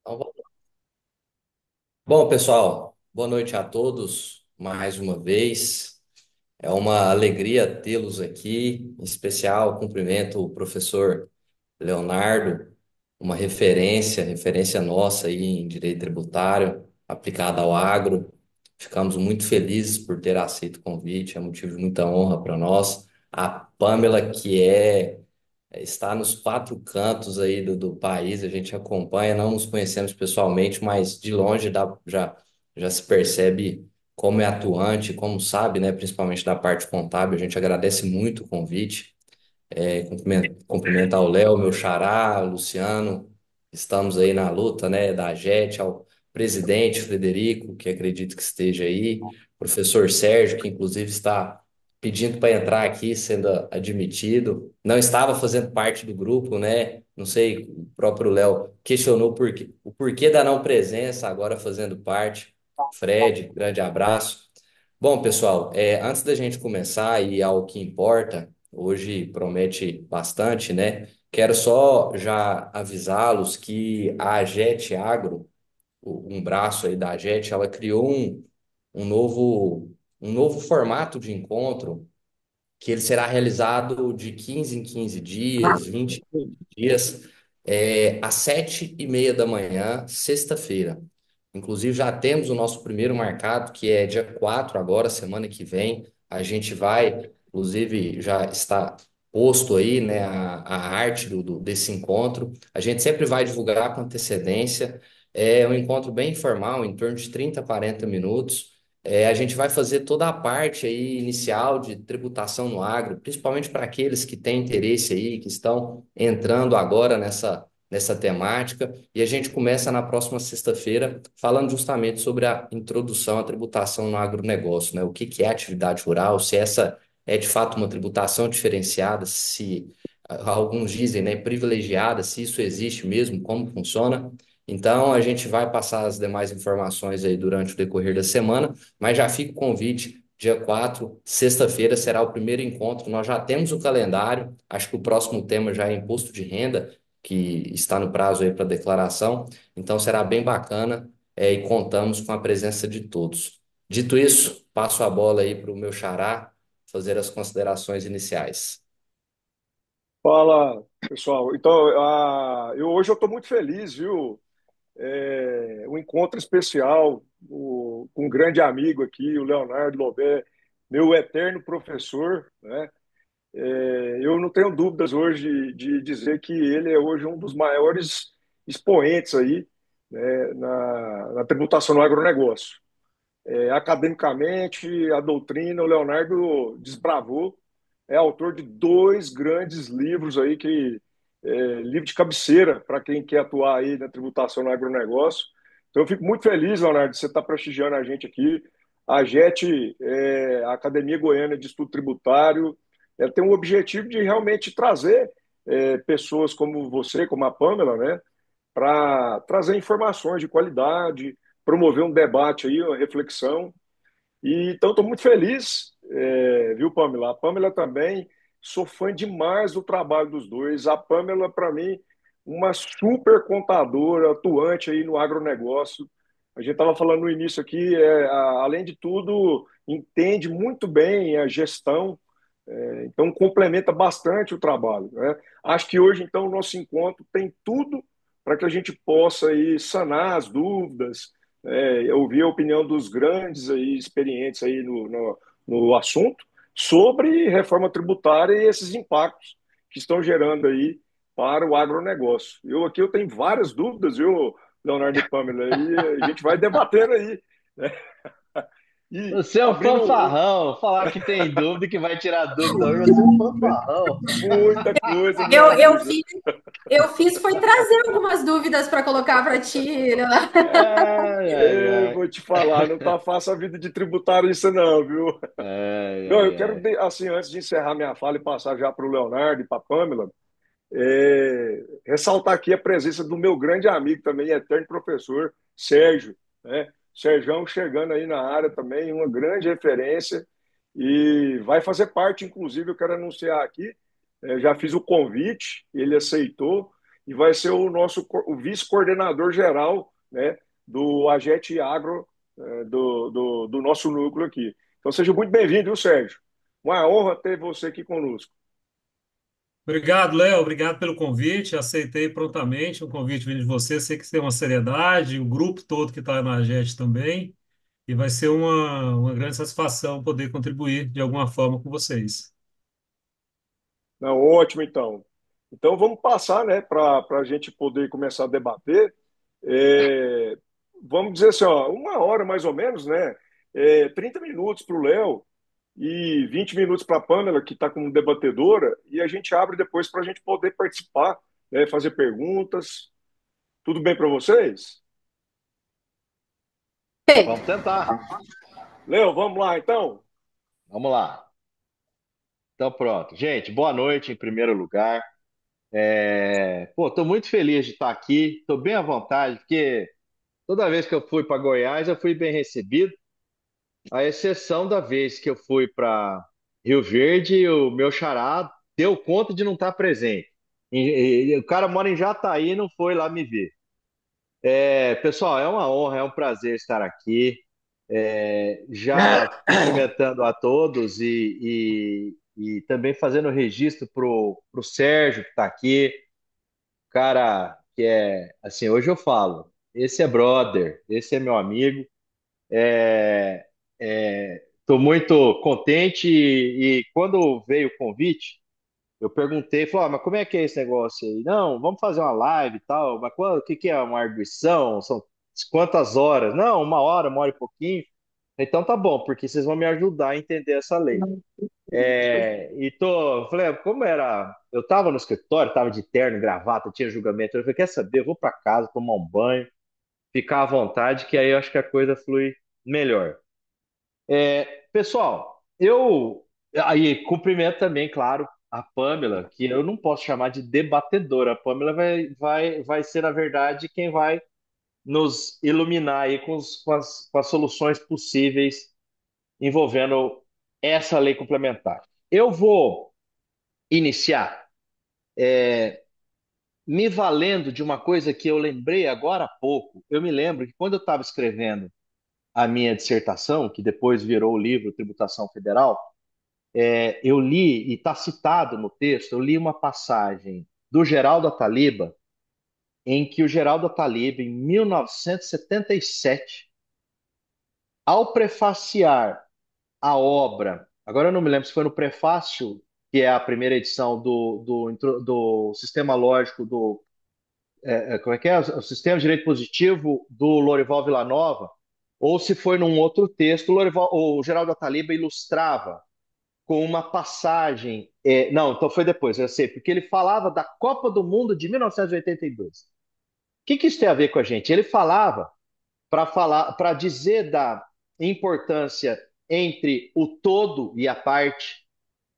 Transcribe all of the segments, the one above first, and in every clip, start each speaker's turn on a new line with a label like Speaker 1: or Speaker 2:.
Speaker 1: Então, bom, pessoal, boa noite a todos mais uma vez. É uma alegria tê-los aqui. Em especial, cumprimento o professor Leonardo, uma referência nossa aí em direito tributário aplicado ao agro. Ficamos muito felizes por ter aceito o convite, é motivo de muita honra para nós. A Pamela, está nos quatro cantos aí do país, a gente acompanha, não nos conhecemos pessoalmente, mas de longe já se percebe como é atuante, como sabe, né, principalmente da parte contábil. A gente agradece muito o convite. Cumprimentar o Léo, meu xará, o Luciano. Estamos aí na luta, né, da JET, ao presidente Frederico, que acredito que esteja aí, professor Sérgio, que inclusive está pedindo para entrar aqui, sendo admitido. Não estava fazendo parte do grupo, né? Não sei, o próprio Léo questionou o porquê da não presença, agora fazendo parte. Fred, grande abraço. Bom, pessoal, antes da gente começar e ao que importa, hoje promete bastante, né? Quero só já avisá-los que a Aget Agro, um braço aí da Aget, ela criou um novo formato de encontro que ele será realizado de 15 em 15 dias, 20 em 20 dias, às 7h30 da manhã, sexta-feira. Inclusive, já temos o nosso primeiro marcado, que é dia 4 agora, semana que vem. A gente vai, inclusive, já está posto aí, né, a arte desse encontro. A gente sempre vai divulgar com antecedência. É um encontro bem informal, em torno de 30, 40 minutos. A gente vai fazer toda a parte aí inicial de tributação no agro, principalmente para aqueles que têm interesse aí, que estão entrando agora nessa temática. E a gente começa na próxima sexta-feira falando justamente sobre a introdução à tributação no agronegócio, né? O que que é atividade rural, se essa é de fato uma tributação diferenciada, se alguns dizem, né, privilegiada, se isso existe mesmo, como funciona. Então, a gente vai passar as demais informações aí durante o decorrer da semana, mas já fica o convite, dia 4, sexta-feira, será o primeiro encontro. Nós já temos o calendário, acho que o próximo tema já é imposto de renda, que está no prazo aí para declaração, então será bem bacana, e contamos com a presença de todos. Dito isso, passo a bola aí para o meu xará fazer as considerações iniciais.
Speaker 2: Fala, pessoal. Então, hoje eu estou muito feliz, viu? Um encontro especial com um grande amigo aqui, o Leonardo Lobé, meu eterno professor, né? Eu não tenho dúvidas hoje de dizer que ele é hoje um dos maiores expoentes aí, né, na tributação no agronegócio. Academicamente, a doutrina, o Leonardo desbravou, é autor de dois grandes livros aí, livro de cabeceira para quem quer atuar aí na tributação no agronegócio. Então, eu fico muito feliz, Leonardo, de você estar prestigiando a gente aqui. A AGET, a Academia Goiana de Estudo Tributário, ela tem o objetivo de realmente trazer pessoas como você, como a Pamela, né, para trazer informações de qualidade, promover um debate aí, uma reflexão. E, então, estou muito feliz, viu, Pamela? A Pamela também, sou fã demais do trabalho dos dois. A Pamela, para mim, uma super contadora, atuante aí no agronegócio. A gente estava falando no início aqui, além de tudo, entende muito bem a gestão, então complementa bastante o trabalho, né? Acho que hoje, então, o nosso encontro tem tudo para que a gente possa aí sanar as dúvidas, ouvir a opinião dos grandes aí, experientes aí no assunto sobre reforma tributária e esses impactos que estão gerando aí para o agronegócio. Eu tenho várias dúvidas, viu, Leonardo e Pamela, e a gente vai debatendo aí, né? E
Speaker 3: Você é um
Speaker 2: abrindo
Speaker 3: fanfarrão. Falar que tem dúvida e que vai tirar dúvida hoje. Você é um fanfarrão.
Speaker 2: muita coisa, meu
Speaker 4: Eu, eu
Speaker 2: amigo.
Speaker 4: fiz, eu fiz foi trazer algumas dúvidas para colocar para ti, né?
Speaker 3: Ai, ai, ai.
Speaker 2: Vou te falar, não tá fácil a vida de tributarista, não, viu?
Speaker 3: Ai,
Speaker 2: Não, eu
Speaker 3: ai,
Speaker 2: quero,
Speaker 3: ai.
Speaker 2: assim, antes de encerrar minha fala e passar já para o Leonardo e para a Pamela, ressaltar aqui a presença do meu grande amigo também, eterno professor, Sérgio, né? Sérgio chegando aí na área também, uma grande referência e vai fazer parte, inclusive, eu quero anunciar aqui, já fiz o convite, ele aceitou, e vai ser o vice-coordenador geral, né, do Agete Agro, do nosso núcleo aqui. Então seja muito bem-vindo, viu, Sérgio? Uma honra ter você aqui conosco.
Speaker 5: Obrigado, Léo. Obrigado pelo convite. Aceitei prontamente o convite vindo de você. Sei que tem uma seriedade, o grupo todo que está na JET também. E vai ser uma grande satisfação poder contribuir de alguma forma com vocês.
Speaker 2: Não, ótimo, então. Então vamos passar, né, para a gente poder começar a debater. É, vamos dizer assim, ó, uma hora mais ou menos, né? 30 minutos para o Léo e 20 minutos para a Pamela, que está como debatedora, e a gente abre depois para a gente poder participar, né, fazer perguntas. Tudo bem para vocês?
Speaker 3: Vamos tentar.
Speaker 2: Léo, vamos lá então?
Speaker 3: Vamos lá. Então, pronto. Gente, boa noite em primeiro lugar. Pô, tô muito feliz de estar aqui. Tô bem à vontade, porque toda vez que eu fui para Goiás, eu fui bem recebido. À exceção da vez que eu fui para Rio Verde, o meu xará deu conta de não estar presente. O cara mora em Jataí e não foi lá me ver. Pessoal, é uma honra, é um prazer estar aqui. Já cumprimentando a todos e também fazendo registro pro Sérgio que está aqui, cara que é assim, hoje eu falo, esse é brother, esse é meu amigo. Estou muito contente e quando veio o convite, eu perguntei, falei, mas como é que é esse negócio aí? Não, vamos fazer uma live e tal, mas o que que é uma arguição? São quantas horas? Não, uma hora e pouquinho. Então tá bom, porque vocês vão me ajudar a entender essa lei. Falei, como era? Eu tava no escritório, tava de terno, gravata, tinha julgamento. Eu falei, quer saber? Eu vou para casa, tomar um banho, ficar à vontade, que aí eu acho que a coisa flui melhor. Pessoal, eu aí cumprimento também, claro, a Pamela, que eu não posso chamar de debatedora. A Pamela vai ser, na verdade, quem vai nos iluminar aí com as soluções possíveis envolvendo essa lei complementar. Eu vou iniciar me valendo de uma coisa que eu lembrei agora há pouco. Eu me lembro que quando eu estava escrevendo a minha dissertação, que depois virou o livro Tributação Federal, eu li, e está citado no texto, eu li uma passagem do Geraldo Ataliba, em que o Geraldo Ataliba, em 1977, ao prefaciar a obra, agora eu não me lembro se foi no prefácio, que é a primeira edição do Sistema Lógico como é que é? O Sistema de Direito Positivo do Lorival Villanova, ou se foi num outro texto, o Geraldo Ataliba ilustrava com uma passagem. Não, então foi depois, eu sei, porque ele falava da Copa do Mundo de 1982. O que isso tem a ver com a gente? Ele falava para dizer da importância entre o todo e a parte,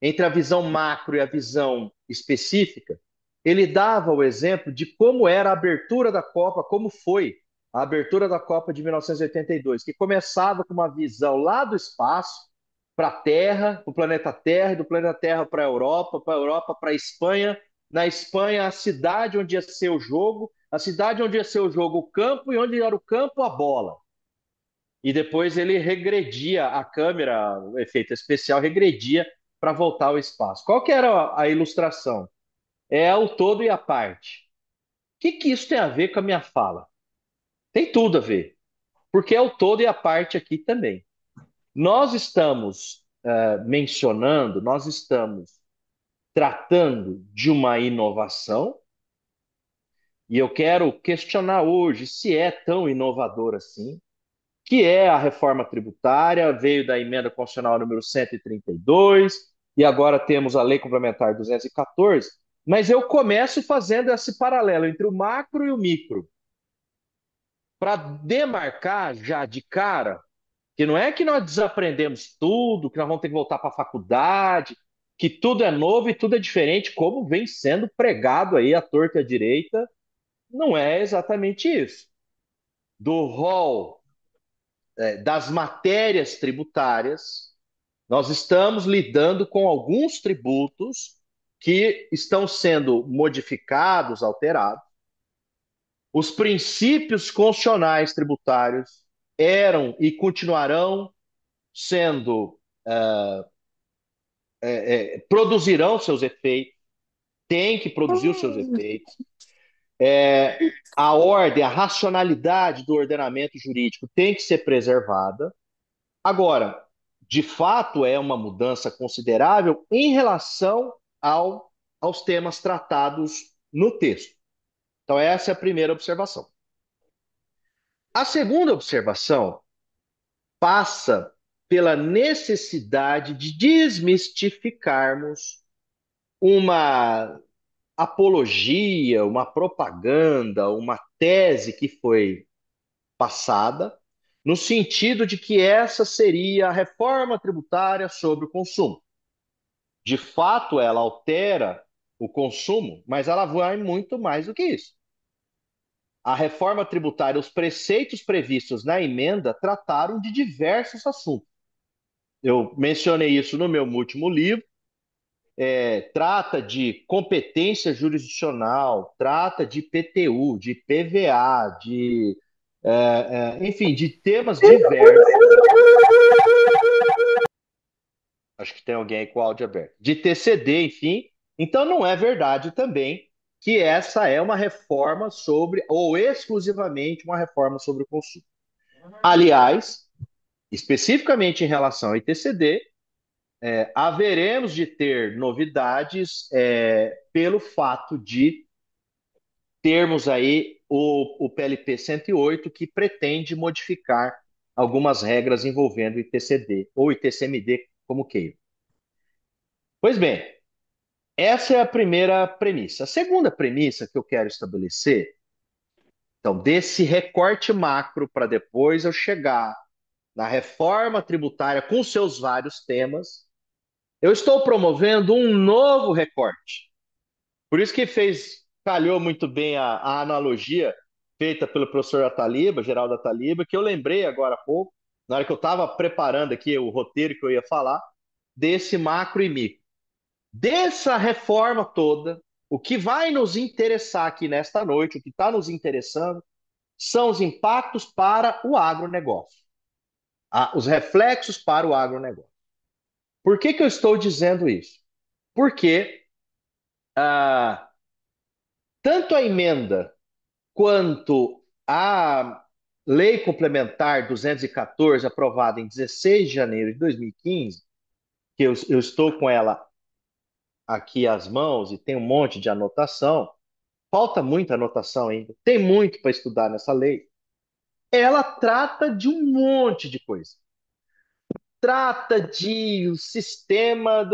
Speaker 3: entre a visão macro e a visão específica. Ele dava o exemplo de como era a abertura da Copa, como foi a abertura da Copa de 1982, que começava com uma visão lá do espaço para a Terra, para o planeta Terra, e do planeta Terra para a Europa, para a Espanha. Na Espanha, a cidade onde ia ser o jogo, a cidade onde ia ser o jogo, o campo, e onde era o campo, a bola. E depois ele regredia, a câmera, o efeito especial, regredia para voltar ao espaço. Qual que era a ilustração? É o todo e a parte. O que isso tem a ver com a minha fala? Tem tudo a ver, porque é o todo e a parte aqui também. Nós estamos mencionando, nós estamos tratando de uma inovação, e eu quero questionar hoje se é tão inovador assim, que é a reforma tributária, veio da emenda constitucional número 132, e agora temos a lei complementar 214, mas eu começo fazendo esse paralelo entre o macro e o micro, para demarcar já de cara que não é que nós desaprendemos tudo, que nós vamos ter que voltar para a faculdade, que tudo é novo e tudo é diferente, como vem sendo pregado aí à torta e à direita, não é exatamente isso. Do rol das matérias tributárias, nós estamos lidando com alguns tributos que estão sendo modificados, alterados. Os princípios constitucionais tributários eram e continuarão sendo, produzirão seus efeitos, tem que produzir os seus efeitos. A ordem, a racionalidade do ordenamento jurídico tem que ser preservada. Agora, de fato, é uma mudança considerável em relação aos temas tratados no texto. Então, essa é a primeira observação. A segunda observação passa pela necessidade de desmistificarmos uma apologia, uma propaganda, uma tese que foi passada, no sentido de que essa seria a reforma tributária sobre o consumo. De fato, ela altera o consumo, mas ela vai muito mais do que isso. A reforma tributária, os preceitos previstos na emenda trataram de diversos assuntos. Eu mencionei isso no meu último livro. Trata de competência jurisdicional, trata de PTU, de PVA, enfim, de temas diversos. Acho que tem alguém aí com o áudio aberto. De TCD, enfim. Então não é verdade também que essa é uma reforma sobre, ou exclusivamente uma reforma sobre o consumo. Aliás, especificamente em relação ao ITCD, haveremos de ter novidades pelo fato de termos aí o PLP 108, que pretende modificar algumas regras envolvendo o ITCD, ou ITCMD, como queira. Pois bem, essa é a primeira premissa. A segunda premissa que eu quero estabelecer, então, desse recorte macro, para depois eu chegar na reforma tributária com seus vários temas, eu estou promovendo um novo recorte. Por isso que calhou muito bem a analogia feita pelo professor Ataliba, Geraldo Ataliba, que eu lembrei agora há pouco, na hora que eu estava preparando aqui o roteiro que eu ia falar, desse macro e micro. Dessa reforma toda, o que vai nos interessar aqui nesta noite, o que está nos interessando, são os impactos para o agronegócio, os reflexos para o agronegócio. Por que eu estou dizendo isso? Porque tanto a emenda quanto a Lei Complementar 214, aprovada em 16 de janeiro de 2015, que eu estou com ela aqui às mãos e tem um monte de anotação, falta muita anotação ainda, tem muito para estudar nessa lei. Ela trata de um monte de coisa. Trata de o sistema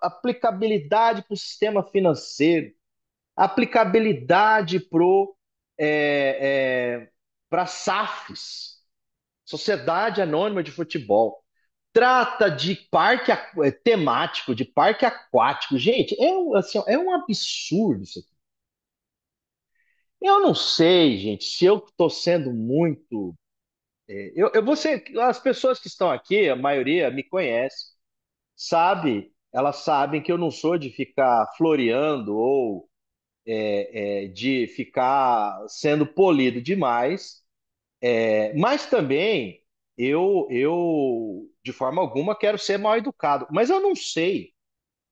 Speaker 3: aplicabilidade para o sistema financeiro, aplicabilidade para SAFs, Sociedade Anônima de Futebol. Trata de parque temático, de parque aquático. Gente, assim, é um absurdo isso aqui. Eu não sei, gente, se eu estou sendo muito. Eu vou ser. As pessoas que estão aqui, a maioria me conhece, elas sabem que eu não sou de ficar floreando ou de ficar sendo polido demais, mas também de forma alguma, quero ser mal educado. Mas eu não sei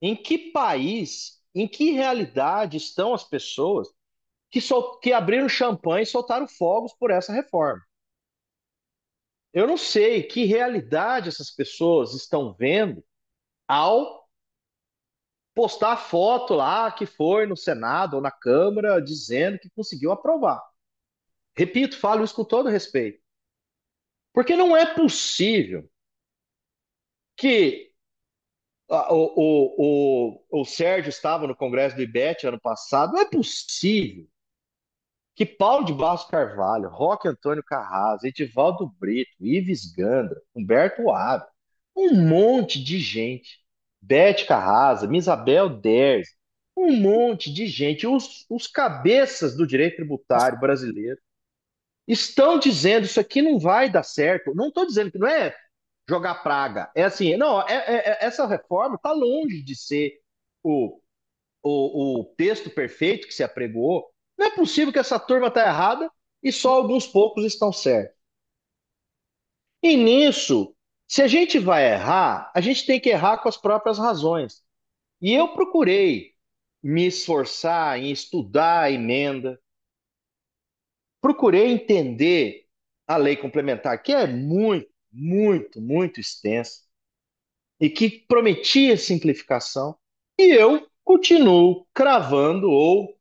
Speaker 3: em que país, em que realidade estão as pessoas que abriram champanhe e soltaram fogos por essa reforma. Eu não sei que realidade essas pessoas estão vendo ao postar foto lá que foi no Senado ou na Câmara dizendo que conseguiu aprovar. Repito, falo isso com todo respeito. Porque não é possível que o Sérgio estava no Congresso do IBET ano passado, não é possível que Paulo de Barros Carvalho, Roque Antônio Carrasco, Edivaldo Brito, Ives Gandra, Humberto Ávila, um monte de gente, Bete Carrasa, Misabel Derzi, um monte de gente, os cabeças do direito tributário brasileiro, estão dizendo isso aqui não vai dar certo. Não estou dizendo que não é jogar praga. É assim, não, essa reforma está longe de ser o, o texto perfeito que se apregoou. Não é possível que essa turma está errada e só alguns poucos estão certos. E nisso, se a gente vai errar, a gente tem que errar com as próprias razões. E eu procurei me esforçar em estudar a emenda, procurei entender a lei complementar, que é muito, muito, muito extensa e que prometia simplificação, e eu continuo cravando ou,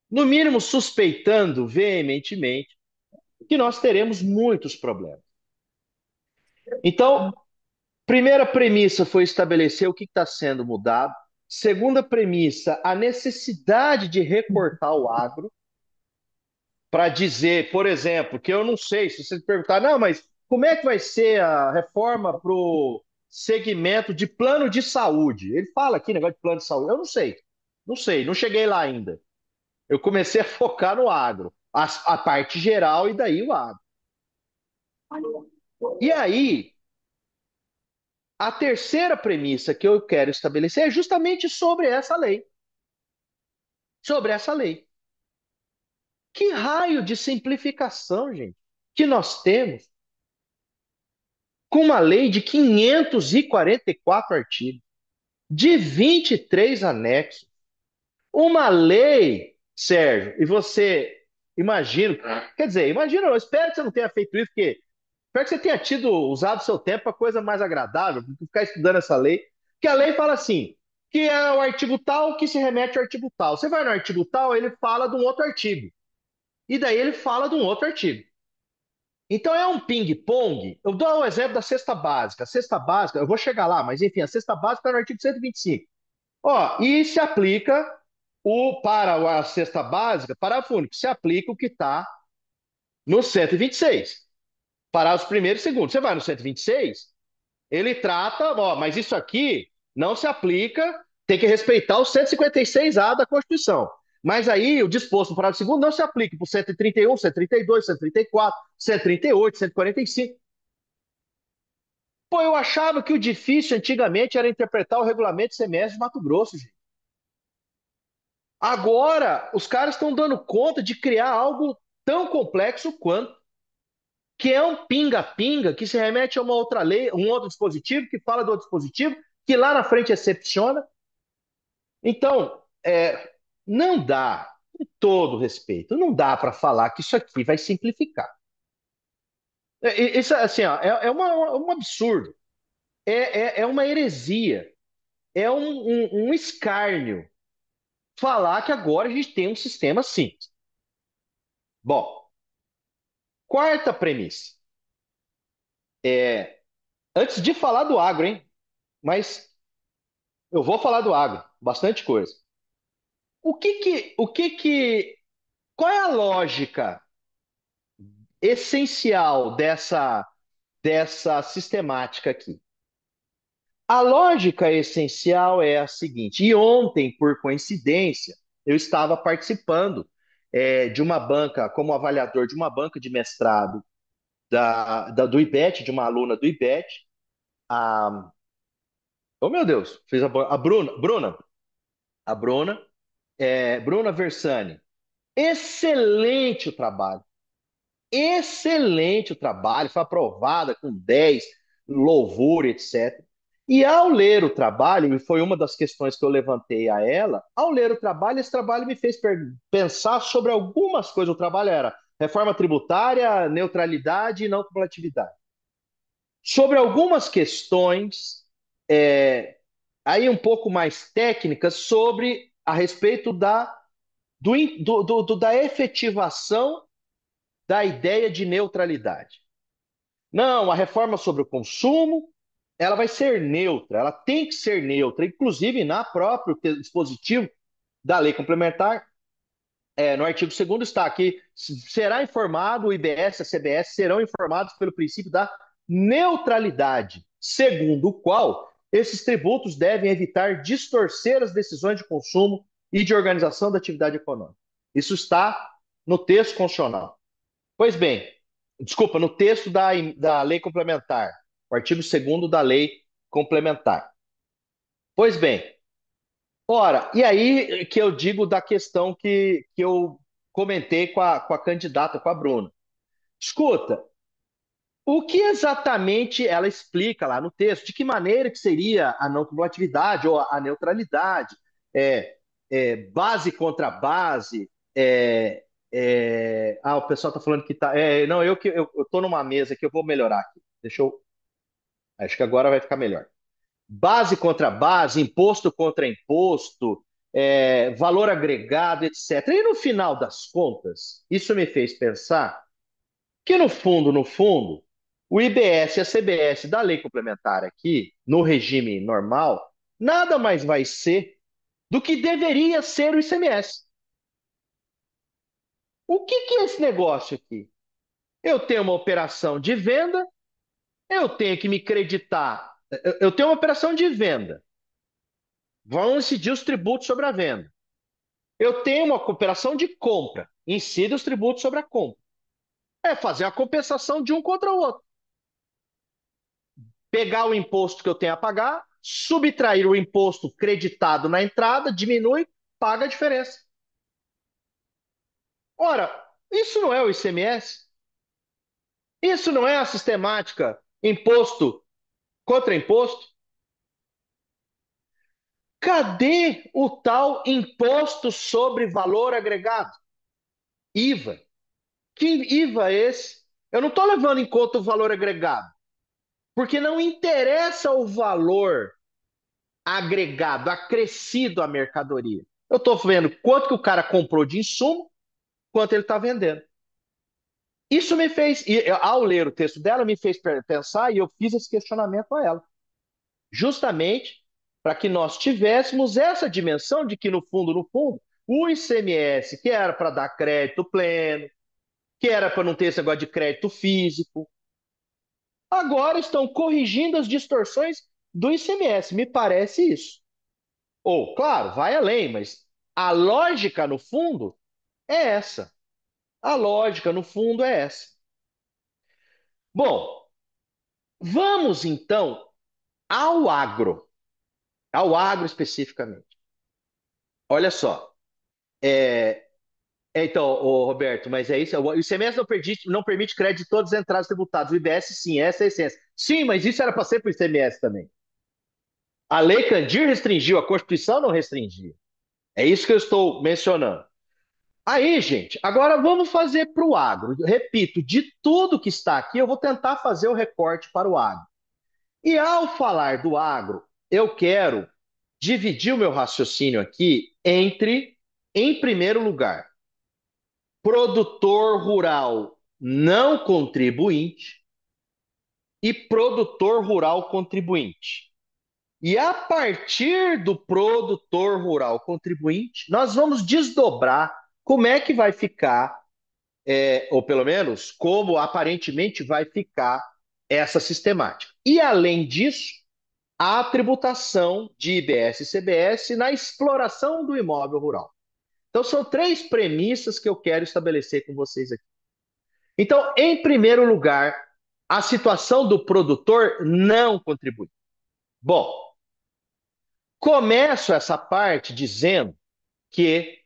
Speaker 3: no mínimo, suspeitando veementemente que nós teremos muitos problemas. Então, primeira premissa foi estabelecer o que está sendo mudado. Segunda premissa, a necessidade de recortar o agro para dizer, por exemplo, que eu não sei, se você perguntar, não, mas como é que vai ser a reforma para o segmento de plano de saúde? Ele fala aqui, negócio de plano de saúde. Eu não sei, não sei, não cheguei lá ainda. Eu comecei a focar no agro, a parte geral e daí o agro. E aí, a terceira premissa que eu quero estabelecer é justamente sobre essa lei. Sobre essa lei. Que raio de simplificação, gente, que nós temos com uma lei de 544 artigos, de 23 anexos. Uma lei, Sérgio, e você imagina, quer dizer, imagina, eu espero que você não tenha feito isso, porque espero que você tenha usado seu tempo para coisa mais agradável, do que ficar estudando essa lei, que a lei fala assim, que é o artigo tal que se remete ao artigo tal. Você vai no artigo tal, ele fala de um outro artigo. E daí ele fala de um outro artigo. Então é um ping-pong. Eu dou o exemplo da cesta básica. A cesta básica, eu vou chegar lá, mas enfim, a cesta básica está no artigo 125. Ó, e se aplica para a cesta básica, parágrafo único, se aplica o que está no 126. Parágrafos primeiro e segundo. Você vai no 126, ele trata, ó, mas isso aqui não se aplica, tem que respeitar o 156A da Constituição. Mas aí o disposto no parágrafo segundo não se aplica para o 131, 132, 134, 138, 145. Pô, eu achava que o difícil antigamente era interpretar o regulamento de semestre de Mato Grosso, gente. Agora, os caras estão dando conta de criar algo tão complexo quanto, que é um pinga-pinga que se remete a uma outra lei, um outro dispositivo, que fala do outro dispositivo, que lá na frente excepciona. Então, não dá, com todo respeito, não dá para falar que isso aqui vai simplificar. Isso, assim, ó, um absurdo, é uma heresia, é um escárnio falar que agora a gente tem um sistema simples. Bom, quarta premissa. Antes de falar do agro, hein? Mas eu vou falar do agro, bastante coisa. Qual é a lógica essencial dessa sistemática aqui? A lógica essencial é a seguinte, e ontem, por coincidência, eu estava participando de uma banca, como avaliador de uma banca de mestrado do IBET, de uma aluna do IBET, a, oh meu Deus, fez a Bruna Versani. Excelente o trabalho, foi aprovada com 10, louvor, etc. E ao ler o trabalho, e foi uma das questões que eu levantei a ela, ao ler o trabalho, esse trabalho me fez pensar sobre algumas coisas. O trabalho era reforma tributária, neutralidade e não cumulatividade. Sobre algumas questões, aí um pouco mais técnicas, sobre a respeito da efetivação da ideia de neutralidade. Não, a reforma sobre o consumo, ela vai ser neutra, ela tem que ser neutra, inclusive na próprio dispositivo da lei complementar, no artigo 2º está aqui, será informado, o IBS e a CBS serão informados pelo princípio da neutralidade, segundo o qual esses tributos devem evitar distorcer as decisões de consumo e de organização da atividade econômica. Isso está no texto constitucional. Pois bem, desculpa, no texto da lei complementar, o artigo 2º da lei complementar. Pois bem, Ora, e aí que eu digo da questão que eu comentei com a candidata, com a Bruna. Escuta, o que exatamente ela explica lá no texto? De que maneira que seria a não cumulatividade ou a neutralidade? É, base contra base? O pessoal está falando que tá. Não, eu estou numa mesa que eu vou melhorar aqui. Deixa eu. Acho que agora vai ficar melhor. Base contra base, imposto contra imposto, valor agregado, etc. E no final das contas, isso me fez pensar que no fundo, o IBS e a CBS da lei complementar aqui, no regime normal, nada mais vai ser do que deveria ser o ICMS. O que é esse negócio aqui? Eu tenho uma operação de venda, eu tenho que me creditar. Eu tenho uma operação de venda. Vão incidir os tributos sobre a venda. Eu tenho uma operação de compra. Incide os tributos sobre a compra. É fazer a compensação de um contra o outro. Pegar o imposto que eu tenho a pagar, subtrair o imposto creditado na entrada, diminui, paga a diferença. Ora, isso não é o ICMS? Isso não é a sistemática imposto contra imposto? Cadê o tal imposto sobre valor agregado? IVA. Que IVA é esse? Eu não estou levando em conta o valor agregado, porque não interessa o valor agregado, acrescido à mercadoria. Eu estou vendo quanto que o cara comprou de insumo, quanto ele está vendendo. Isso me fez, ao ler o texto dela, me fez pensar e eu fiz esse questionamento a ela, justamente para que nós tivéssemos essa dimensão de que, no fundo, o ICMS, que era para dar crédito pleno, que era para não ter esse negócio de crédito físico, agora estão corrigindo as distorções do ICMS. Me parece isso. Ou, claro, vai além, mas a lógica, no fundo, é essa. A lógica, no fundo, é essa. Bom, vamos então ao agro. Ao agro especificamente. Olha só. Então, Roberto, mas é isso. O ICMS não permite crédito de todas as entradas tributadas. O IBS, sim, essa é a essência. Sim, mas isso era para ser para o ICMS também. A Lei Candir restringiu, a Constituição não restringia. É isso que eu estou mencionando. Aí, gente, agora vamos fazer para o agro. Repito, de tudo que está aqui, eu vou tentar fazer o recorte para o agro. E ao falar do agro, eu quero dividir o meu raciocínio aqui entre, em primeiro lugar, produtor rural não contribuinte e produtor rural contribuinte. E a partir do produtor rural contribuinte, nós vamos desdobrar como é que vai ficar, ou pelo menos como aparentemente vai ficar essa sistemática. E além disso, a tributação de IBS e CBS na exploração do imóvel rural. Então, são três premissas que eu quero estabelecer com vocês aqui. Então, em primeiro lugar, a situação do produtor não contribui. Bom, começo essa parte dizendo que,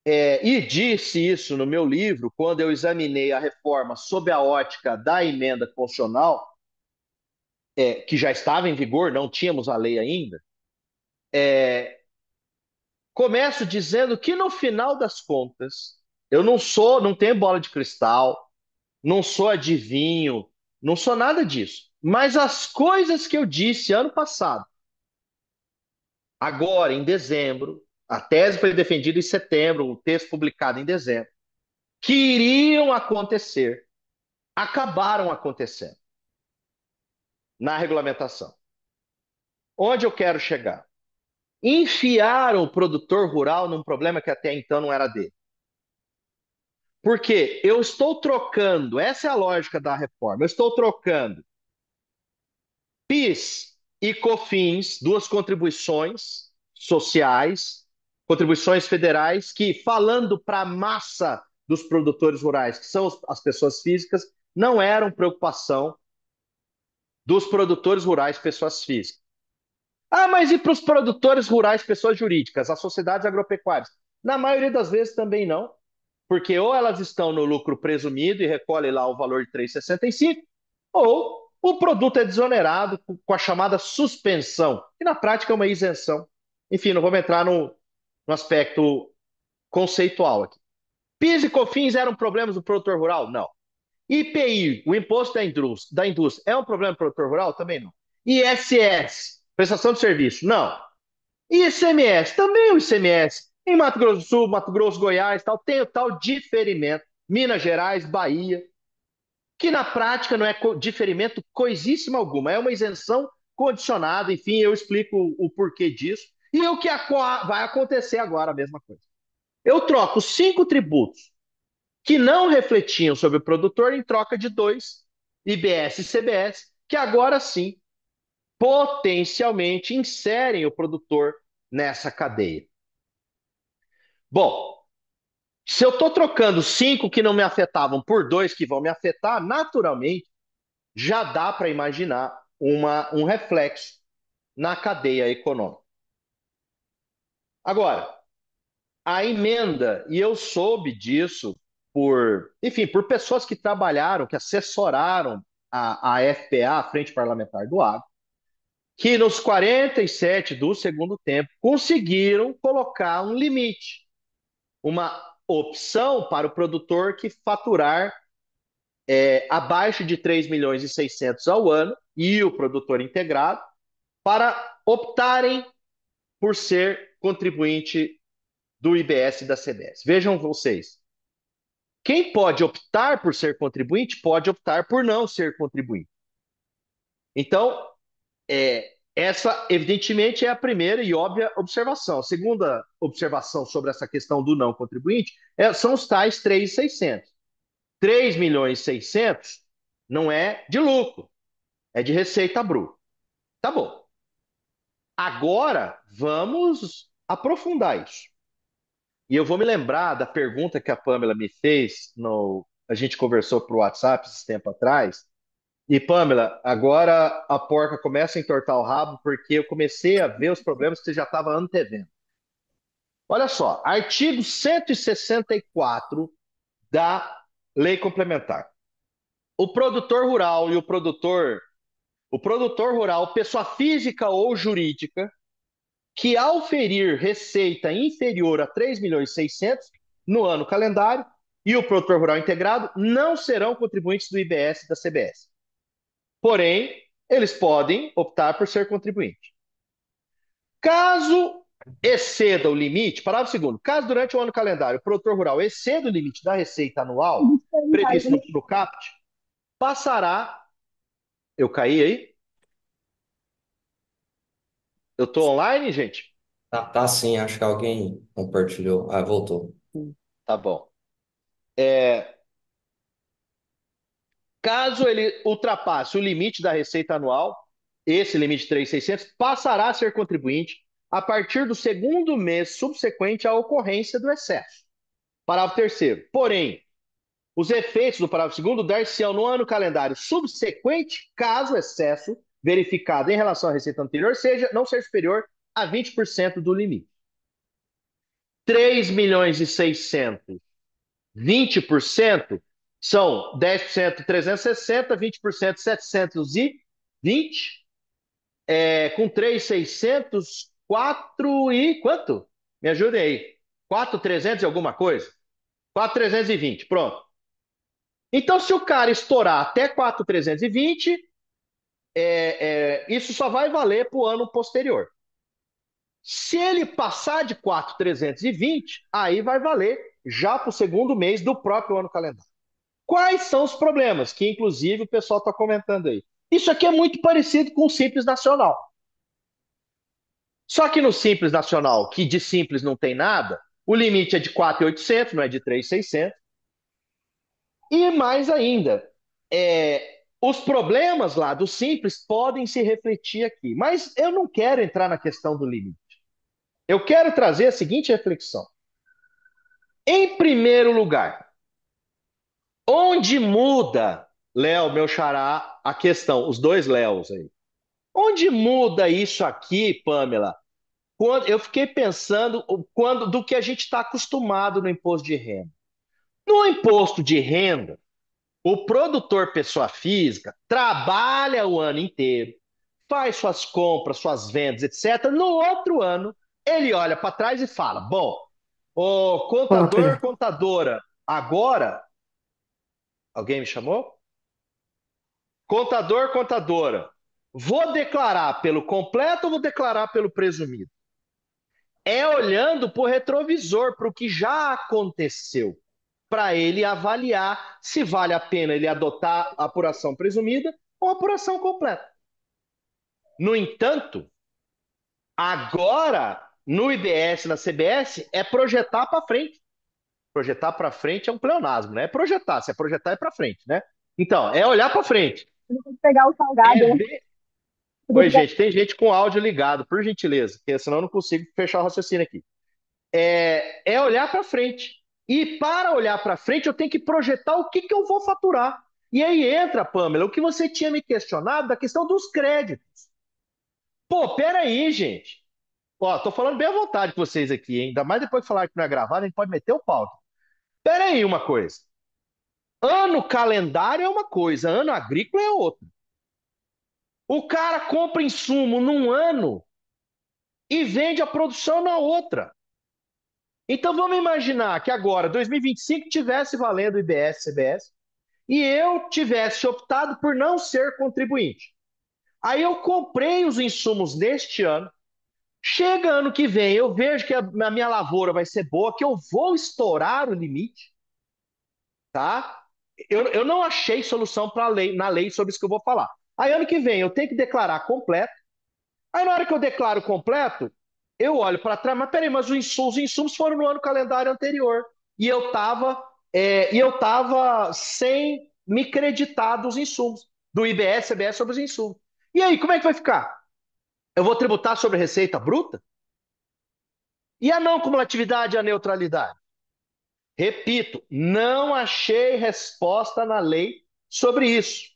Speaker 3: e disse isso no meu livro, quando eu examinei a reforma sob a ótica da emenda constitucional, que já estava em vigor, não tínhamos a lei ainda, começo dizendo que no final das contas, eu não tenho bola de cristal, não sou adivinho, não sou nada disso. Mas as coisas que eu disse ano passado, agora em dezembro, a tese foi defendida em setembro, o texto publicado em dezembro, que iriam acontecer, acabaram acontecendo na regulamentação. Onde eu quero chegar? Enfiaram o produtor rural num problema que até então não era dele. Porque eu estou trocando, essa é a lógica da reforma, eu estou trocando PIS e COFINS, duas contribuições sociais, contribuições federais, que, falando para a massa dos produtores rurais, que são as pessoas físicas, não eram preocupação dos produtores rurais, pessoas físicas. Ah, mas e para os produtores rurais, pessoas jurídicas, as sociedades agropecuárias? Na maioria das vezes também não, porque ou elas estão no lucro presumido e recolhem lá o valor de 3,65, ou o produto é desonerado com a chamada suspensão, que na prática é uma isenção. Enfim, não vamos entrar no aspecto conceitual aqui. PIS e COFINS eram problemas do produtor rural? Não. IPI, o imposto da indústria, é um problema do produtor rural? Também não. ISS, prestação de serviço? Não. E ICMS? Também o ICMS. Em Mato Grosso do Sul, Mato Grosso, Goiás, tal, tem o tal diferimento. Minas Gerais, Bahia, que na prática não é diferimento coisíssima alguma, é uma isenção condicionada, enfim, eu explico o porquê disso. E o que vai acontecer agora, a mesma coisa. Eu troco 5 tributos que não refletiam sobre o produtor em troca de 2, IBS e CBS, que agora sim, potencialmente, inserem o produtor nessa cadeia. Bom, se eu estou trocando 5 que não me afetavam por 2 que vão me afetar, naturalmente, já dá para imaginar um reflexo na cadeia econômica. Agora, a emenda, e eu soube disso enfim, por pessoas que trabalharam, que assessoraram a FPA, a Frente Parlamentar do Agro, que nos 47 do segundo tempo conseguiram colocar um limite, uma opção para o produtor que faturar abaixo de 3.600.000 ao ano e o produtor integrado para optarem por ser contribuinte do IBS e da CBS. Vejam vocês, quem pode optar por ser contribuinte pode optar por não ser contribuinte. Então, essa, evidentemente, é a primeira e óbvia observação. A segunda observação sobre essa questão do não contribuinte são os tais 3.600. 3.600.000 não é de lucro, é de receita bruta. Tá bom. Agora, vamos aprofundar isso. E eu vou me lembrar da pergunta que a Pamela me fez, a gente conversou por WhatsApp esse tempo atrás. E, Pamela, agora a porca começa a entortar o rabo porque eu comecei a ver os problemas que você já estava antevendo. Olha só, artigo 164 da Lei Complementar. O produtor rural e o produtor rural, pessoa física ou jurídica, que ao ferir receita inferior a 3.600.000 no ano calendário e o produtor rural integrado não serão contribuintes do IBS e da CBS. Porém, eles podem optar por ser contribuinte. Caso exceda o limite, parágrafo segundo, caso durante o ano calendário o produtor rural exceda o limite da receita anual previsto no CAPT, passará. Eu caí aí? Eu estou online, gente?
Speaker 1: Tá sim, acho que alguém compartilhou. Ah, voltou.
Speaker 3: Tá bom. Caso ele ultrapasse o limite da receita anual, esse limite de 3.600, passará a ser contribuinte a partir do segundo mês subsequente à ocorrência do excesso. Parágrafo terceiro. Porém, os efeitos do parágrafo segundo dar-se-ão no ano calendário subsequente, caso o excesso verificado em relação à receita anterior não seja superior a 20% do limite. 3.600.000, 20% são 10% 360, 20% 720, com 3.600, 4 e quanto? Me ajudem aí. 4.300 e alguma coisa? 4.320, pronto. Então, se o cara estourar até 4.320, isso só vai valer para o ano posterior. Se ele passar de 4.320, aí vai valer já para o segundo mês do próprio ano calendário. Quais são os problemas? Que, inclusive, o pessoal está comentando aí. Isso aqui é muito parecido com o Simples Nacional. Só que no Simples Nacional, que de simples não tem nada, o limite é de 4.800, não é de 3.600. E mais ainda, os problemas lá do Simples podem se refletir aqui. Mas eu não quero entrar na questão do limite. Eu quero trazer a seguinte reflexão. Em primeiro lugar, onde muda, Léo, meu xará, a questão, os dois Léos aí. Onde muda isso aqui, Pamela? Quando eu fiquei pensando do que a gente está acostumado no imposto de renda. No imposto de renda, o produtor pessoa física trabalha o ano inteiro, faz suas compras, suas vendas, etc. No outro ano, ele olha para trás e fala: Bom, o contador,
Speaker 6: Conta.
Speaker 3: contadora, agora. Alguém me chamou? Contador, contadora, vou declarar pelo completo ou vou declarar pelo presumido? É olhando para o retrovisor, para o que já aconteceu, para ele avaliar se vale a pena ele adotar a apuração presumida ou a apuração completa. No entanto, agora, no IBS, na CBS, é projetar para frente. Projetar para frente é um pleonasmo, né? É projetar. Se é projetar, é para frente, né? Então, é olhar para frente.
Speaker 6: Tem que pegar o
Speaker 3: É
Speaker 6: salgado.
Speaker 3: ver. Oi, gente, tem gente com áudio ligado, por gentileza, porque senão eu não consigo fechar o raciocínio aqui. É olhar para frente. E para olhar para frente, eu tenho que projetar o que eu vou faturar. E aí entra, Pamela, o que você tinha me questionado da questão dos créditos. Pô, peraí, gente. Ó, tô falando bem à vontade com vocês aqui, hein? Ainda mais depois de falar que não é gravado, a gente pode meter o pau. Peraí, uma coisa. Ano calendário é uma coisa, ano agrícola é outra. O cara compra insumo num ano e vende a produção na outra. Então vamos imaginar que agora, 2025, tivesse valendo IBS, CBS, e eu tivesse optado por não ser contribuinte. Aí eu comprei os insumos neste ano, chega ano que vem, eu vejo que a minha lavoura vai ser boa, que eu vou estourar o limite, tá? Eu não achei solução na lei sobre isso que eu vou falar. Aí ano que vem eu tenho que declarar completo. Aí na hora que eu declaro completo, eu olho para trás, mas peraí, mas os insumos foram no ano calendário anterior. E eu tava sem me creditar dos insumos, do IBS, CBS sobre os insumos. E aí, como é que vai ficar? Eu vou tributar sobre receita bruta? E a não cumulatividade e a neutralidade? Repito, não achei resposta na lei sobre isso.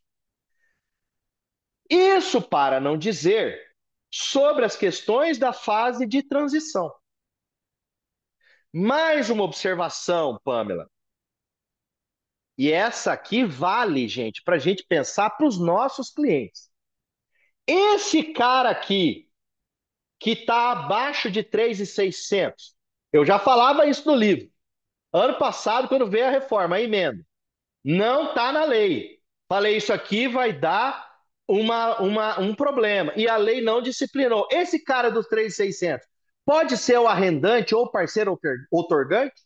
Speaker 3: Isso para não dizer sobre as questões da fase de transição. Mais uma observação, Pamela. E essa aqui vale, gente, para a gente pensar para os nossos clientes. Esse cara aqui, que está abaixo de 3.600, eu já falava isso no livro. Ano passado, quando veio a reforma, a emenda, não está na lei. Falei, isso aqui vai dar um problema. E a lei não disciplinou. Esse cara dos 3.600 pode ser o arrendante ou parceiro outorgante?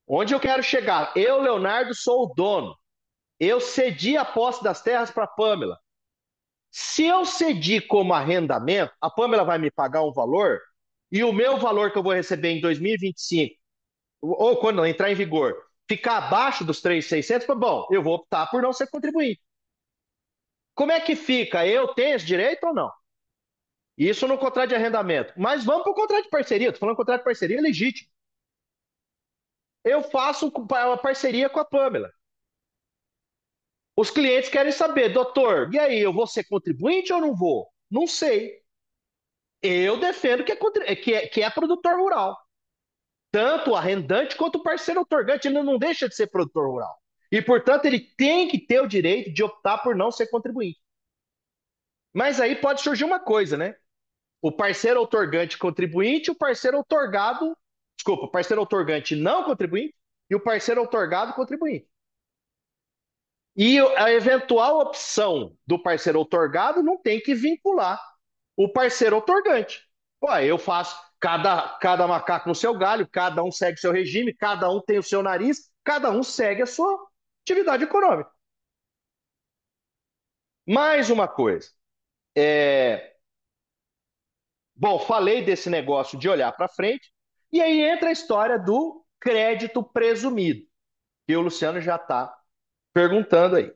Speaker 3: Onde eu quero chegar? Eu, Leonardo, sou o dono. Eu cedi a posse das terras para a Pamela. Se eu cedi como arrendamento, a Pamela vai me pagar um valor e o meu valor que eu vou receber em 2025, ou quando entrar em vigor, ficar abaixo dos 3.600, bom, eu vou optar por não ser contribuinte. Como é que fica? Eu tenho esse direito ou não? Isso no contrato de arrendamento. Mas vamos para o contrato de parceria. Estou falando contrato de parceria legítimo. Eu faço uma parceria com a Pamela. Os clientes querem saber, doutor, e aí, eu vou ser contribuinte ou não vou? Não sei. Eu defendo que é produtor rural. Tanto o arrendante quanto o parceiro outorgante, ele não deixa de ser produtor rural. E, portanto, ele tem que ter o direito de optar por não ser contribuinte. Mas aí pode surgir uma coisa, né? O parceiro outorgante contribuinte, o parceiro outorgado, desculpa, o parceiro outorgante não contribuinte e o parceiro outorgado contribuinte. E a eventual opção do parceiro outorgado não tem que vincular o parceiro outorgante. Ué, eu faço cada macaco no seu galho, cada um segue seu regime, cada um tem o seu nariz, cada um segue a sua atividade econômica. Mais uma coisa. Bom, falei desse negócio de olhar para frente, e aí entra a história do crédito presumido, que o Luciano já está perguntando aí.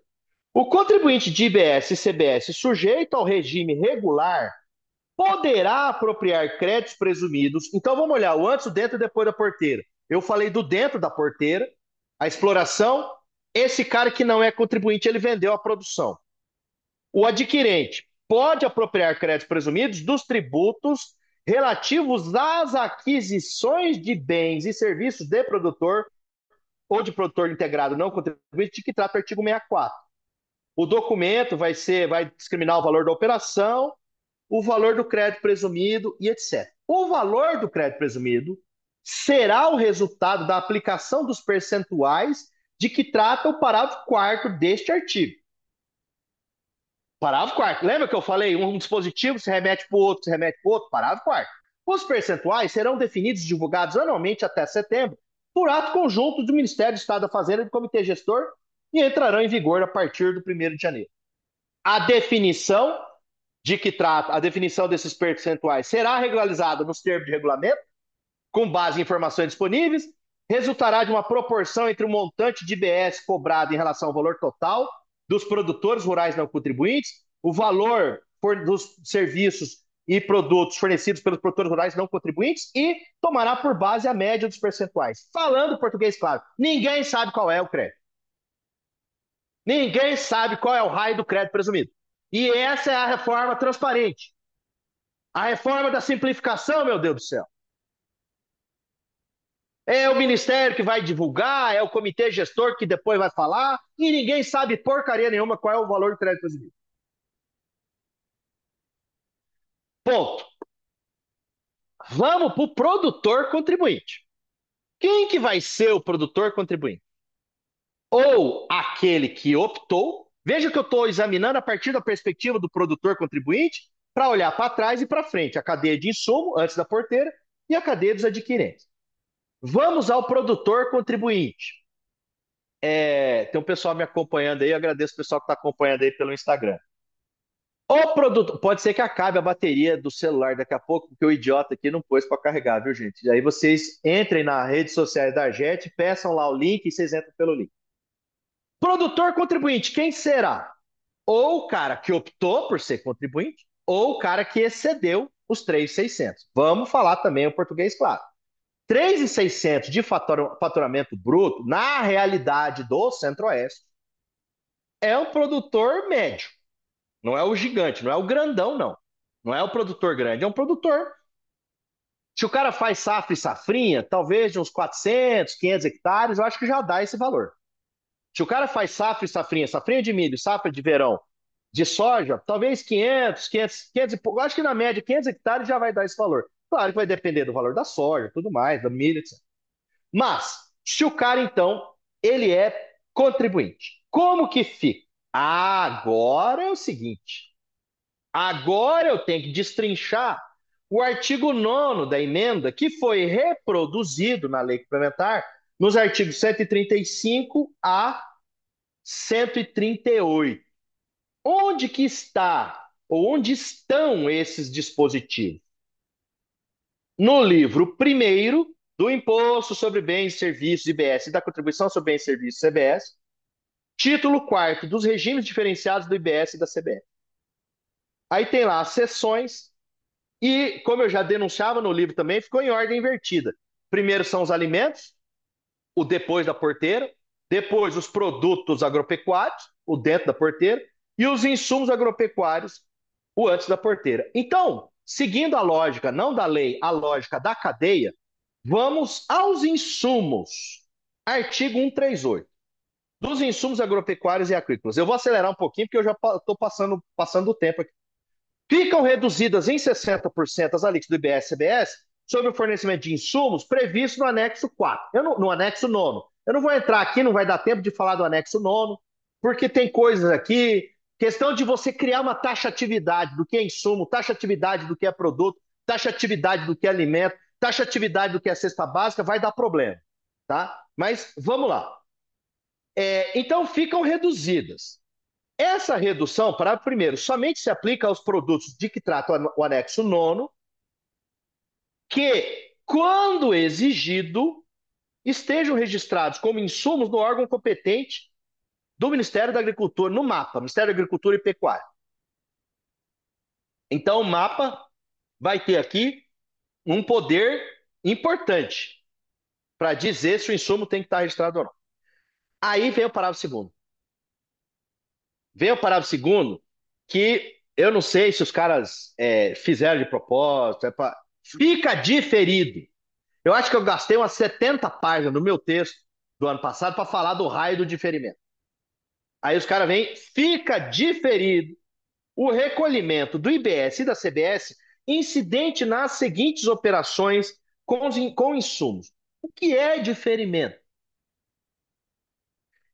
Speaker 3: O contribuinte de IBS e CBS sujeito ao regime regular poderá apropriar créditos presumidos. Então vamos olhar o antes, o dentro e depois da porteira. Eu falei do dentro da porteira, a exploração. Esse cara que não é contribuinte, ele vendeu a produção. O adquirente pode apropriar créditos presumidos dos tributos relativos às aquisições de bens e serviços de produtor ou de produtor integrado não contribuinte, de que trata o artigo 64. O documento vai discriminar o valor da operação, o valor do crédito presumido e etc. O valor do crédito presumido será o resultado da aplicação dos percentuais de que trata o parágrafo 4º deste artigo. Parágrafo 4º. Lembra que eu falei? Um dispositivo se remete para o outro, se remete para o outro? Parágrafo 4º. Os percentuais serão definidos e divulgados anualmente até setembro, por ato conjunto do Ministério do Estado da Fazenda e do Comitê Gestor, e entrarão em vigor a partir do 1º de janeiro. A definição desses percentuais será regularizada nos termos de regulamento, com base em informações disponíveis, resultará de uma proporção entre o montante de IBS cobrado em relação ao valor total dos produtores rurais não contribuintes, o valor dos serviços e produtos fornecidos pelos produtores rurais não contribuintes e tomará por base a média dos percentuais. Falando português claro, ninguém sabe qual é o crédito. Ninguém sabe qual é o raio do crédito presumido. E essa é a reforma transparente. A reforma da simplificação, meu Deus do céu. É o Ministério que vai divulgar, é o Comitê Gestor que depois vai falar, e ninguém sabe porcaria nenhuma qual é o valor do crédito presumido. Ponto. Vamos para o produtor contribuinte. Quem que vai ser o produtor contribuinte? Ou aquele que optou, veja que eu estou examinando a partir da perspectiva do produtor contribuinte, para olhar para trás e para frente, a cadeia de insumo, antes da porteira, e a cadeia dos adquirentes. Vamos ao produtor contribuinte. Tem um pessoal me acompanhando aí, eu agradeço o pessoal que está acompanhando aí pelo Instagram. O produto, pode ser que acabe a bateria do celular daqui a pouco, porque o idiota aqui não pôs para carregar, viu, gente? E aí vocês entrem nas redes sociais da JET, peçam lá o link e vocês entram pelo link. Produtor contribuinte, quem será? Ou o cara que optou por ser contribuinte, ou o cara que excedeu os 3.600. Vamos falar também o português claro. 3.600 de faturamento bruto, na realidade do Centro-Oeste, é um produtor médio. Não é o gigante, não é o grandão, não. Não é o produtor grande, é um produtor. Se o cara faz safra e safrinha, talvez de uns 400, 500 hectares, eu acho que já dá esse valor. Se o cara faz safra e safrinha, safrinha de milho, safra de verão, de soja, talvez 500 e pouco. Eu acho que na média 500 hectares já vai dar esse valor. Claro que vai depender do valor da soja, tudo mais, da milho, etc. Mas, se o cara, então, ele é contribuinte, como que fica? Agora é o seguinte. Agora eu tenho que destrinchar o artigo 9º da emenda, que foi reproduzido na lei complementar nos artigos 135 a 138. Onde que está, ou onde estão esses dispositivos? No livro primeiro do Imposto sobre Bens e Serviços, IBS, e da Contribuição sobre Bens e Serviços, CBS, título 4º dos regimes diferenciados do IBS e da CBS. Aí tem lá as seções, e como eu já denunciava no livro também, ficou em ordem invertida. Primeiro são os alimentos, o depois da porteira, depois os produtos agropecuários, o dentro da porteira, e os insumos agropecuários, o antes da porteira. Então, seguindo a lógica, não da lei, a lógica da cadeia, vamos aos insumos. Artigo 138. Dos insumos agropecuários e agrícolas. Eu vou acelerar um pouquinho, porque eu já estou passando o tempo aqui. Ficam reduzidas em 60% as alíquotas do IBS-CBS sobre o fornecimento de insumos previsto no anexo 4, no anexo 9º. Eu não vou entrar aqui, não vai dar tempo de falar do anexo 9º, porque tem coisas aqui, questão de você criar uma taxatividade do que é insumo, taxatividade do que é produto, taxatividade do que é alimento, taxatividade do que é cesta básica, vai dar problema, tá? Mas vamos lá. Então ficam reduzidas. Essa redução, parágrafo primeiro, somente se aplica aos produtos de que trata o anexo 9º, que, quando exigido, estejam registrados como insumos no órgão competente do Ministério da Agricultura, no MAPA, Ministério da Agricultura e Pecuária. Então, o MAPA vai ter aqui um poder importante para dizer se o insumo tem que estar registrado ou não. Aí vem o parágrafo segundo. que eu não sei se os caras fizeram de propósito, fica diferido. Eu acho que eu gastei umas 70 páginas no meu texto do ano passado para falar do raio do diferimento. Aí os caras vêm, fica diferido o recolhimento do IBS e da CBS incidente nas seguintes operações com insumos. O que é diferimento?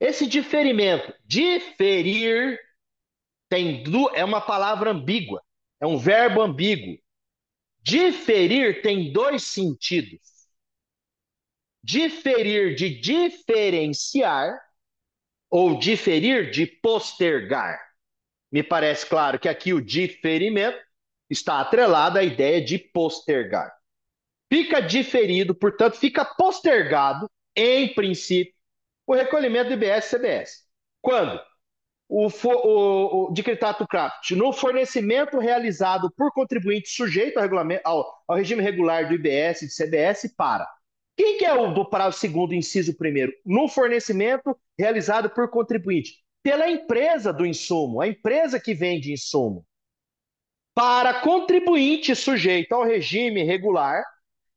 Speaker 3: Esse diferimento, diferir, é uma palavra ambígua, é um verbo ambíguo. Diferir tem dois sentidos. Diferir de diferenciar ou diferir de postergar. Me parece claro que aqui o diferimento está atrelado à ideia de postergar. Fica diferido, portanto, fica postergado, em princípio, o recolhimento do IBS e CBS. Quando? O decretato CRAFT, no fornecimento realizado por contribuinte sujeito ao regime regular do IBS e do CBS, para. Quem que é o do parágrafo 2º, inciso 1º? No fornecimento realizado por contribuinte. Pela empresa do insumo, a empresa que vende insumo. Para contribuinte sujeito ao regime regular.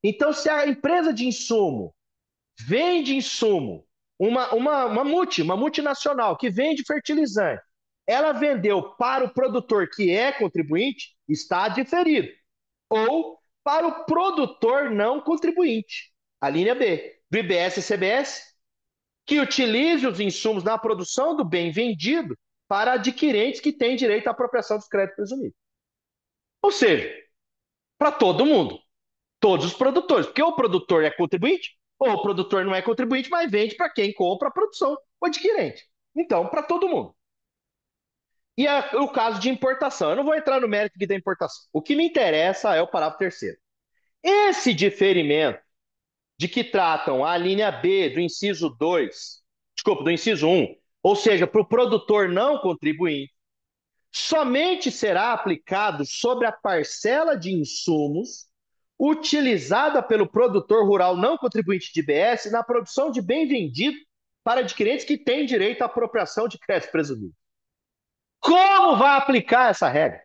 Speaker 3: Então, se a empresa de insumo vende insumo, uma multinacional que vende fertilizante, ela vendeu para o produtor que é contribuinte, está diferido. Ou para o produtor não contribuinte, a linha B, do IBS e CBS, que utilize os insumos na produção do bem vendido para adquirentes que têm direito à apropriação dos créditos presumidos. Ou seja, para todo mundo, todos os produtores, porque o produtor é contribuinte, ou o produtor não é contribuinte, mas vende para quem compra a produção, o adquirente. Então, para todo mundo. E o caso de importação. Eu não vou entrar no mérito aqui da importação. O que me interessa é o parágrafo 3º. Esse diferimento de que tratam a linha B do inciso 2, desculpa, do inciso 1, ou seja, para o produtor não contribuinte, somente será aplicado sobre a parcela de insumos utilizada pelo produtor rural não contribuinte de IBS na produção de bem vendido para adquirentes que têm direito à apropriação de crédito presumido. Como vai aplicar essa regra?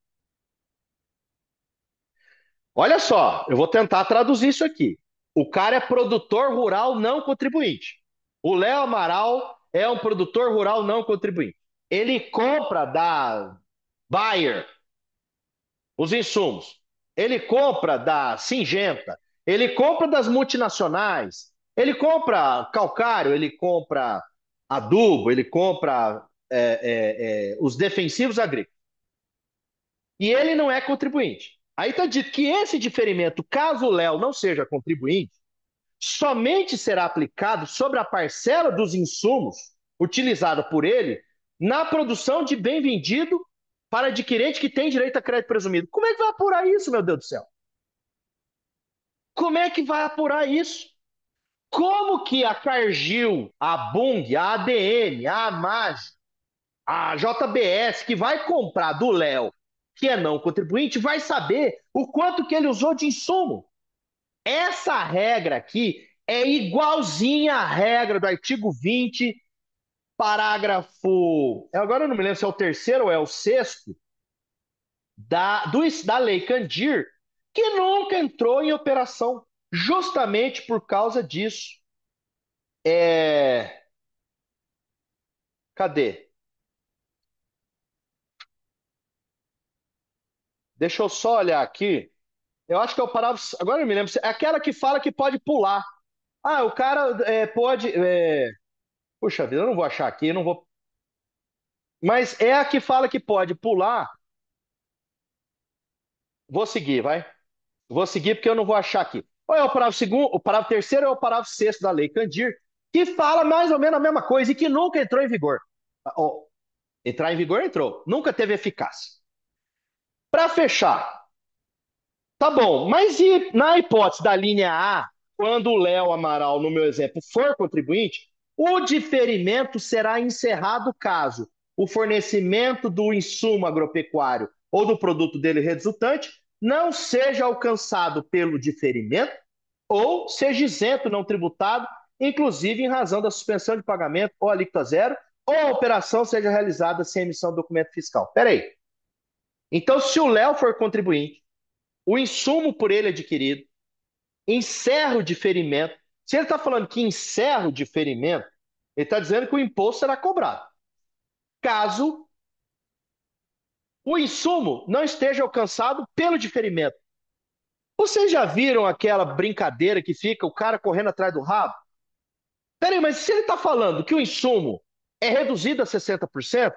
Speaker 3: Olha só, eu vou tentar traduzir isso aqui. O cara é produtor rural não contribuinte. O Léo Amaral é um produtor rural não contribuinte. Ele compra da Bayer os insumos. Ele compra da Singenta. Ele compra das multinacionais. Ele compra calcário, ele compra adubo, ele compra os defensivos agrícolas. E ele não é contribuinte. Aí está dito que esse diferimento, caso o Léo não seja contribuinte, somente será aplicado sobre a parcela dos insumos utilizada por ele na produção de bem vendido para adquirente que tem direito a crédito presumido. Como é que vai apurar isso, meu Deus do céu? Como é que vai apurar isso? Como que a Cargill, a Bung, a ADM, a AMAG, a JBS, que vai comprar do Léo, que é não contribuinte, vai saber o quanto que ele usou de insumo? Essa regra aqui é igualzinha à regra do artigo 20, parágrafo. Agora eu não me lembro se é o terceiro ou é o sexto, da Lei Candir, que nunca entrou em operação, justamente por causa disso. Cadê? Deixa eu só olhar aqui. Eu acho que é o parágrafo. Agora eu me lembro. É aquela que fala que pode pular. Ah, o cara pode. Puxa vida, eu não vou achar aqui, não vou. Mas é a que fala que pode pular. Vou seguir, vai. Vou seguir porque eu não vou achar aqui. Ou é o parágrafo segundo, o parágrafo terceiro ou é o parágrafo sexto da Lei Candir, que fala mais ou menos a mesma coisa e que nunca entrou em vigor. Entrar em vigor entrou, nunca teve eficácia. Para fechar, tá bom, mas e na hipótese da linha A, quando o Léo Amaral, no meu exemplo, for contribuinte, o diferimento será encerrado caso o fornecimento do insumo agropecuário ou do produto dele resultante não seja alcançado pelo diferimento ou seja isento não tributado, inclusive em razão da suspensão de pagamento ou alíquota zero, ou a operação seja realizada sem emissão de documento fiscal. Espera aí. Então, se o Léo for contribuinte, o insumo por ele adquirido, encerra o diferimento. Se ele está falando que encerra o diferimento, ele está dizendo que o imposto será cobrado. Caso o insumo não esteja alcançado pelo diferimento. Vocês já viram aquela brincadeira que fica o cara correndo atrás do rabo? Peraí, mas se ele está falando que o insumo é reduzido a 60%,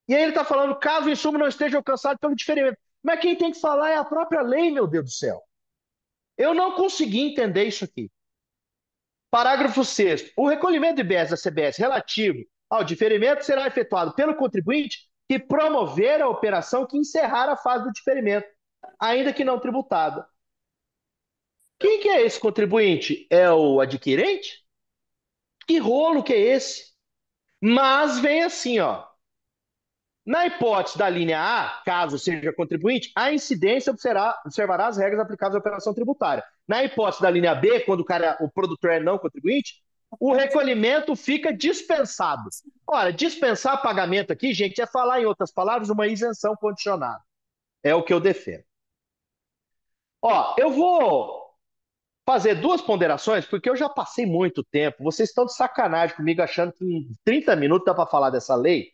Speaker 3: e aí ele está falando caso o insumo não esteja alcançado pelo diferimento. Mas quem tem que falar é a própria lei, meu Deus do céu. Eu não consegui entender isso aqui. Parágrafo 6º. O recolhimento de IBS da CBS relativo ao diferimento será efetuado pelo contribuinte que promover a operação que encerrar a fase do diferimento, ainda que não tributada. Quem que é esse contribuinte? É o adquirente? Que rolo que é esse? Mas vem assim, ó. Na hipótese da linha A, caso seja contribuinte, a incidência observará as regras aplicáveis à operação tributária. Na hipótese da linha B, quando o produtor é não contribuinte, o recolhimento fica dispensado. Ora, dispensar pagamento aqui, gente, é falar, em outras palavras, uma isenção condicionada. É o que eu defendo. Ó, eu vou fazer duas ponderações, porque eu já passei muito tempo. Vocês estão de sacanagem comigo, achando que em 30 minutos dá para falar dessa lei.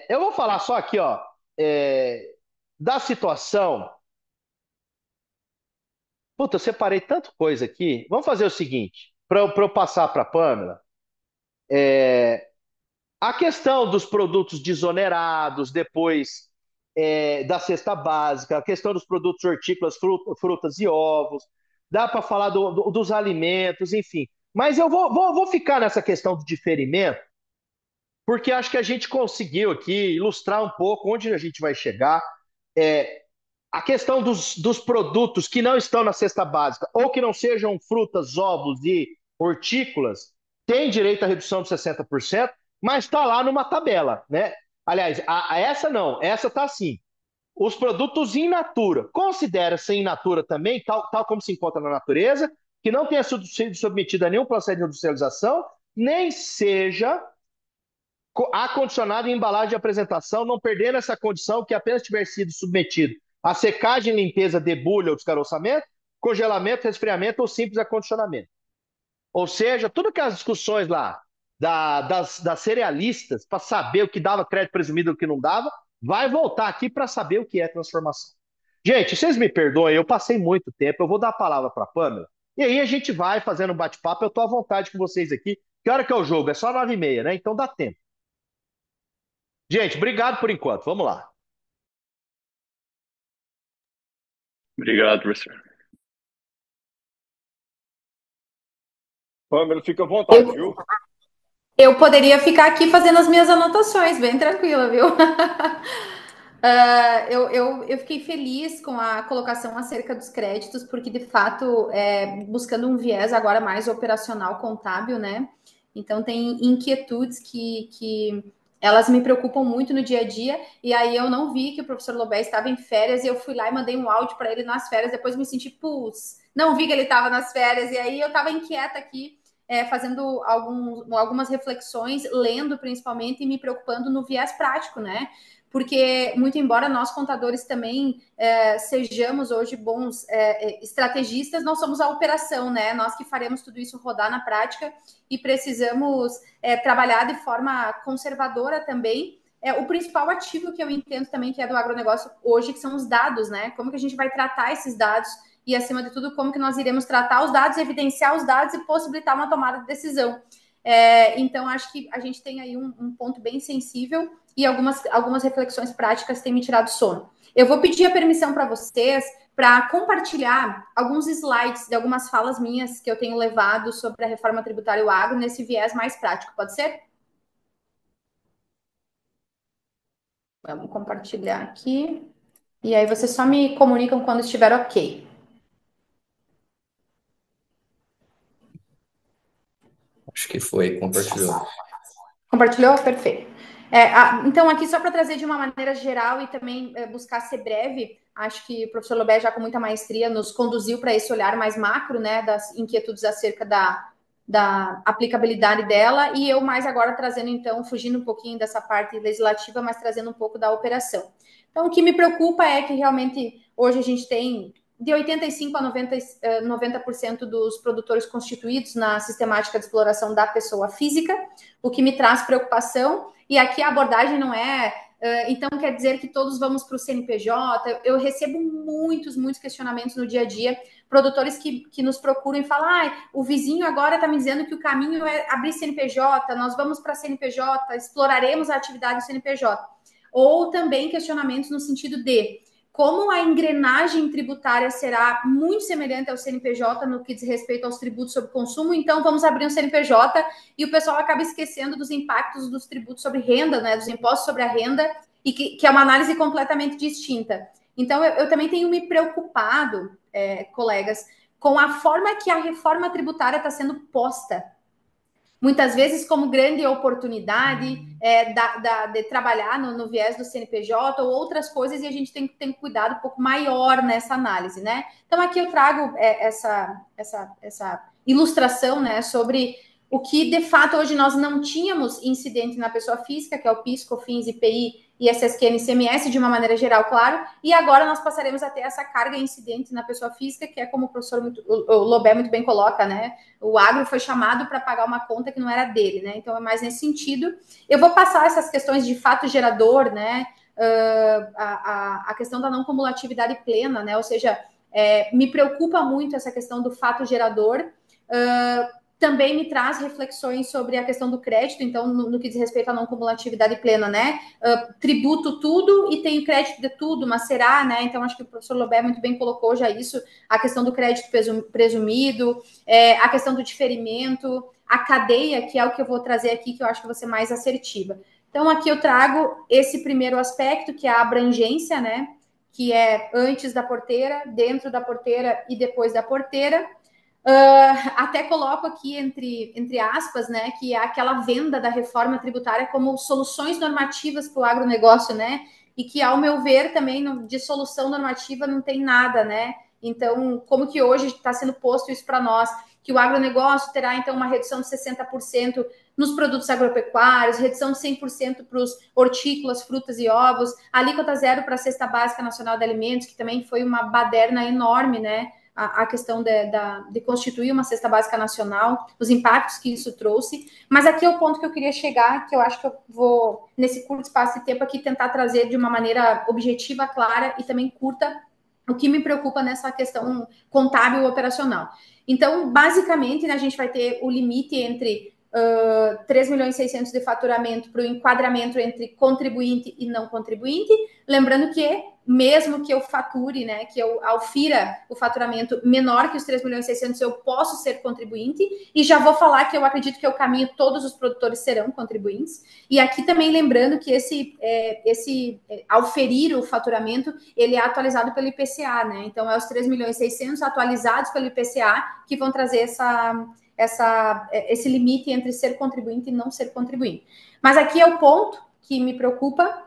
Speaker 3: Eu vou falar só aqui, ó, da situação. Puta, eu separei tanta coisa aqui. Vamos fazer o seguinte, para eu passar para a Pâmela. A questão dos produtos desonerados, depois da cesta básica, a questão dos produtos hortícolas, frutas e ovos, dá para falar dos alimentos, enfim. Mas eu vou ficar nessa questão do diferimento, porque acho que a gente conseguiu aqui ilustrar um pouco onde a gente vai chegar. É, a questão dos produtos que não estão na cesta básica ou que não sejam frutas, ovos e hortícolas tem direito à redução de 60%, mas está lá numa tabela, né? Aliás, essa não, essa está assim. Os produtos in natura, considera-se in natura também, tal como se encontra na natureza, que não tenha sido submetido a nenhum processo de industrialização, nem seja acondicionado em embalagem de apresentação, não perdendo essa condição que apenas tiver sido submetido a secagem, limpeza, debulha ou descaroçamento, congelamento, resfriamento ou simples acondicionamento. Ou seja, tudo aquelas discussões lá das cerealistas para saber o que dava crédito presumido e o que não dava, vai voltar aqui para saber o que é transformação. Gente, vocês me perdoem, eu passei muito tempo, eu vou dar a palavra para a Pâmela, e aí a gente vai fazendo um bate-papo, eu estou à vontade com vocês aqui. Que hora que é o jogo? É só 9h30, né? Então dá tempo. Gente, obrigado por enquanto. Vamos lá.
Speaker 6: Obrigado, professor.
Speaker 2: Pâmela, fica à vontade, viu?
Speaker 4: Eu poderia ficar aqui fazendo as minhas anotações, bem tranquila, viu? Eu fiquei feliz com a colocação acerca dos créditos, porque de fato, buscando um viés agora mais operacional contábil, né? Então, tem inquietudes que elas me preocupam muito no dia a dia. E aí, eu não vi que o professor Lobé estava em férias, e eu fui lá e mandei um áudio para ele nas férias. Depois me senti, putz, não vi que ele estava nas férias, e aí eu estava inquieta aqui. Fazendo algumas reflexões, lendo principalmente e me preocupando no viés prático, né? Porque, muito embora nós contadores também sejamos hoje bons estrategistas, nós somos a operação, né? Nós que faremos tudo isso rodar na prática e precisamos trabalhar de forma conservadora também. O principal ativo que eu entendo também que é do agronegócio hoje, que são os dados, né? Como que a gente vai tratar esses dados e, acima de tudo, como que nós iremos tratar os dados, evidenciar os dados e possibilitar uma tomada de decisão. Então, acho que a gente tem aí um ponto bem sensível e algumas reflexões práticas têm me tirado sono. Eu vou pedir a permissão para vocês para compartilhar alguns slides de algumas falas minhas que eu tenho levado sobre a reforma tributária e o agro nesse viés mais prático, pode ser? Vamos compartilhar aqui. E aí vocês só me comunicam quando estiver ok.
Speaker 1: Acho que foi, compartilhou.
Speaker 4: Compartilhou? Perfeito. Então, aqui só para trazer de uma maneira geral e também buscar ser breve, acho que o professor Lobé, já com muita maestria, nos conduziu para esse olhar mais macro, né, das inquietudes acerca da aplicabilidade dela, e eu mais agora trazendo, então, fugindo um pouquinho dessa parte legislativa, mas trazendo um pouco da operação. Então, o que me preocupa é que realmente hoje a gente tem de 85% a 90% dos produtores constituídos na sistemática de exploração da pessoa física, o que me traz preocupação, e aqui a abordagem não é então quer dizer que todos vamos para o CNPJ. Eu recebo muitos questionamentos no dia a dia, produtores que nos procuram e falam: o vizinho agora está me dizendo que o caminho é abrir CNPJ, nós vamos para CNPJ, exploraremos a atividade do CNPJ. Ou também questionamentos no sentido de como a engrenagem tributária será muito semelhante ao CNPJ no que diz respeito aos tributos sobre consumo, então vamos abrir um CNPJ, e o pessoal acaba esquecendo dos impactos dos tributos sobre renda, né, dos impostos sobre a renda, e que é uma análise completamente distinta. Então, eu também tenho me preocupado, colegas, com a forma que a reforma tributária está sendo posta, muitas vezes como grande oportunidade de trabalhar no viés do CNPJ ou outras coisas, e a gente tem que ter um cuidado um pouco maior nessa análise, né? Então, aqui eu trago essa ilustração, né, sobre o que, de fato, hoje nós não tínhamos incidente na pessoa física, que é o PIS, COFINS, IPI, ISSQN, ICMS, de uma maneira geral, claro, e agora nós passaremos a ter essa carga incidente na pessoa física, que é como o professor o Lobé muito bem coloca, né? O agro foi chamado para pagar uma conta que não era dele, né? Então é mais nesse sentido. Eu vou passar essas questões de fato gerador, né? A questão da não cumulatividade plena, né? Ou seja, me preocupa muito essa questão do fato gerador. Também me traz reflexões sobre a questão do crédito, então, no que diz respeito à não cumulatividade plena, né? Tributo tudo e tenho crédito de tudo, mas será, né? Então, acho que o professor Lobé muito bem colocou já isso, a questão do crédito presumido, a questão do diferimento, a cadeia, que é o que eu vou trazer aqui, que eu acho que vai ser mais assertiva. Então, aqui eu trago esse primeiro aspecto, que é a abrangência, né? Que é antes da porteira, dentro da porteira e depois da porteira. Até coloco aqui entre aspas, né, que é aquela venda da reforma tributária como soluções normativas para o agronegócio, né, e que, ao meu ver, também de solução normativa não tem nada, né. Então, como que hoje está sendo posto isso para nós? Que o agronegócio terá, então, uma redução de 60% nos produtos agropecuários, redução de 100% para os hortícolas, frutas e ovos, alíquota zero para a Cesta Básica Nacional de Alimentos, que também foi uma baderna enorme, né, a questão de constituir uma cesta básica nacional, os impactos que isso trouxe. Mas aqui é o ponto que eu queria chegar, que eu acho que eu vou, nesse curto espaço de tempo aqui, tentar trazer de uma maneira objetiva, clara e também curta, o que me preocupa nessa questão contábil operacional. Então, basicamente, né, a gente vai ter o limite entre 3 milhões e 600 de faturamento para o enquadramento entre contribuinte e não contribuinte, lembrando que mesmo que eu fature, né, que eu aufira o faturamento menor que os 3 milhões e 600, eu posso ser contribuinte, e já vou falar que eu acredito que o caminho todos os produtores serão contribuintes. E aqui também lembrando que esse auferir o faturamento, ele é atualizado pelo IPCA, né? Então é os 3 milhões e 600 atualizados pelo IPCA que vão trazer esse limite entre ser contribuinte e não ser contribuinte. Mas aqui é o ponto que me preocupa,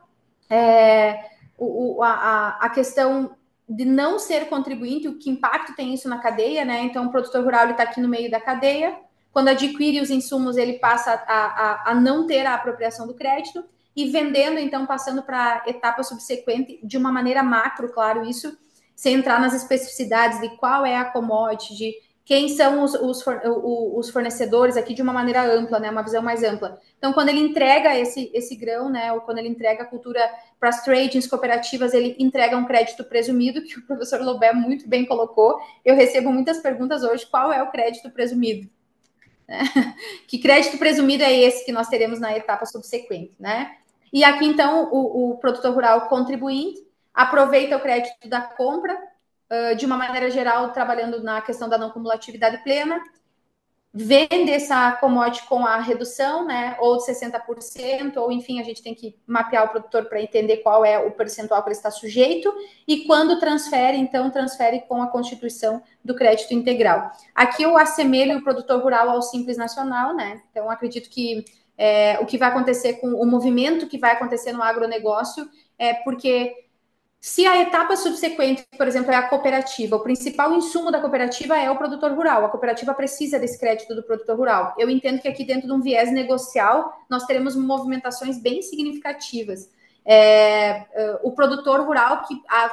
Speaker 4: a questão de não ser contribuinte, o que impacto tem isso na cadeia, né? Então, o produtor rural está aqui no meio da cadeia. Quando adquire os insumos, ele passa a não ter a apropriação do crédito, e vendendo, então, passando para a etapa subsequente, de uma maneira macro, claro, isso, sem entrar nas especificidades de qual é a commodity, de quem são os fornecedores aqui de uma maneira ampla, né? Uma visão mais ampla. Então, quando ele entrega esse grão, né? Ou quando ele entrega a cultura para as tradings cooperativas, ele entrega um crédito presumido, que o professor Lobé muito bem colocou. Eu recebo muitas perguntas hoje: qual é o crédito presumido? Que crédito presumido é esse que nós teremos na etapa subsequente, né? E aqui, então, o produtor rural contribuinte aproveita o crédito da compra, de uma maneira geral, trabalhando na questão da não cumulatividade plena, vende essa commodity com a redução, né, ou de 60%, ou enfim, a gente tem que mapear o produtor para entender qual é o percentual que ele está sujeito, e quando transfere, então, transfere com a constituição do crédito integral. Aqui eu assemelho o produtor rural ao Simples Nacional, né, então acredito que o que vai acontecer com o movimento que vai acontecer no agronegócio porque Se a etapa subsequente, por exemplo, é a cooperativa, o principal insumo da cooperativa é o produtor rural. A cooperativa precisa desse crédito do produtor rural. Eu entendo que aqui dentro de um viés negocial, nós teremos movimentações bem significativas. O produtor rural,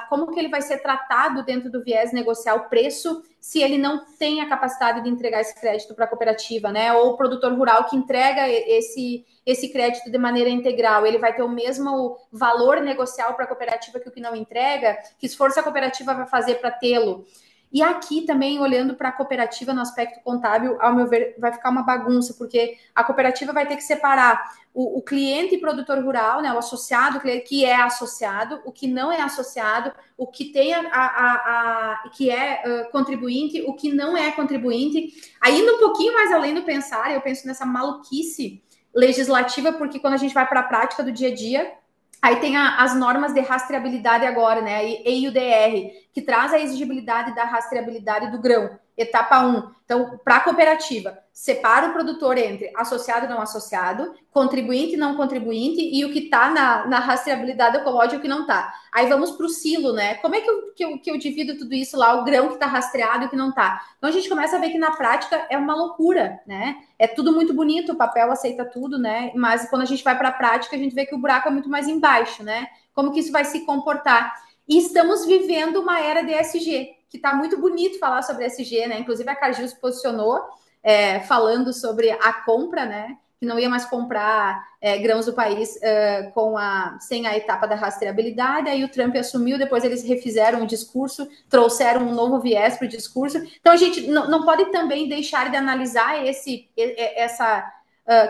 Speaker 4: como que ele vai ser tratado dentro do viés negocial preço, se ele não tem a capacidade de entregar esse crédito para a cooperativa, né? Ou o produtor rural que entrega esse crédito de maneira integral, ele vai ter o mesmo valor negocial para a cooperativa que o que não entrega, que esforço a cooperativa vai fazer para tê-lo. E aqui também, olhando para a cooperativa no aspecto contábil, ao meu ver, vai ficar uma bagunça, porque a cooperativa vai ter que separar o cliente e produtor rural, né, o associado, que é associado, o que não é associado, o que tem que é contribuinte, o que não é contribuinte. Aí, indo um pouquinho mais além do pensar, eu penso nessa maluquice legislativa, porque quando a gente vai para a prática do dia a dia, aí tem as normas de rastreabilidade agora, né? EIUDR, que traz a exigibilidade da rastreabilidade do grão, etapa 1. Então, para a cooperativa, separa o produtor entre associado e não associado, contribuinte e não contribuinte, e o que está na rastreabilidade do commodity e o que não está. Aí vamos para o silo, né? Como é que eu divido tudo isso lá, o grão que está rastreado e o que não está? Então, a gente começa a ver que na prática é uma loucura, né? É tudo muito bonito, o papel aceita tudo, né? Mas quando a gente vai para a prática, a gente vê que o buraco é muito mais embaixo, né? Como que isso vai se comportar? E estamos vivendo uma era de ESG, que está muito bonito falar sobre ESG, né? Inclusive a Cargill se posicionou falando sobre a compra, né? Que não ia mais comprar grãos do país sem a etapa da rastreabilidade. Aí o Trump assumiu, depois eles refizeram o discurso, trouxeram um novo viés para o discurso. Então a gente não pode também deixar de analisar essa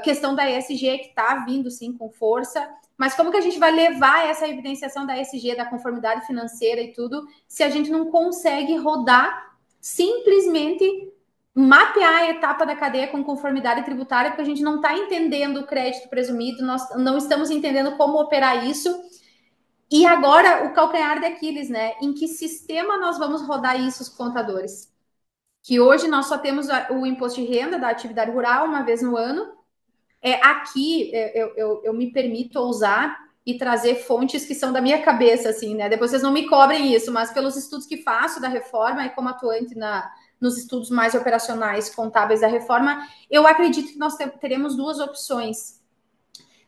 Speaker 4: questão da ESG que está vindo sim com força. Mas como que a gente vai levar essa evidenciação da ESG, da conformidade financeira e tudo, se a gente não consegue rodar simplesmente mapear a etapa da cadeia com conformidade tributária, porque a gente não está entendendo o crédito presumido, nós não estamos entendendo como operar isso. E agora o calcanhar de Aquiles, né? Em que sistema nós vamos rodar isso, os contadores? Que hoje nós só temos o imposto de renda da atividade rural uma vez no ano. Aqui eu me permito ousar e trazer fontes que são da minha cabeça, assim, né? Depois vocês não me cobrem isso, mas pelos estudos que faço da reforma e como atuante nos estudos mais operacionais contábeis da reforma, eu acredito que nós teremos duas opções.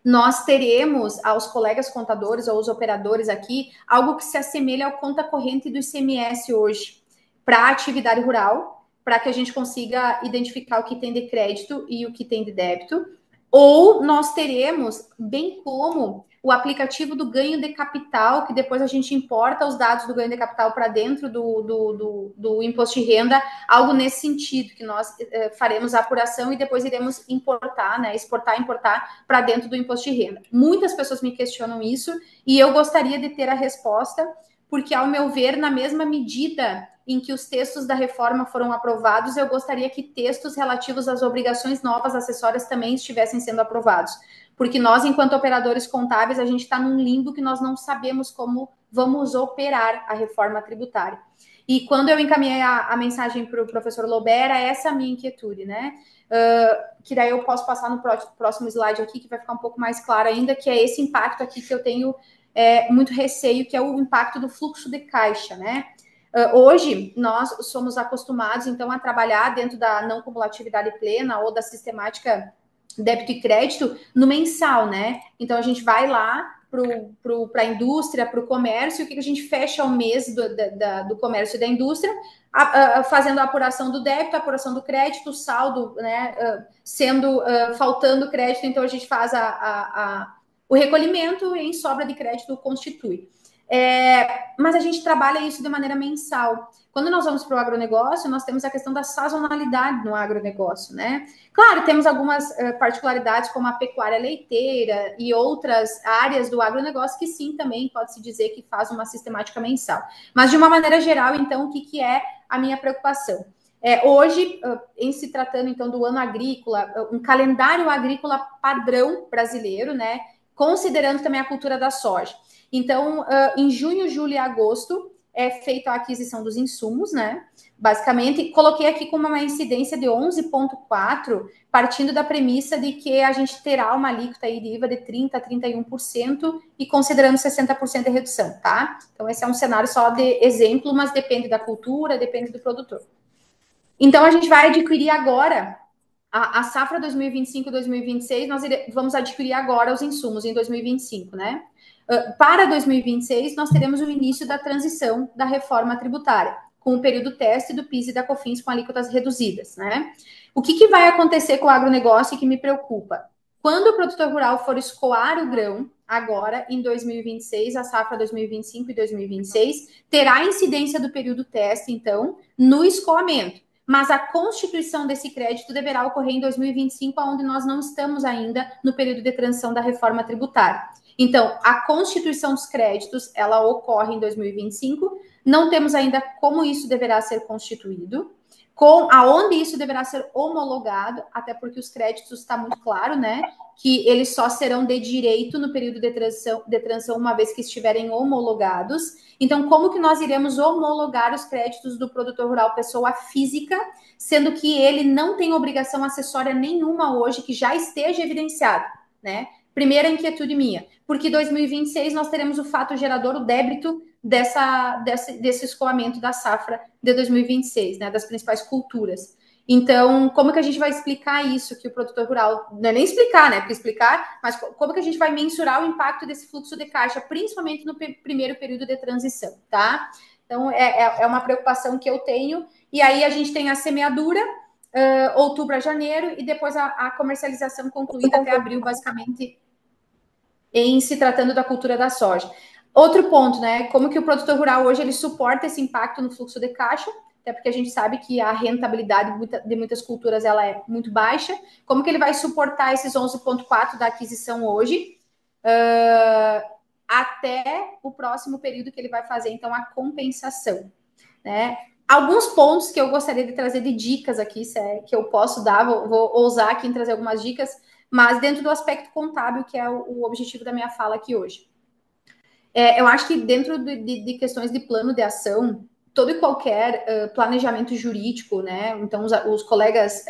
Speaker 4: Nós teremos aos colegas contadores ou aos operadores aqui algo que se assemelha ao conta corrente do ICMS hoje para a atividade rural, para que a gente consiga identificar o que tem de crédito e o que tem de débito. Ou nós teremos, bem como o aplicativo do ganho de capital, que depois a gente importa os dados do ganho de capital para dentro do imposto de renda, algo nesse sentido, que nós faremos a apuração e depois iremos importar, né, exportar e importar para dentro do imposto de renda. Muitas pessoas me questionam isso e eu gostaria de ter a resposta, porque, ao meu ver, na mesma medida em que os textos da reforma foram aprovados, eu gostaria que textos relativos às obrigações novas acessórias também estivessem sendo aprovados. Porque nós, enquanto operadores contábeis, a gente está num limbo que nós não sabemos como vamos operar a reforma tributária. E quando eu encaminhei a mensagem para o professor Lober, era essa a minha inquietude, né? Que daí eu posso passar no próximo slide aqui, que vai ficar um pouco mais claro ainda, que é esse impacto aqui que eu tenho muito receio, que é o impacto do fluxo de caixa, né? Hoje, nós somos acostumados, então, a trabalhar dentro da não cumulatividade plena ou da sistemática débito e crédito no mensal, né? Então, a gente vai lá para a indústria, para o comércio, o que a gente fecha o mês do comércio e da indústria, fazendo a apuração do débito, a apuração do crédito, o saldo, né, faltando crédito, então a gente faz o recolhimento e em sobra de crédito constitui. Mas a gente trabalha isso de maneira mensal. Quando nós vamos para o agronegócio, nós temos a questão da sazonalidade no agronegócio, né? Claro, temos algumas particularidades, como a pecuária leiteira e outras áreas do agronegócio, que sim, também pode-se dizer que faz uma sistemática mensal. Mas, de uma maneira geral, então, o que é a minha preocupação? Hoje, em se tratando, então, do ano agrícola, um calendário agrícola padrão brasileiro, né? Considerando também a cultura da soja. Então, em junho, julho e agosto, é feita a aquisição dos insumos, né? Basicamente, coloquei aqui como uma incidência de 11,4%, partindo da premissa de que a gente terá uma alíquota aí de IVA de 30% a 31% e considerando 60% de redução, tá? Então, esse é um cenário só de exemplo, mas depende da cultura, depende do produtor. Então, a gente vai adquirir agora a safra 2025-2026, nós vamos adquirir agora os insumos em 2025, né? Para 2026, nós teremos o início da transição da reforma tributária, com o período teste do PIS e da COFINS com alíquotas reduzidas, né? O que vai acontecer com o agronegócio e que me preocupa? Quando o produtor rural for escoar o grão, agora em 2026, a safra 2025 e 2026, terá incidência do período teste, então, no escoamento. Mas a constituição desse crédito deverá ocorrer em 2025, onde nós não estamos ainda no período de transição da reforma tributária. Então, a constituição dos créditos, ela ocorre em 2025, não temos ainda como isso deverá ser constituído, com aonde isso deverá ser homologado, até porque os créditos está muito claro, né, que eles só serão de direito no período de transição uma vez que estiverem homologados. Então, como que nós iremos homologar os créditos do produtor rural pessoa física, sendo que ele não tem obrigação acessória nenhuma hoje que já esteja evidenciado, né? Primeira inquietude minha, porque 2026 nós teremos o fato gerador, o débito desse escoamento da safra de 2026, né, das principais culturas. Então, como que a gente vai explicar isso que o produtor rural, não é nem explicar, né, porque explicar, mas como que a gente vai mensurar o impacto desse fluxo de caixa, principalmente no primeiro período de transição, tá? Então, é uma preocupação que eu tenho, e aí a gente tem a semeadura, outubro a janeiro, e depois a comercialização concluída até abril, basicamente, em se tratando da cultura da soja. Outro ponto, né? Como que o produtor rural hoje ele suporta esse impacto no fluxo de caixa, até porque a gente sabe que a rentabilidade de muitas culturas ela é muito baixa. Como que ele vai suportar esses 11,4 da aquisição hoje, até o próximo período que ele vai fazer, então, a compensação, né? Alguns pontos que eu gostaria de trazer de dicas aqui, que eu posso dar, vou ousar aqui em trazer algumas dicas, mas dentro do aspecto contábil, que é o objetivo da minha fala aqui hoje. Eu acho que dentro de questões de plano de ação, todo e qualquer planejamento jurídico, né? Então, os colegas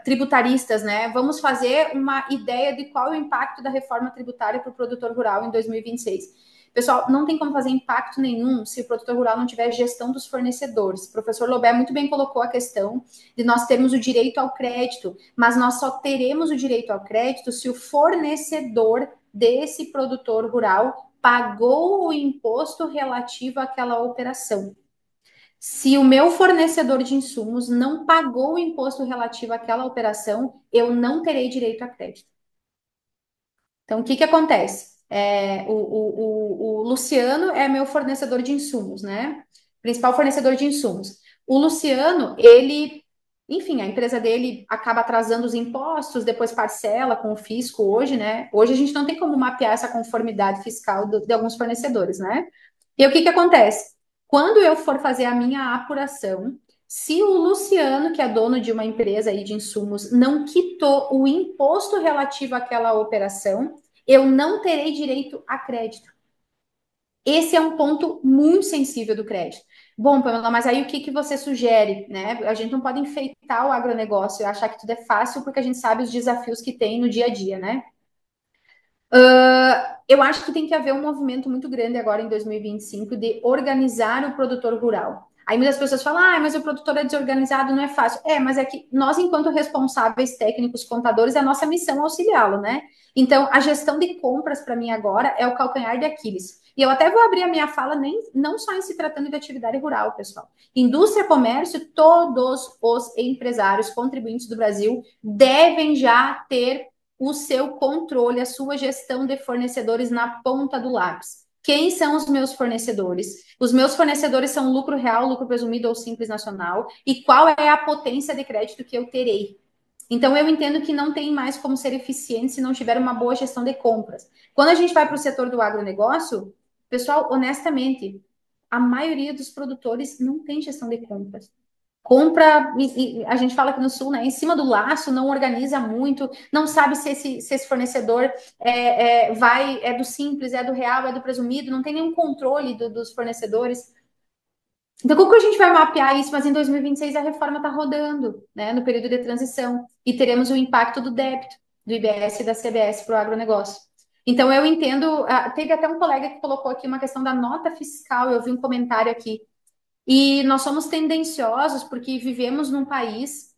Speaker 4: tributaristas, né? Vamos fazer uma ideia de qual é o impacto da reforma tributária para o produtor rural em 2026. Pessoal, não tem como fazer impacto nenhum se o produtor rural não tiver gestão dos fornecedores. O professor Lobé muito bem colocou a questão de nós termos o direito ao crédito, mas nós só teremos o direito ao crédito se o fornecedor desse produtor rural pagou o imposto relativo àquela operação. Se o meu fornecedor de insumos não pagou o imposto relativo àquela operação, eu não terei direito a crédito. Então, o que acontece? O Luciano é meu fornecedor de insumos, né? Principal fornecedor de insumos. O Luciano, enfim, a empresa dele acaba atrasando os impostos, depois parcela com o fisco hoje, né? Hoje a gente não tem como mapear essa conformidade fiscal de alguns fornecedores, né? E o que acontece? Quando eu for fazer a minha apuração, se o Luciano, que é dono de uma empresa aí de insumos, não quitou o imposto relativo àquela operação, eu não terei direito a crédito. Esse é um ponto muito sensível do crédito. Bom, Pamela, mas aí o que você sugere, né? A gente não pode enfeitar o agronegócio e achar que tudo é fácil, porque a gente sabe os desafios que tem no dia a dia, né? Eu acho que tem que haver um movimento muito grande agora em 2025 de organizar o produtor rural. Aí muitas pessoas falam, mas o produtor é desorganizado, não é fácil. Mas é que nós, enquanto responsáveis técnicos, contadores, é a nossa missão auxiliá-lo, né? Então, a gestão de compras, para mim, agora, é o calcanhar de Aquiles. E eu até vou abrir a minha fala não só em se tratando de atividade rural, pessoal. Indústria, comércio, todos os empresários contribuintes do Brasil devem já ter o seu controle, a sua gestão de fornecedores na ponta do lápis. Quem são os meus fornecedores? Os meus fornecedores são lucro real, lucro presumido ou simples nacional? E qual é a potência de crédito que eu terei? Então, eu entendo que não tem mais como ser eficiente se não tiver uma boa gestão de compras. Quando a gente vai para o setor do agronegócio, pessoal, honestamente, a maioria dos produtores não tem gestão de compras. compra, e a gente fala aqui no Sul, né, em cima do laço, não organiza muito, não sabe se esse fornecedor é do simples, é do real, é do presumido, não tem nenhum controle dos fornecedores. Então, como que a gente vai mapear isso? Mas em 2026 a reforma está rodando, né, no período de transição, e teremos o impacto do débito do IBS e da CBS para o agronegócio. Então, eu entendo, teve até um colega que colocou aqui uma questão da nota fiscal, eu vi um comentário aqui, e nós somos tendenciosos porque vivemos num país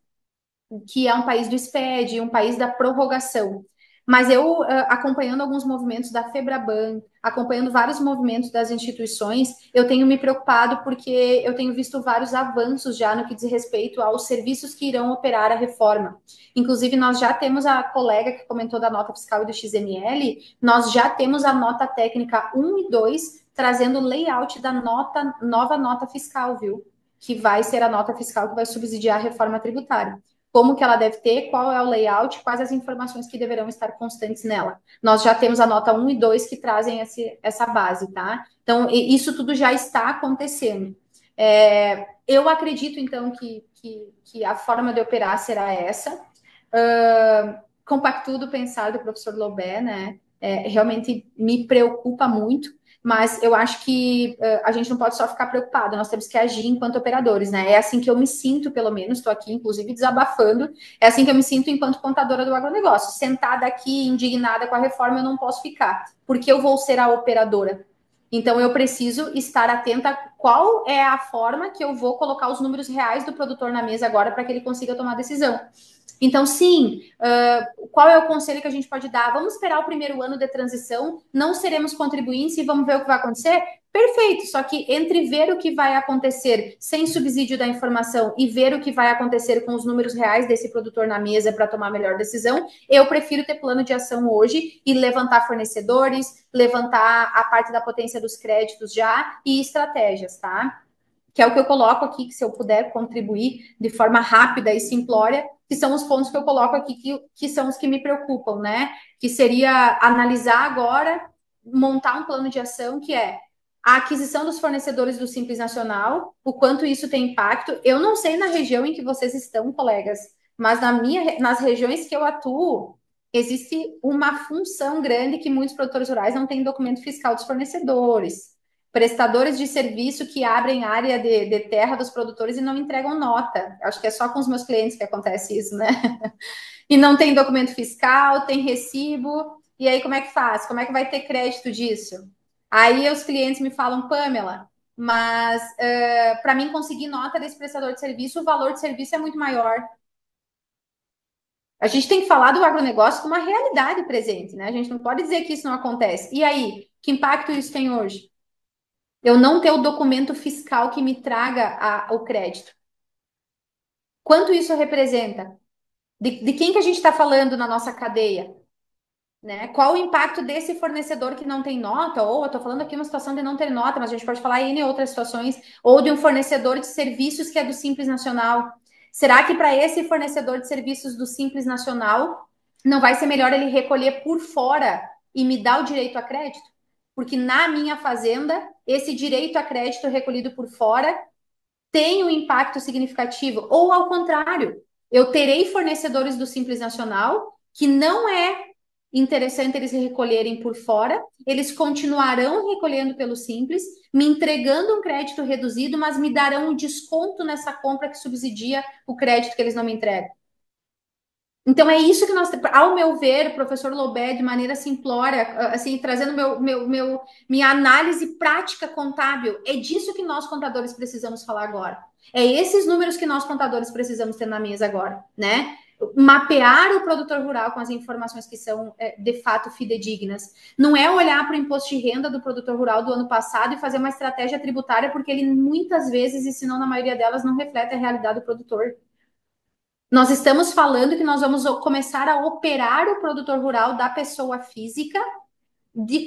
Speaker 4: que é um país do SPED, um país da prorrogação. Mas eu, acompanhando alguns movimentos da Febraban, acompanhando vários movimentos das instituições, eu tenho me preocupado porque eu tenho visto vários avanços já no que diz respeito aos serviços que irão operar a reforma. Inclusive, nós já temos a colega que comentou da nota fiscal e do XML, nós já temos a nota técnica 1 e 2 trazendo o layout da nova nota fiscal, viu? Que vai ser a nota fiscal que vai subsidiar a reforma tributária, como que ela deve ter, qual é o layout, quais as informações que deverão estar constantes nela. Nós já temos a nota 1 e 2 que trazem essa base, tá? Então, isso tudo já está acontecendo. Eu acredito, então, que a forma de operar será essa. Compactuo do pensar do professor Lobé, né? Realmente me preocupa muito, mas eu acho que a gente não pode só ficar preocupado, nós temos que agir enquanto operadores, né? É assim que eu me sinto, pelo menos, estou aqui, inclusive, desabafando, é assim que eu me sinto enquanto contadora do agronegócio. Sentada aqui, indignada com a reforma, eu não posso ficar, porque eu vou ser a operadora. Então, eu preciso estar atenta a qual é a forma que eu vou colocar os números reais do produtor na mesa agora para que ele consiga tomar decisão. Então, sim, qual é o conselho que a gente pode dar? Vamos esperar o primeiro ano de transição, não seremos contribuintes e vamos ver o que vai acontecer? Perfeito, só que entre ver o que vai acontecer sem subsídio da informação e ver o que vai acontecer com os números reais desse produtor na mesa para tomar a melhor decisão, eu prefiro ter plano de ação hoje e levantar fornecedores, levantar a parte da potência dos créditos já e estratégias, tá? Que é o que eu coloco aqui, que se eu puder contribuir de forma rápida e simplória, que são os pontos que eu coloco aqui, que são os que me preocupam, né? Que seria analisar agora, montar um plano de ação, que é a aquisição dos fornecedores do Simples Nacional, o quanto isso tem impacto. Eu não sei na região em que vocês estão, colegas, mas nas regiões que eu atuo, existe uma função grande que muitos produtores rurais não têm documento fiscal dos fornecedores, prestadores de serviço que abrem área de terra dos produtores e não entregam nota. Acho que é só com os meus clientes que acontece isso, né? E não tem documento fiscal, tem recibo. E aí, como é que faz? Como é que vai ter crédito disso? Aí os clientes me falam, Pamela, mas para mim conseguir nota desse prestador de serviço, o valor de serviço é muito maior. A gente tem que falar do agronegócio como uma realidade presente, né? A gente não pode dizer que isso não acontece. E aí, que impacto isso tem hoje? Eu não ter o documento fiscal que me traga o crédito. Quanto isso representa? De quem que a gente está falando na nossa cadeia? Né? Qual o impacto desse fornecedor que não tem nota? Ou eu estou falando aqui uma situação de não ter nota, mas a gente pode falar em outras situações, ou de um fornecedor de serviços que é do Simples Nacional. Será que para esse fornecedor de serviços do Simples Nacional não vai ser melhor ele recolher por fora e me dar o direito a crédito? Porque na minha fazenda, esse direito a crédito recolhido por fora tem um impacto significativo, ou ao contrário, eu terei fornecedores do Simples Nacional que não é interessante eles recolherem por fora, eles continuarão recolhendo pelo Simples, me entregando um crédito reduzido, mas me darão um desconto nessa compra que subsidia o crédito que eles não me entregam. Então é isso que nós, ao meu ver, professor Lobé, de maneira simplória, assim, trazendo minha análise prática contábil, é disso que nós contadores precisamos falar agora. É esses números que nós contadores precisamos ter na mesa agora, né? Mapear o produtor rural com as informações que são de fato fidedignas. Não é olhar para o imposto de renda do produtor rural do ano passado e fazer uma estratégia tributária, porque ele muitas vezes, e se não na maioria delas, não reflete a realidade do produtor. Nós estamos falando que nós vamos começar a operar o produtor rural da pessoa física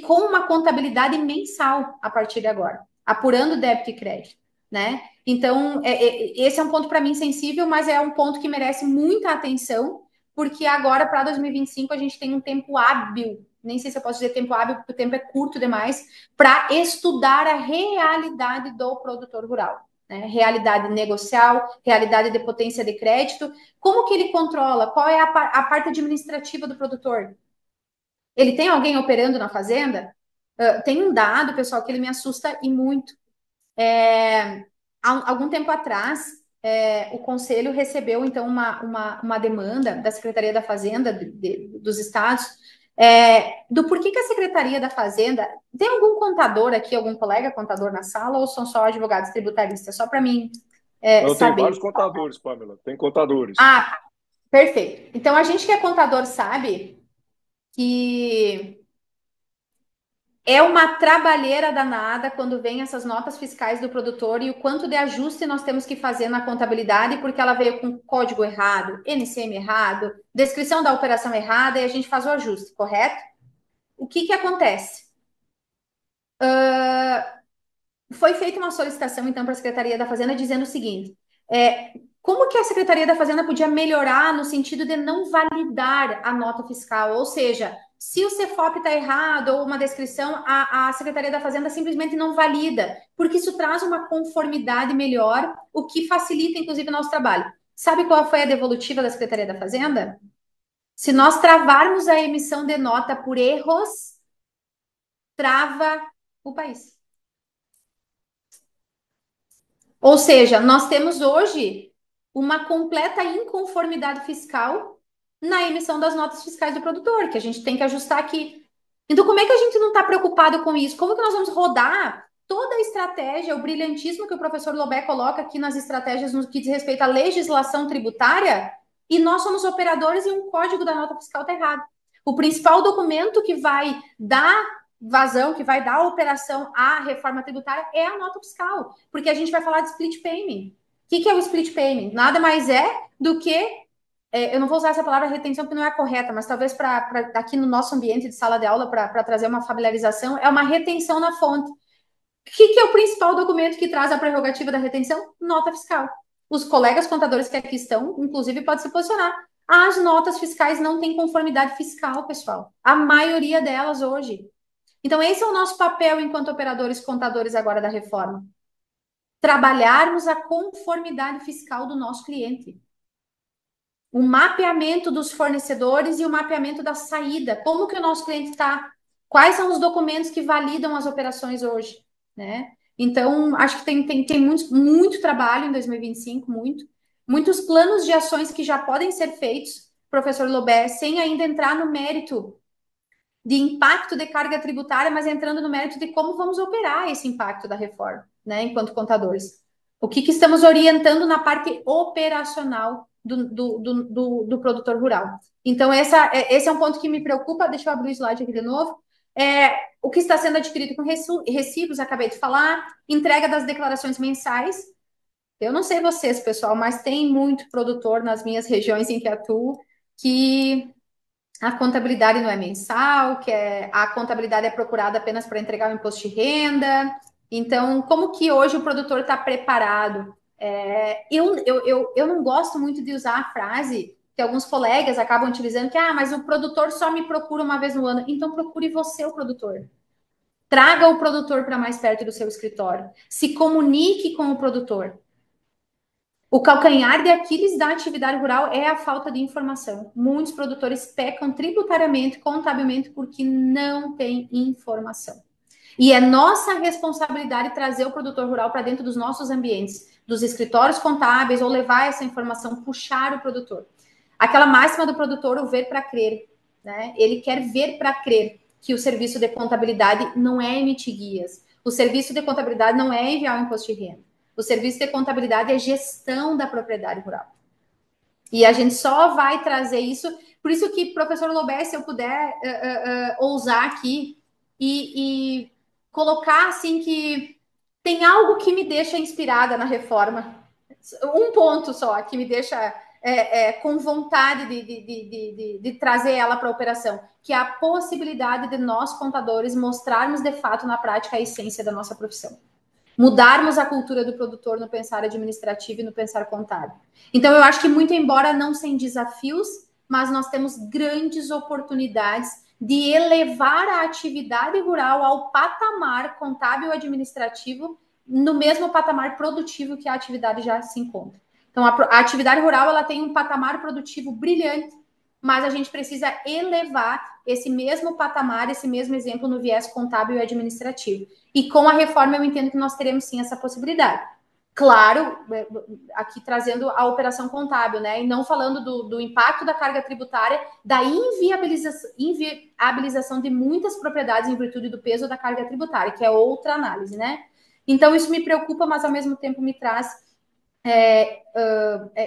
Speaker 4: com uma contabilidade mensal a partir de agora, apurando débito e crédito, né? Então, esse é um ponto para mim sensível, mas é um ponto que merece muita atenção, porque agora, para 2025, a gente tem um tempo hábil, nem sei se eu posso dizer tempo hábil, porque o tempo é curto demais, para estudar a realidade do produtor rural. né? Realidade negocial, realidade de potência de crédito. Como que ele controla? Qual é a parte administrativa do produtor? Ele tem alguém operando na fazenda? Tem um dado, pessoal, que ele me assusta e muito. Há algum tempo atrás, o Conselho recebeu, então, uma demanda da Secretaria da Fazenda dos estados, do porquê que a Secretaria da Fazenda... Tem algum contador aqui, algum colega contador na sala, ou são só advogados tributaristas? Só para mim
Speaker 2: Não, tem
Speaker 4: saber.
Speaker 2: vários contadores, Pamela, tem contadores.
Speaker 4: Ah, perfeito. Então, a gente que é contador sabe que é uma trabalheira danada quando vem essas notas fiscais do produtor e o quanto de ajuste nós temos que fazer na contabilidade, porque ela veio com código errado, NCM errado, descrição da operação errada, e a gente faz o ajuste, correto? O que acontece? Foi feita uma solicitação, então, para a Secretaria da Fazenda dizendo o seguinte: como que a Secretaria da Fazenda podia melhorar no sentido de não validar a nota fiscal? Ou seja, se o CFOP está errado ou uma descrição, a Secretaria da Fazenda simplesmente não valida, porque isso traz uma conformidade melhor, o que facilita, inclusive, o nosso trabalho. Sabe qual foi a devolutiva da Secretaria da Fazenda? Se nós travarmos a emissão de nota por erros, trava o país. Ou seja, nós temos hoje uma completa inconformidade fiscal na emissão das notas fiscais do produtor, que a gente tem que ajustar aqui. Então, como é que a gente não está preocupado com isso? Como que nós vamos rodar toda a estratégia, o brilhantismo que o professor Lobé coloca aqui nas estratégias no que diz respeito à legislação tributária, e nós somos operadores e um código da nota fiscal está errado? O principal documento que vai dar vazão, que vai dar operação à reforma tributária é a nota fiscal, porque a gente vai falar de split payment. O que é o split payment? Nada mais é do que, eu não vou usar essa palavra retenção porque não é correta, mas talvez para aqui no nosso ambiente de sala de aula, para trazer uma familiarização, é uma retenção na fonte. O que é o principal documento que traz a prerrogativa da retenção? Nota fiscal. Os colegas contadores que aqui estão, inclusive, podem se posicionar. As notas fiscais não têm conformidade fiscal, pessoal. A maioria delas hoje. Então, esse é o nosso papel enquanto operadores contadores agora da reforma. Trabalharmos a conformidade fiscal do nosso cliente. O mapeamento dos fornecedores e o mapeamento da saída. Como que o nosso cliente está? Quais são os documentos que validam as operações hoje? Né? Então, acho que tem muito trabalho em 2025, muitos planos de ações que já podem ser feitos, professor Lobé, sem ainda entrar no mérito de impacto de carga tributária, mas entrando no mérito de como vamos operar esse impacto da reforma, né, enquanto contadores. O que estamos orientando na parte operacional do produtor rural. Então, esse é um ponto que me preocupa. Deixa eu abrir o slide aqui de novo. O que está sendo adquirido com recibos, acabei de falar, entrega das declarações mensais. Eu não sei vocês, pessoal, mas tem muito produtor nas minhas regiões em que atuo que a contabilidade não é mensal, a contabilidade é procurada apenas para entregar o imposto de renda. Então, como que hoje o produtor está preparado? Eu não gosto muito de usar a frase que alguns colegas acabam utilizando, que, mas o produtor só me procura uma vez no ano. Então, procure você, o produtor. Traga o produtor para mais perto do seu escritório. Se comunique com o produtor. O calcanhar de Aquiles da atividade rural é a falta de informação. Muitos produtores pecam tributariamente, contabilmente, porque não têm informação. E é nossa responsabilidade trazer o produtor rural para dentro dos nossos ambientes, dos escritórios contábeis, ou levar essa informação, puxar o produtor. Aquela máxima do produtor, o ver para crer. Né? Ele quer ver para crer que o serviço de contabilidade não é emitir guias. O serviço de contabilidade não é enviar o imposto de renda. O serviço de contabilidade é gestão da propriedade rural. E a gente só vai trazer isso. Por isso que, professor Lobé, se eu puder ousar aqui e colocar assim que tem algo que me deixa inspirada na reforma. Um ponto só que me deixa com vontade de trazer ela para a operação, que é a possibilidade de nós, contadores, mostrarmos de fato na prática a essência da nossa profissão. Mudarmos a cultura do produtor no pensar administrativo e no pensar contábil. Então, eu acho que muito embora não sem desafios, mas nós temos grandes oportunidades de elevar a atividade rural ao patamar contábil administrativo no mesmo patamar produtivo que a atividade já se encontra. Então, a atividade rural ela tem um patamar produtivo brilhante, mas a gente precisa elevar esse mesmo patamar, esse mesmo exemplo no viés contábil e administrativo. E com a reforma eu entendo que nós teremos sim essa possibilidade. Claro, aqui trazendo a operação contábil, né? E não falando do impacto da carga tributária, da inviabilização de muitas propriedades em virtude do peso da carga tributária, que é outra análise, né? Então, isso me preocupa, mas ao mesmo tempo me traz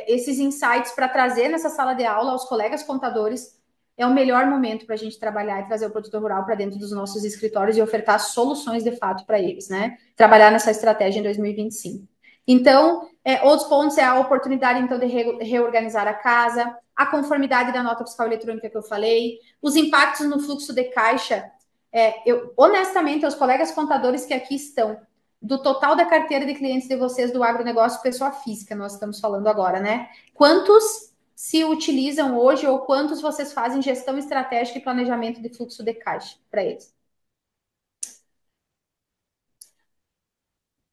Speaker 4: esses insights para trazer nessa sala de aula aos colegas contadores. É o melhor momento para a gente trabalhar e trazer o produtor rural para dentro dos nossos escritórios e ofertar soluções de fato para eles, né? Trabalhar nessa estratégia em 2025. Então, outros pontos é a oportunidade, então, de reorganizar a casa, a conformidade da nota fiscal eletrônica que eu falei, os impactos no fluxo de caixa. Honestamente, os colegas contadores que aqui estão, do total da carteira de clientes de vocês do agronegócio, pessoa física, nós estamos falando agora, né? Quantos se utilizam hoje ou quantos vocês fazem gestão estratégica e planejamento de fluxo de caixa para eles?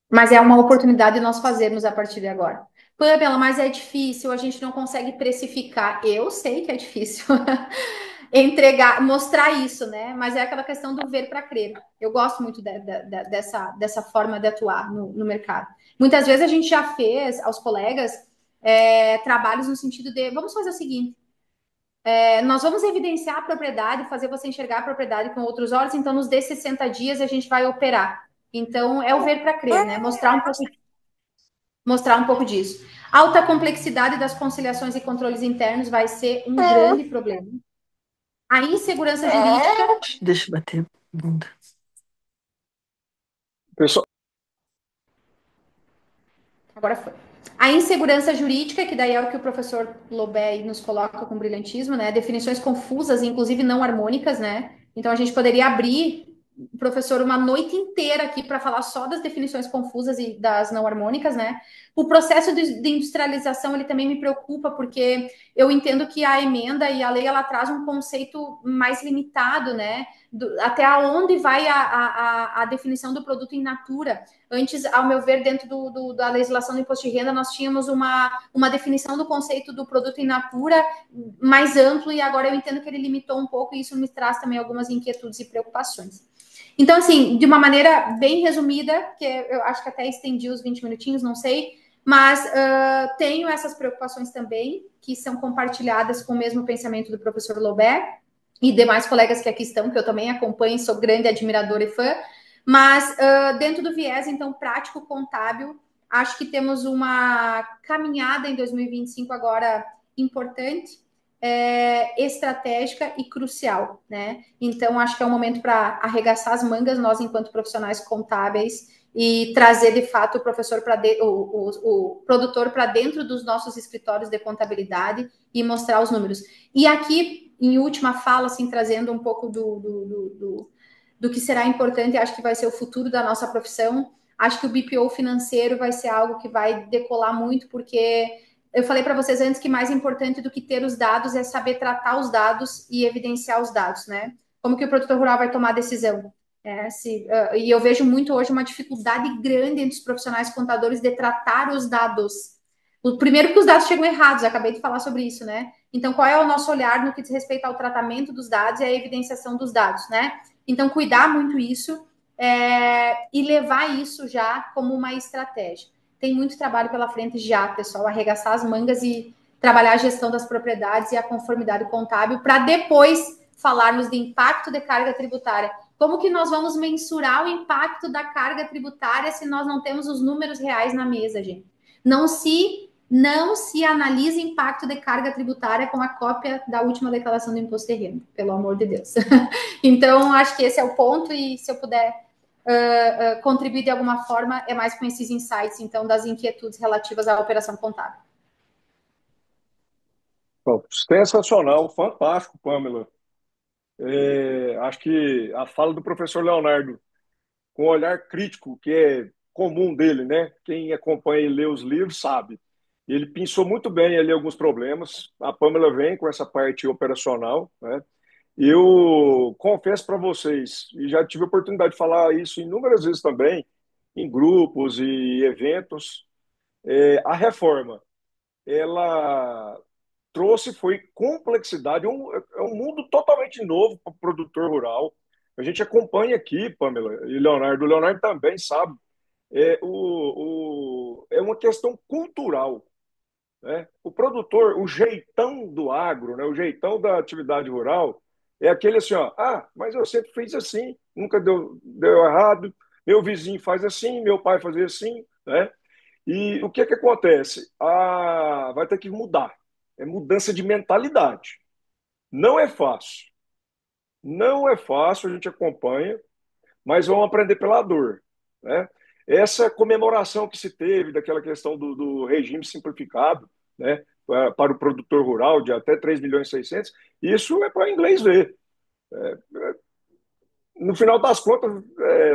Speaker 4: Mas é uma oportunidade de nós fazermos a partir de agora. Pamela, mas é difícil, a gente não consegue precificar. Eu sei que é difícil entregar, mostrar isso, né? Mas é aquela questão do ver para crer. Eu gosto muito dessa forma de atuar no mercado. Muitas vezes a gente já fez aos colegas trabalhos no sentido de vamos fazer o seguinte: nós vamos evidenciar a propriedade, fazer você enxergar a propriedade com outros olhos, então nos dê 60 dias a gente vai operar. Então, é o ver para crer, né? Mostrar um pouco disso. Alta complexidade das conciliações e controles internos vai ser um grande problema. A insegurança jurídica.
Speaker 7: Deixa eu bater bunda.
Speaker 2: Pessoal,
Speaker 4: Agora foi. A insegurança jurídica, que daí é o que o professor Lobé nos coloca com brilhantismo, né? Definições confusas, inclusive não harmônicas, né? Então a gente poderia abrir, professor, uma noite inteira aqui para falar só das definições confusas e das não harmônicas, né? O processo de industrialização, ele também me preocupa, porque eu entendo que a emenda e a lei, ela traz um conceito mais limitado, né? Até onde vai a definição do produto in natura. Antes, ao meu ver, dentro da legislação do imposto de renda, nós tínhamos uma definição do conceito do produto in natura mais amplo, e agora eu entendo que ele limitou um pouco, e isso me traz também algumas inquietudes e preocupações. Então, assim, de uma maneira bem resumida, que eu acho que até estendi os 20 minutinhos, não sei, mas tenho essas preocupações também, que são compartilhadas com o mesmo pensamento do professor Lobé e demais colegas que aqui estão, que eu também acompanho, sou grande admiradora e fã. Mas dentro do viés, então, prático contábil, acho que temos uma caminhada em 2025 agora importante, estratégica e crucial, né? Então, acho que é um momento para arregaçar as mangas, nós, enquanto profissionais contábeis, e trazer, de fato, o produtor para dentro dos nossos escritórios de contabilidade e mostrar os números. E aqui, em última fala, assim, trazendo um pouco do que será importante, acho que vai ser o futuro da nossa profissão. Acho que o BPO financeiro vai ser algo que vai decolar muito, porque eu falei para vocês antes que mais importante do que ter os dados é saber tratar os dados e evidenciar os dados, né? Como que o produtor rural vai tomar a decisão? E eu vejo muito hoje uma dificuldade grande entre os profissionais contadores de tratar os dados. O primeiro que os dados chegam errados, acabei de falar sobre isso, né? Então, qual é o nosso olhar no que diz respeito ao tratamento dos dados e à evidenciação dos dados, né? Então, cuidar muito isso e levar isso já como uma estratégia. Tem muito trabalho pela frente já, pessoal, arregaçar as mangas e trabalhar a gestão das propriedades e a conformidade contábil para depois falarmos de impacto de carga tributária. Como que nós vamos mensurar o impacto da carga tributária se nós não temos os números reais na mesa, gente? Não se analisa impacto de carga tributária com a cópia da última declaração do imposto de renda, pelo amor de Deus. Então, acho que esse é o ponto, e se eu puder contribuir de alguma forma, é mais com esses insights, então, das inquietudes relativas à operação contábil.
Speaker 2: sensacional, fantástico, Pamela. Acho que a fala do professor Leonardo, com o olhar crítico, que é comum dele, né? Quem acompanha e lê os livros sabe. Ele pensou muito bem ali alguns problemas. A Pamela vem com essa parte operacional, né? Eu confesso para vocês, e já tive a oportunidade de falar isso inúmeras vezes também, em grupos e eventos. A reforma, ela trouxe foi complexidade, é um mundo totalmente novo para o produtor rural. A gente acompanha aqui, Pamela e Leonardo. O Leonardo também sabe. É uma questão cultural, né? O produtor, o jeitão do agro, né? O jeitão da atividade rural é aquele assim, ó, mas eu sempre fiz assim, nunca deu errado, meu vizinho faz assim, meu pai fazia assim, né? E o que que acontece? Vai ter que mudar. É mudança de mentalidade. Não é fácil. Não é fácil, a gente acompanha, mas vamos aprender pela dor, né? Essa comemoração que se teve daquela questão do regime simplificado, né, para o produtor rural de até 3 milhões e 600, isso é para inglês ver. No final das contas,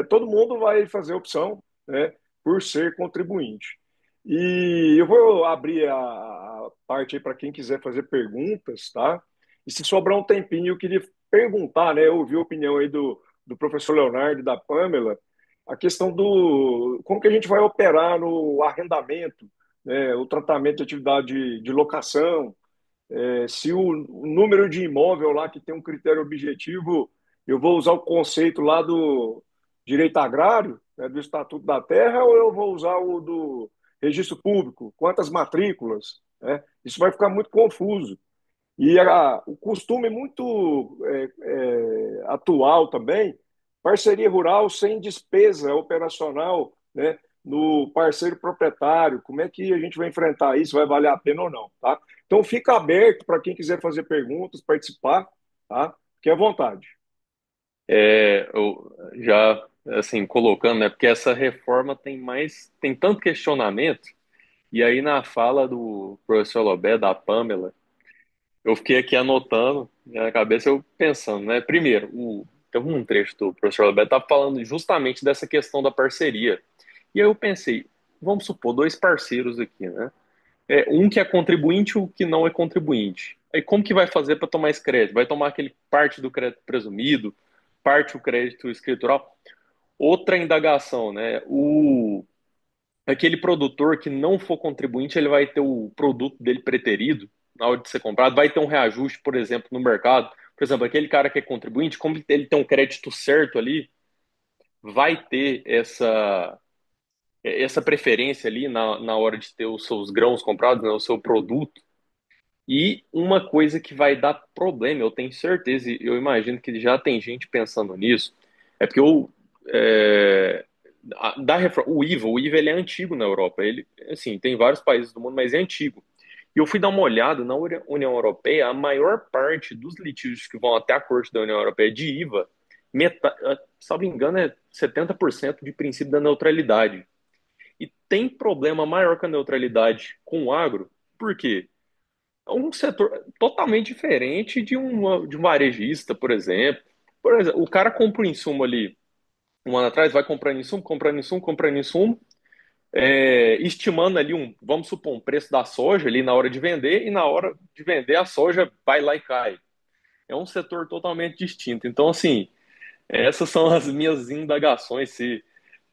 Speaker 2: todo mundo vai fazer opção, né, por ser contribuinte. E eu vou abrir a parte aí para quem quiser fazer perguntas, tá? E se sobrar um tempinho, eu queria perguntar, né? Eu ouvi a opinião aí do professor Leonardo e da Pamela, a questão do como que a gente vai operar no arrendamento, né, o tratamento de atividade de locação, se o número de imóvel lá que tem um critério objetivo, eu vou usar o conceito lá do direito agrário, né, do Estatuto da Terra, ou eu vou usar o do registro público? Quantas matrículas? Né? Isso vai ficar muito confuso. E o costume muito atual também, parceria rural sem despesa operacional, né, no parceiro proprietário. Como é que a gente vai enfrentar isso? Vai valer a pena ou não? Tá? Então fica aberto para quem quiser fazer perguntas, participar, tá? Fique à vontade.
Speaker 6: Eu já, assim, colocando, né? Porque essa reforma tem tanto questionamento, e aí na fala do professor Lobé, da Pamela, eu fiquei aqui anotando, na cabeça eu pensando, né? Primeiro, teve um trecho do professor Lobé, estava falando justamente dessa questão da parceria. E aí eu pensei, vamos supor, dois parceiros aqui, né? Um que é contribuinte e o que não é contribuinte. Aí como que vai fazer para tomar esse crédito? Vai tomar aquele parte do crédito presumido, parte o crédito escritural? Outra indagação, né? Aquele produtor que não for contribuinte, ele vai ter o produto dele preterido na hora de ser comprado, vai ter um reajuste, por exemplo, no mercado. Por exemplo, aquele cara que é contribuinte, como ele tem um crédito certo ali, vai ter essa preferência ali na hora de ter os seus grãos comprados, né, o seu produto. E uma coisa que vai dar problema, eu tenho certeza, e eu imagino que já tem gente pensando nisso, é porque é, o IVA ele é antigo na Europa. Ele, assim, tem vários países do mundo, mas é antigo. E eu fui dar uma olhada na União Europeia, a maior parte dos litígios que vão até a Corte da União Europeia de IVA, salvo engano, é 70% de princípio da neutralidade. E tem problema maior que a neutralidade com o agro, por quê? É um setor totalmente diferente de um varejista, por exemplo. Por exemplo, o cara compra um insumo ali um ano atrás, vai comprando insumo, comprando insumo, comprando insumo, estimando ali vamos supor, um preço da soja ali na hora de vender, e na hora de vender a soja vai lá e cai. É um setor totalmente distinto. Então, assim, essas são as minhas indagações, se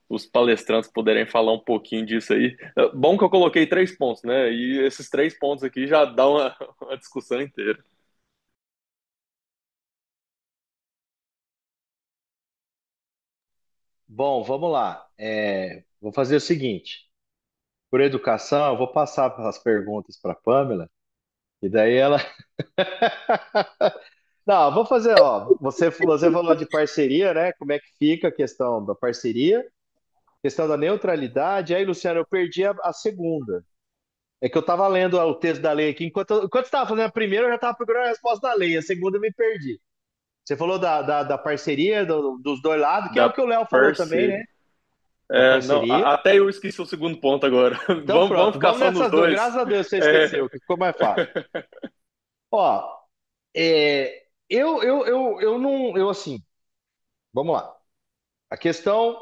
Speaker 6: os palestrantes puderem falar um pouquinho disso aí. Bom que eu coloquei 3 pontos, né? E esses 3 pontos aqui já dá uma discussão inteira.
Speaker 3: Bom, vamos lá. Vou fazer o seguinte: por educação, eu vou passar as perguntas para a Pamela, e daí ela. Não, vou fazer, ó. Você falou de parceria, né? Como é que fica a questão da parceria, questão da neutralidade. Aí, Luciano, eu perdi a segunda. É que eu estava lendo o texto da lei aqui. Enquanto você estava fazendo a primeira, eu já estava procurando a resposta da lei. A segunda eu me perdi. Você falou da parceria dos dois lados, que é o
Speaker 6: Da
Speaker 3: que o Léo falou também,
Speaker 6: parceria.
Speaker 3: né? Da
Speaker 6: Não,
Speaker 3: parceria.
Speaker 6: até eu esqueci o segundo ponto agora.
Speaker 3: Então,
Speaker 6: Vamos
Speaker 3: pronto,
Speaker 6: ficar
Speaker 3: vamos
Speaker 6: só nos
Speaker 3: nessas duas.
Speaker 6: dois.
Speaker 3: Graças a Deus você
Speaker 6: É,
Speaker 3: esqueceu, que ficou mais fácil. Ó, eu não. Eu, assim, vamos lá. A questão,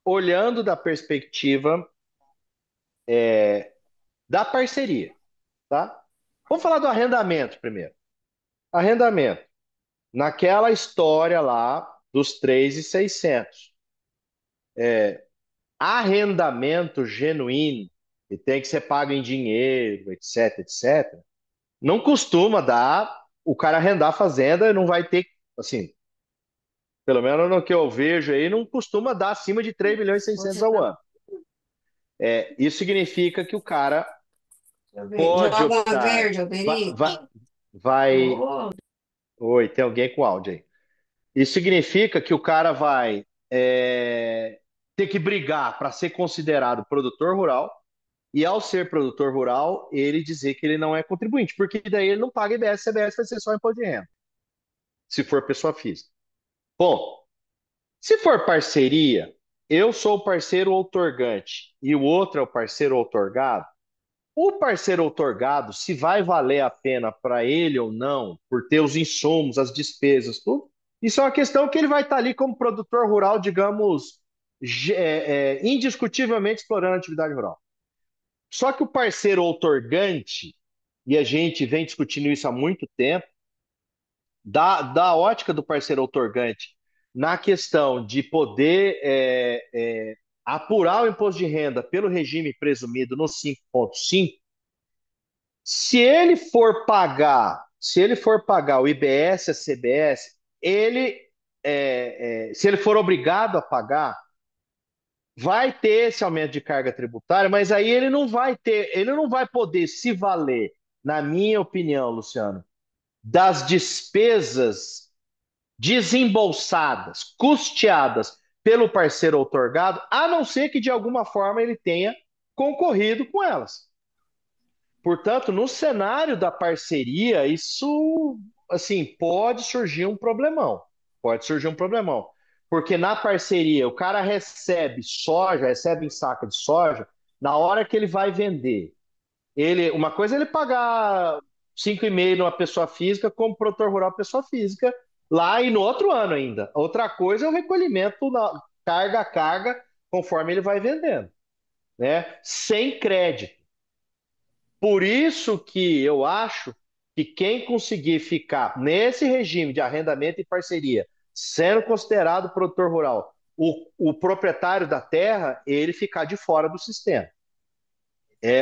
Speaker 3: olhando da perspectiva da parceria, tá? Vamos falar do arrendamento primeiro. Arrendamento. Naquela história lá dos 3.600. arrendamento genuíno, que tem que ser pago em dinheiro, etc, etc, não costuma dar o cara arrendar a fazenda e não vai ter, assim, pelo menos no que eu vejo aí, não costuma dar acima de 3 milhões e 600 ao ano. Isso significa que o cara pode
Speaker 7: Joga
Speaker 3: optar,
Speaker 7: verde,
Speaker 3: vai,
Speaker 7: Alberi.
Speaker 3: vai, vai...
Speaker 7: Ô,
Speaker 3: Oi, tem alguém com áudio aí. Isso significa que o cara vai ter que brigar para ser considerado produtor rural e, ao ser produtor rural, ele dizer que ele não é contribuinte, porque daí ele não paga IBS, CBS, vai ser só imposto de renda, se for pessoa física. Bom, se for parceria, eu sou o parceiro outorgante e o outro é o parceiro outorgado. O parceiro outorgado, se vai valer a pena para ele ou não, por ter os insumos, as despesas, tudo, isso é uma questão que ele vai estar ali como produtor rural, digamos, indiscutivelmente explorando a atividade rural. Só que o parceiro outorgante, e a gente vem discutindo isso há muito tempo, da ótica do parceiro outorgante, na questão de poder apurar o imposto de renda pelo regime presumido no 5.5, se ele for pagar o IBS, a CBS, se ele for obrigado a pagar, vai ter esse aumento de carga tributária, mas aí ele não vai poder se valer, na minha opinião, Luciano, das despesas desembolsadas, custeadas pelo parceiro outorgado, a não ser que de alguma forma ele tenha concorrido com elas. Portanto, no cenário da parceria, isso assim pode surgir um problemão. Pode surgir um problemão. Porque na parceria, o cara recebe soja, recebe em saca de soja, na hora que ele vai vender. Uma coisa é ele pagar 5,5 numa pessoa física como produtor rural pessoa física, lá e no outro ano ainda. Outra coisa é o recolhimento carga a carga, conforme ele vai vendendo, né? Sem crédito. Por isso que eu acho que quem conseguir ficar nesse regime de arrendamento e parceria, sendo considerado produtor rural, o proprietário da terra, ele ficar de fora do sistema.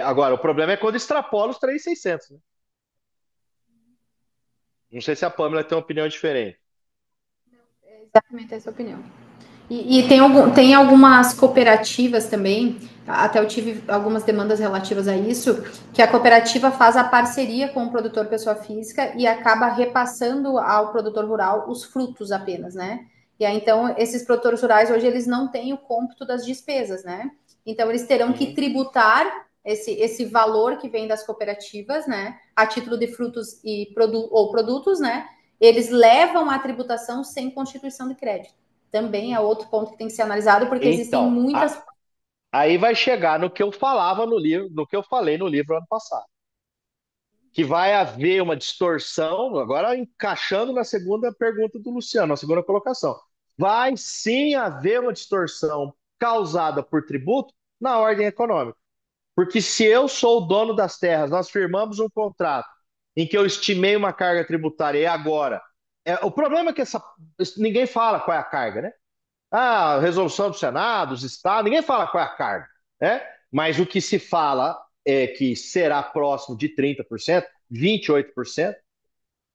Speaker 3: Agora, o problema é quando extrapola os 3.600, né? Não sei se a Pâmela tem uma opinião diferente.
Speaker 4: Exatamente essa é a opinião. E tem algumas cooperativas também, até eu tive algumas demandas relativas a isso, que a cooperativa faz a parceria com o produtor pessoa física e acaba repassando ao produtor rural os frutos apenas, né? E aí, então, esses produtores rurais hoje eles não têm o cômputo das despesas, né? Então, eles terão que tributar esse valor que vem das cooperativas, né? A título de frutos ou produtos, né? Eles levam a tributação sem constituição de crédito. Também é outro ponto que tem que ser analisado, porque existem
Speaker 3: Então,
Speaker 4: muitas.
Speaker 3: aí vai chegar no que eu falava no livro, no que eu falei no livro ano passado. Que vai haver uma distorção, agora encaixando na segunda pergunta do Luciano, na segunda colocação. Vai sim haver uma distorção causada por tributo na ordem econômica. Porque se eu sou o dono das terras, nós firmamos um contrato em que eu estimei uma carga tributária e agora. O problema é que ninguém fala qual é a carga, né? A resolução do Senado, dos estados, ninguém fala qual é a carga, né? Mas o que se fala é que será próximo de 30%, 28%.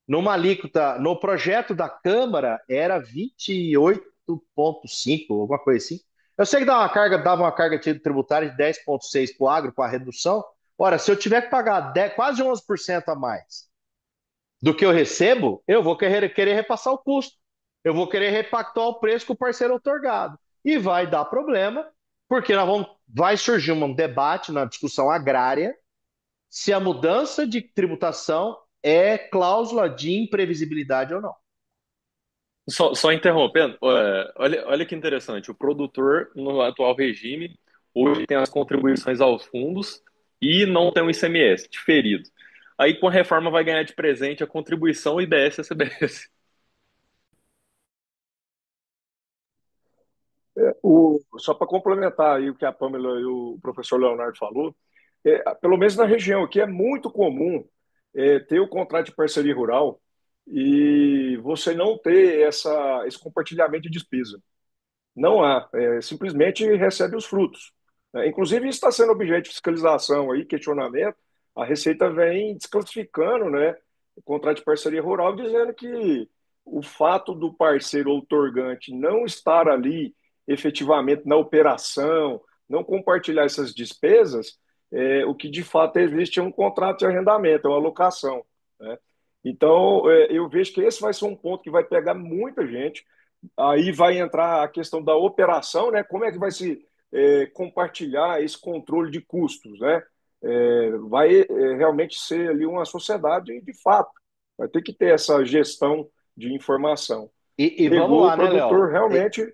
Speaker 3: Numa alíquota, no projeto da Câmara era 28,5, alguma coisa assim. Eu sei que dava uma carga tributária de 10,6 para o agro, com a redução. Ora, se eu tiver que pagar quase 11% a mais do que eu recebo, eu vou querer repassar o custo. Eu vou querer repactuar o preço com o parceiro outorgado. E vai dar problema, porque vai surgir um debate na discussão agrária se a mudança de tributação é cláusula de imprevisibilidade ou não.
Speaker 6: Só interrompendo, olha que interessante. O produtor, no atual regime, hoje tem as contribuições aos fundos e não tem o ICMS diferido. Aí, com a reforma, vai ganhar de presente a contribuição IBS e CBS.
Speaker 2: Só para complementar aí o que a Pâmela e o professor Leonardo falou, pelo menos na região aqui é muito comum ter o contrato de parceria rural e você não ter esse compartilhamento de despesa. Não há, simplesmente recebe os frutos. Inclusive, isso está sendo objeto de fiscalização aí, questionamento. A Receita vem desclassificando, né, o contrato de parceria rural, dizendo que o fato do parceiro outorgante não estar ali efetivamente na operação, não compartilhar essas despesas, o que de fato existe é um contrato de arrendamento, é uma locação, né? Então, eu vejo que esse vai ser um ponto que vai pegar muita gente. Aí vai entrar a questão da operação, né? Como é que vai se compartilhar esse controle de custos, né? Vai realmente ser ali uma sociedade de fato. Vai ter que ter essa gestão de informação.
Speaker 3: E vamos
Speaker 2: Pegou o
Speaker 3: lá, né, Léo?
Speaker 2: produtor realmente.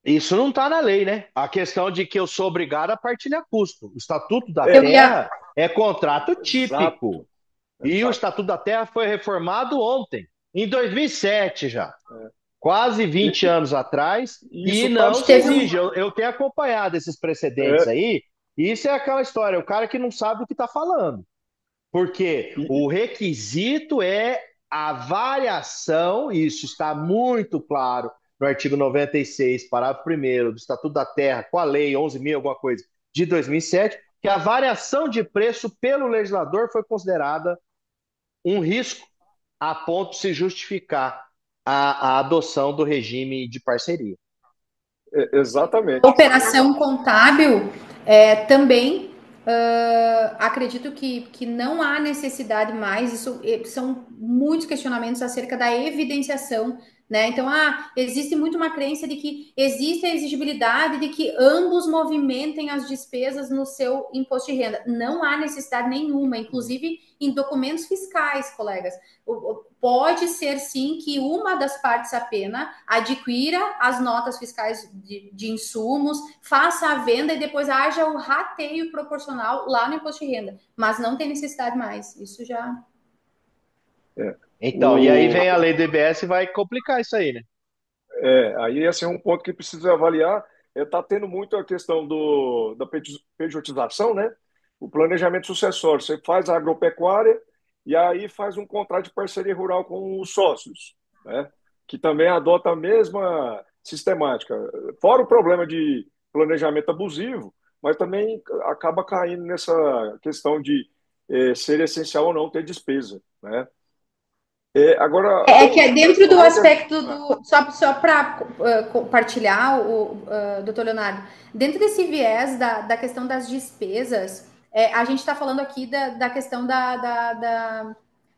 Speaker 3: Isso não está na lei, né? A questão de que eu sou obrigado a partilhar custo. O Estatuto da
Speaker 4: Eu
Speaker 2: É,
Speaker 4: ia.
Speaker 3: Terra é contrato típico.
Speaker 2: exato,
Speaker 3: E o
Speaker 2: exato.
Speaker 3: Estatuto da Terra foi reformado ontem, em 2007 já,
Speaker 2: É.
Speaker 3: quase
Speaker 2: E,
Speaker 3: 20 anos atrás,
Speaker 2: e
Speaker 3: e
Speaker 2: isso está
Speaker 3: não se
Speaker 4: Teve
Speaker 2: disposto.
Speaker 3: exige.
Speaker 4: um.
Speaker 3: Eu tenho acompanhado esses precedentes
Speaker 2: É,
Speaker 3: aí. Isso é aquela história, o cara que não sabe o que está falando. Porque
Speaker 2: e,
Speaker 3: o requisito é a variação, e isso está muito claro no artigo 96, parágrafo 1º do Estatuto da Terra, com a lei 11.000, alguma coisa, de 2007, que a variação de preço pelo legislador foi considerada um risco a ponto de se justificar a adoção do regime de parceria.
Speaker 2: exatamente.
Speaker 4: Operação contábil também acredito que não há necessidade mais, isso são muitos questionamentos acerca da evidenciação, né? Então, existe muito uma crença de que existe a exigibilidade de que ambos movimentem as despesas no seu imposto de renda. Não há necessidade nenhuma, inclusive em documentos fiscais, colegas. Pode ser sim que uma das partes apenas adquira as notas fiscais de insumos, faça a venda e depois haja o rateio proporcional lá no imposto de renda. Mas não tem necessidade mais. Isso já.
Speaker 2: É.
Speaker 3: Então, e aí
Speaker 2: O,
Speaker 3: vem a lei do IBS e vai complicar isso aí, né?
Speaker 2: aí esse é um ponto que precisa avaliar. Está tendo muito a questão da pejotização, né? O planejamento sucessório. Você faz a agropecuária e aí faz um contrato de parceria rural com os sócios, né? Que também adota a mesma sistemática. Fora o problema de planejamento abusivo, mas também acaba caindo nessa questão de ser essencial ou não ter despesa, né? Agora,
Speaker 4: É que
Speaker 2: tem
Speaker 4: é dentro do
Speaker 2: também.
Speaker 4: aspecto do. Só para compartilhar, doutor Leonardo, dentro desse viés da questão das despesas, a gente está falando aqui da questão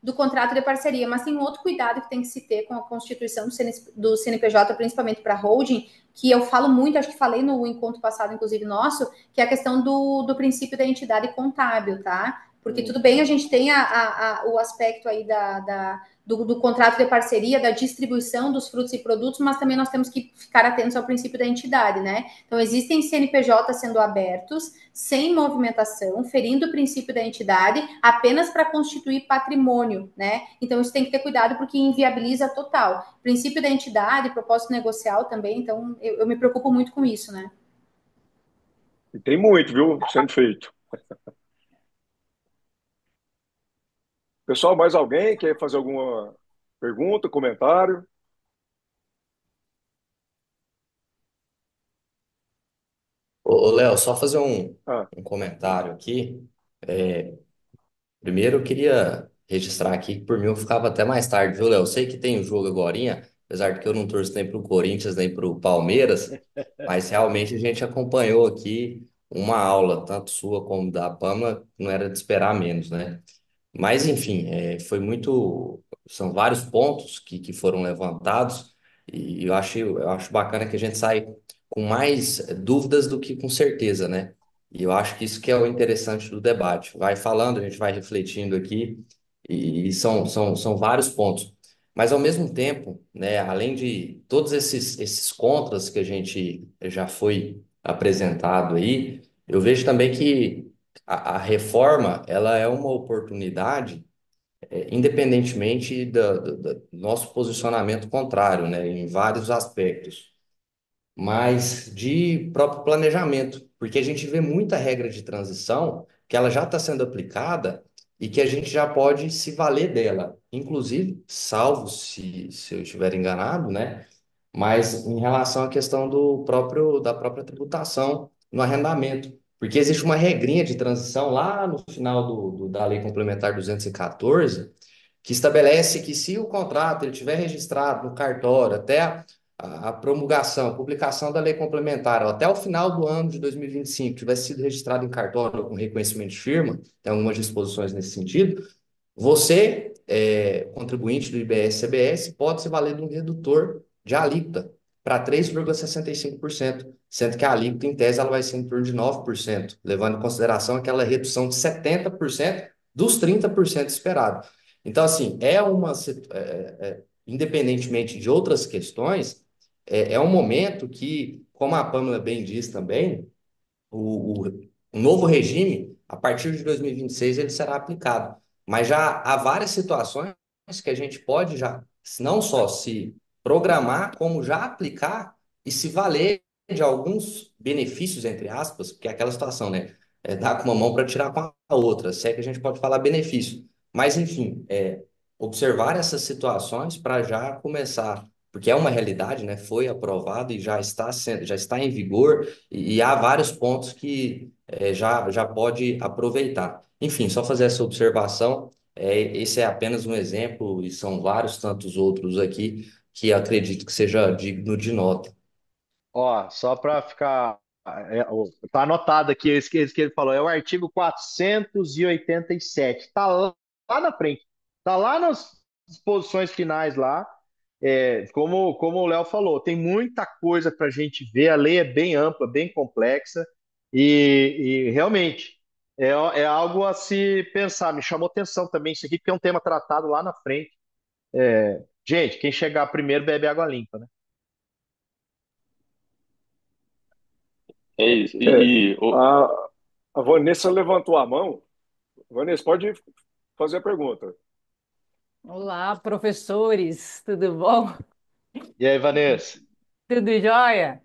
Speaker 4: do contrato de parceria, mas tem um outro cuidado que tem que se ter com a constituição do CNPJ, principalmente para holding, que eu falo muito, acho que falei no encontro passado, inclusive nosso, que é a questão do princípio da entidade contábil, tá? Porque tudo bem, a gente tem o aspecto aí do contrato de parceria, da distribuição dos frutos e produtos, mas também nós temos que ficar atentos ao princípio da entidade, né? Então, existem CNPJ sendo abertos, sem movimentação, ferindo o princípio da entidade, apenas para constituir patrimônio, né? Então, isso tem que ter cuidado, porque inviabiliza total. Princípio da entidade, propósito negocial também, então, eu me preocupo muito com isso, né?
Speaker 2: E tem muito, viu, sendo feito. Pessoal, mais alguém quer fazer alguma pergunta, comentário?
Speaker 1: Ô, Léo, só fazer
Speaker 2: Ah,
Speaker 1: um comentário aqui. Primeiro, eu queria registrar aqui que por mim eu ficava até mais tarde, viu, Léo? Eu sei que tem o jogo agorinha, apesar de que eu não torço nem para o Corinthians nem para o Palmeiras, mas realmente a gente acompanhou aqui uma aula, tanto sua como da Pamela, não era de esperar menos, né? Mas, enfim, foi muito. São vários pontos que foram levantados, e eu acho bacana que a gente sai com mais dúvidas do que com certeza, né? E eu acho que isso que é o interessante do debate. Vai falando, a gente vai refletindo aqui, e são vários pontos. Mas, ao mesmo tempo, né, além de todos esses contras que a gente já foi apresentado aí, eu vejo também que a reforma ela é uma oportunidade, independentemente do nosso posicionamento contrário, né, em vários aspectos, mas de próprio planejamento, porque a gente vê muita regra de transição que ela já está sendo aplicada e que a gente já pode se valer dela, inclusive, salvo se eu estiver enganado, né? mas em relação à questão da própria tributação no arrendamento, porque existe uma regrinha de transição lá no final da Lei Complementar 214 que estabelece que se o contrato ele tiver registrado no cartório até a promulgação, a publicação da lei complementar, ou até o final do ano de 2025, tiver sido registrado em cartório com reconhecimento de firma, tem algumas disposições nesse sentido, você, contribuinte do IBS-CBS, pode se valer de um redutor de alíquota para 3,65%, sendo que a alíquota, em tese, ela vai ser em torno de 9%, levando em consideração aquela redução de 70% dos 30% esperado. Então, assim, independentemente de outras questões, é um momento que, como a Pamela bem diz também, o novo regime, a partir de 2026, ele será aplicado. Mas já há várias situações que a gente pode já não só se programar, como já aplicar e se valer de alguns benefícios, entre aspas, porque é aquela situação, né? É dar com uma mão para tirar com a outra, se é que a gente pode falar benefício. Mas, enfim, observar essas situações para já começar, porque é uma realidade, né? Foi aprovado e já está em vigor e há vários pontos que já pode aproveitar. Enfim, só fazer essa observação. Esse é apenas um exemplo, e são vários tantos outros aqui que acredito que seja digno de nota.
Speaker 3: Ó, só para ficar. Tá anotado aqui esse que ele falou, é o artigo 487. Tá lá na frente. Tá lá nas disposições finais lá. Como o Léo falou, tem muita coisa para a gente ver. A lei é bem ampla, bem complexa. E realmente é algo a se pensar. Me chamou atenção também isso aqui, porque é um tema tratado lá na frente. Gente, quem chegar primeiro bebe água limpa, né?
Speaker 6: É isso.
Speaker 2: É, a Vanessa levantou a mão. Vanessa, pode fazer a pergunta.
Speaker 8: Olá, professores, tudo bom?
Speaker 3: E aí, Vanessa?
Speaker 8: Tudo jóia?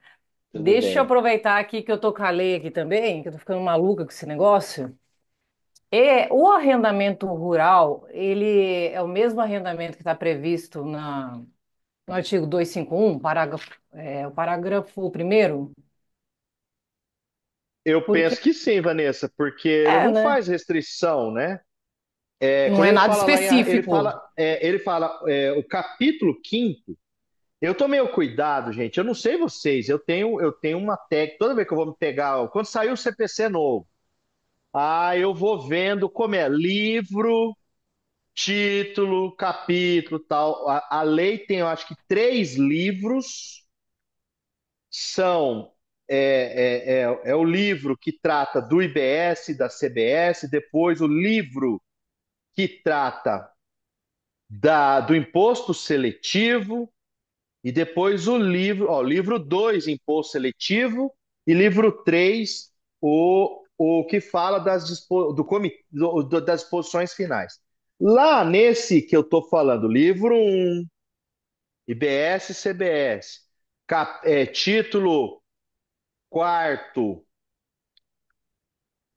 Speaker 3: Tudo
Speaker 8: Deixa eu
Speaker 3: bem?
Speaker 8: aproveitar aqui que eu tô com a lei aqui também, que eu tô ficando maluca com esse negócio. O arrendamento rural, ele é o mesmo arrendamento que está previsto no artigo 251, o parágrafo primeiro?
Speaker 3: Eu
Speaker 8: Porque,
Speaker 3: penso que sim, Vanessa, porque ele não
Speaker 8: né?
Speaker 3: faz restrição, né?
Speaker 8: Não
Speaker 3: Quando
Speaker 8: é
Speaker 3: ele
Speaker 8: nada
Speaker 3: fala lá
Speaker 8: específico.
Speaker 3: o capítulo quinto. Eu tomei o cuidado, gente. Eu não sei vocês, eu tenho uma técnica. Toda vez que eu vou me pegar, quando sair o CPC novo, eu vou vendo como é livro, título, capítulo, tal. A lei tem, eu acho que 3 livros. São é o livro que trata do IBS, da CBS, depois o livro que trata do imposto seletivo, e depois livro 2 imposto seletivo, e livro 3 o que fala das disposições finais. Lá nesse que eu estou falando, livro um IBS e CBS, título quarto,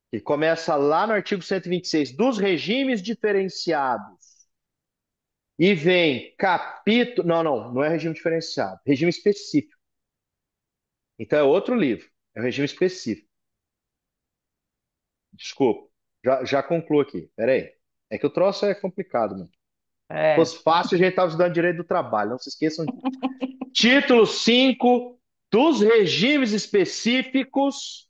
Speaker 3: que começa lá no artigo 126, dos regimes diferenciados, e vem capítulo. Não, não, não é regime diferenciado, regime específico. Então é outro livro, é um regime específico. Desculpa, já concluo aqui. Peraí. É que o troço é complicado, mano. Se
Speaker 8: É.
Speaker 3: fosse fácil, a gente estava estudando direito do trabalho. Não se esqueçam. Título 5 dos regimes específicos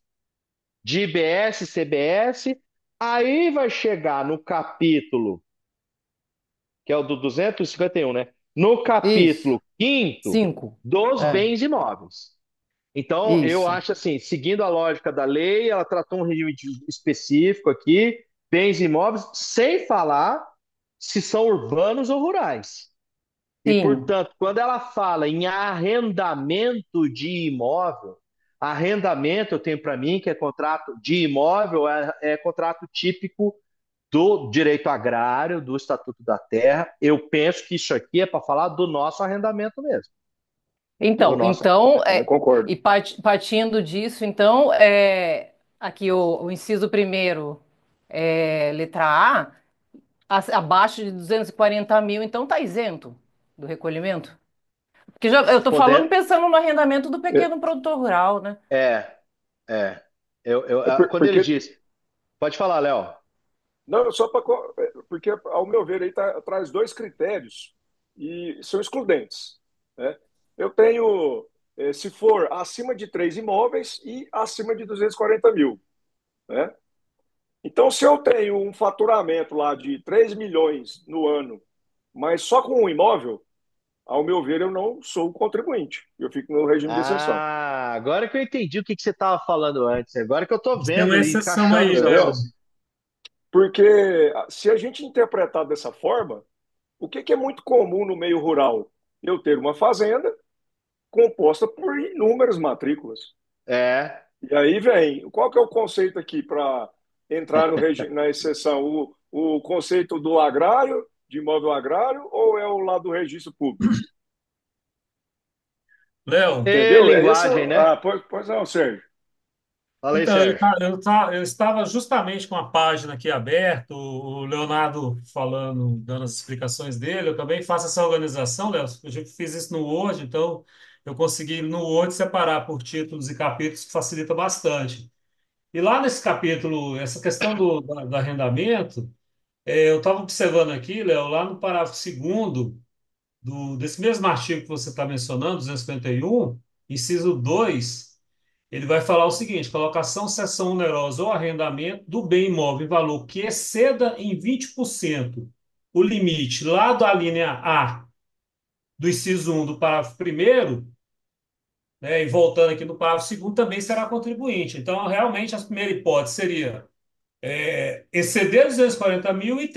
Speaker 3: de IBS e CBS. Aí vai chegar no capítulo, que é o do 251, né? No
Speaker 8: Isso.
Speaker 3: capítulo quinto
Speaker 8: Cinco.
Speaker 3: dos
Speaker 8: É,
Speaker 3: bens imóveis. Então, eu
Speaker 8: isso.
Speaker 3: acho assim, seguindo a lógica da lei, ela tratou um regime específico aqui, bens imóveis, sem falar se são urbanos ou rurais. E,
Speaker 8: Sim.
Speaker 3: portanto, quando ela fala em arrendamento de imóvel, arrendamento eu tenho para mim que é contrato de imóvel, é contrato típico do direito agrário, do Estatuto da Terra. Eu penso que isso aqui é para falar do nosso arrendamento mesmo. Do
Speaker 8: Então,
Speaker 3: nosso
Speaker 8: então,
Speaker 3: arrendamento.
Speaker 2: Também concordo.
Speaker 8: e partindo disso, então, aqui o inciso primeiro, letra A, abaixo de 240 mil, então está isento do recolhimento? Porque eu estou falando
Speaker 3: Podendo.
Speaker 8: pensando no arrendamento do
Speaker 2: É,
Speaker 8: pequeno produtor rural, né?
Speaker 3: É, é. Quando ele
Speaker 2: porque
Speaker 3: diz. Pode falar, Léo.
Speaker 2: não, só para porque ao meu ver aí traz dois critérios e são excludentes, né? Eu tenho, se for acima de três imóveis e acima de 240 mil, né? Então, se eu tenho um faturamento lá de 3 milhões no ano, mas só com um imóvel, ao meu ver, eu não sou contribuinte. Eu fico no regime de exceção,
Speaker 3: Ah, agora que eu entendi o que que você estava falando antes. Agora que eu tô
Speaker 5: Tem uma
Speaker 3: vendo e
Speaker 5: exceção
Speaker 3: encaixando o
Speaker 5: aí,
Speaker 3: seu
Speaker 5: Léo.
Speaker 3: raciocínio.
Speaker 2: porque se a gente interpretar dessa forma, o que que é muito comum no meio rural? Eu ter uma fazenda composta por inúmeras matrículas.
Speaker 3: É.
Speaker 2: E aí vem, qual que é o conceito aqui para entrar na exceção? O conceito do agrário, de imóvel agrário, ou é o lá do registro público?
Speaker 5: Léo,
Speaker 3: E
Speaker 2: Entendeu?
Speaker 3: linguagem, né?
Speaker 2: Pois não, Sérgio.
Speaker 3: Fala aí,
Speaker 5: então,
Speaker 3: Sérgio.
Speaker 5: eu estava justamente com a página aqui aberta, o Leonardo falando, dando as explicações dele. Eu também faço essa organização, Léo. Eu já fiz isso no Word, então eu consegui no Word separar por títulos e capítulos, que facilita bastante. E lá nesse capítulo, essa questão do arrendamento, eu estava observando aqui, Léo, lá no parágrafo segundo desse mesmo artigo que você está mencionando, 251, inciso 2, ele vai falar o seguinte: colocação, cessão onerosa ou arrendamento do bem imóvel em valor que exceda em 20% o limite lá da linha A do inciso 1 do parágrafo primeiro, né, e voltando aqui no parágrafo segundo, também será contribuinte. Então, realmente, a primeira hipótese seria exceder 240 mil e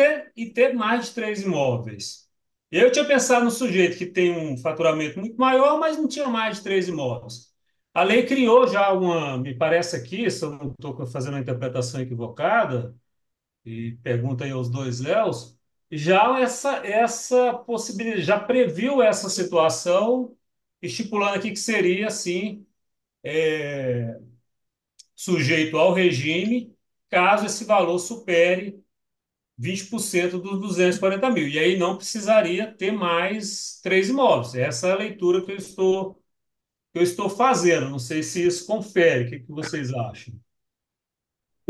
Speaker 5: ter mais de três imóveis. Eu tinha pensado no sujeito que tem um faturamento muito maior, mas não tinha mais de três imóveis. A lei criou já me parece aqui, se eu não estou fazendo uma interpretação equivocada, e pergunta aí aos dois Léos, já essa possibilidade, já previu essa situação, estipulando aqui que seria, assim, sujeito ao regime, caso esse valor supere 20% dos 240 mil. E aí não precisaria ter mais três imóveis. Essa é a leitura que eu estou fazendo. Não sei se isso confere. O que vocês acham?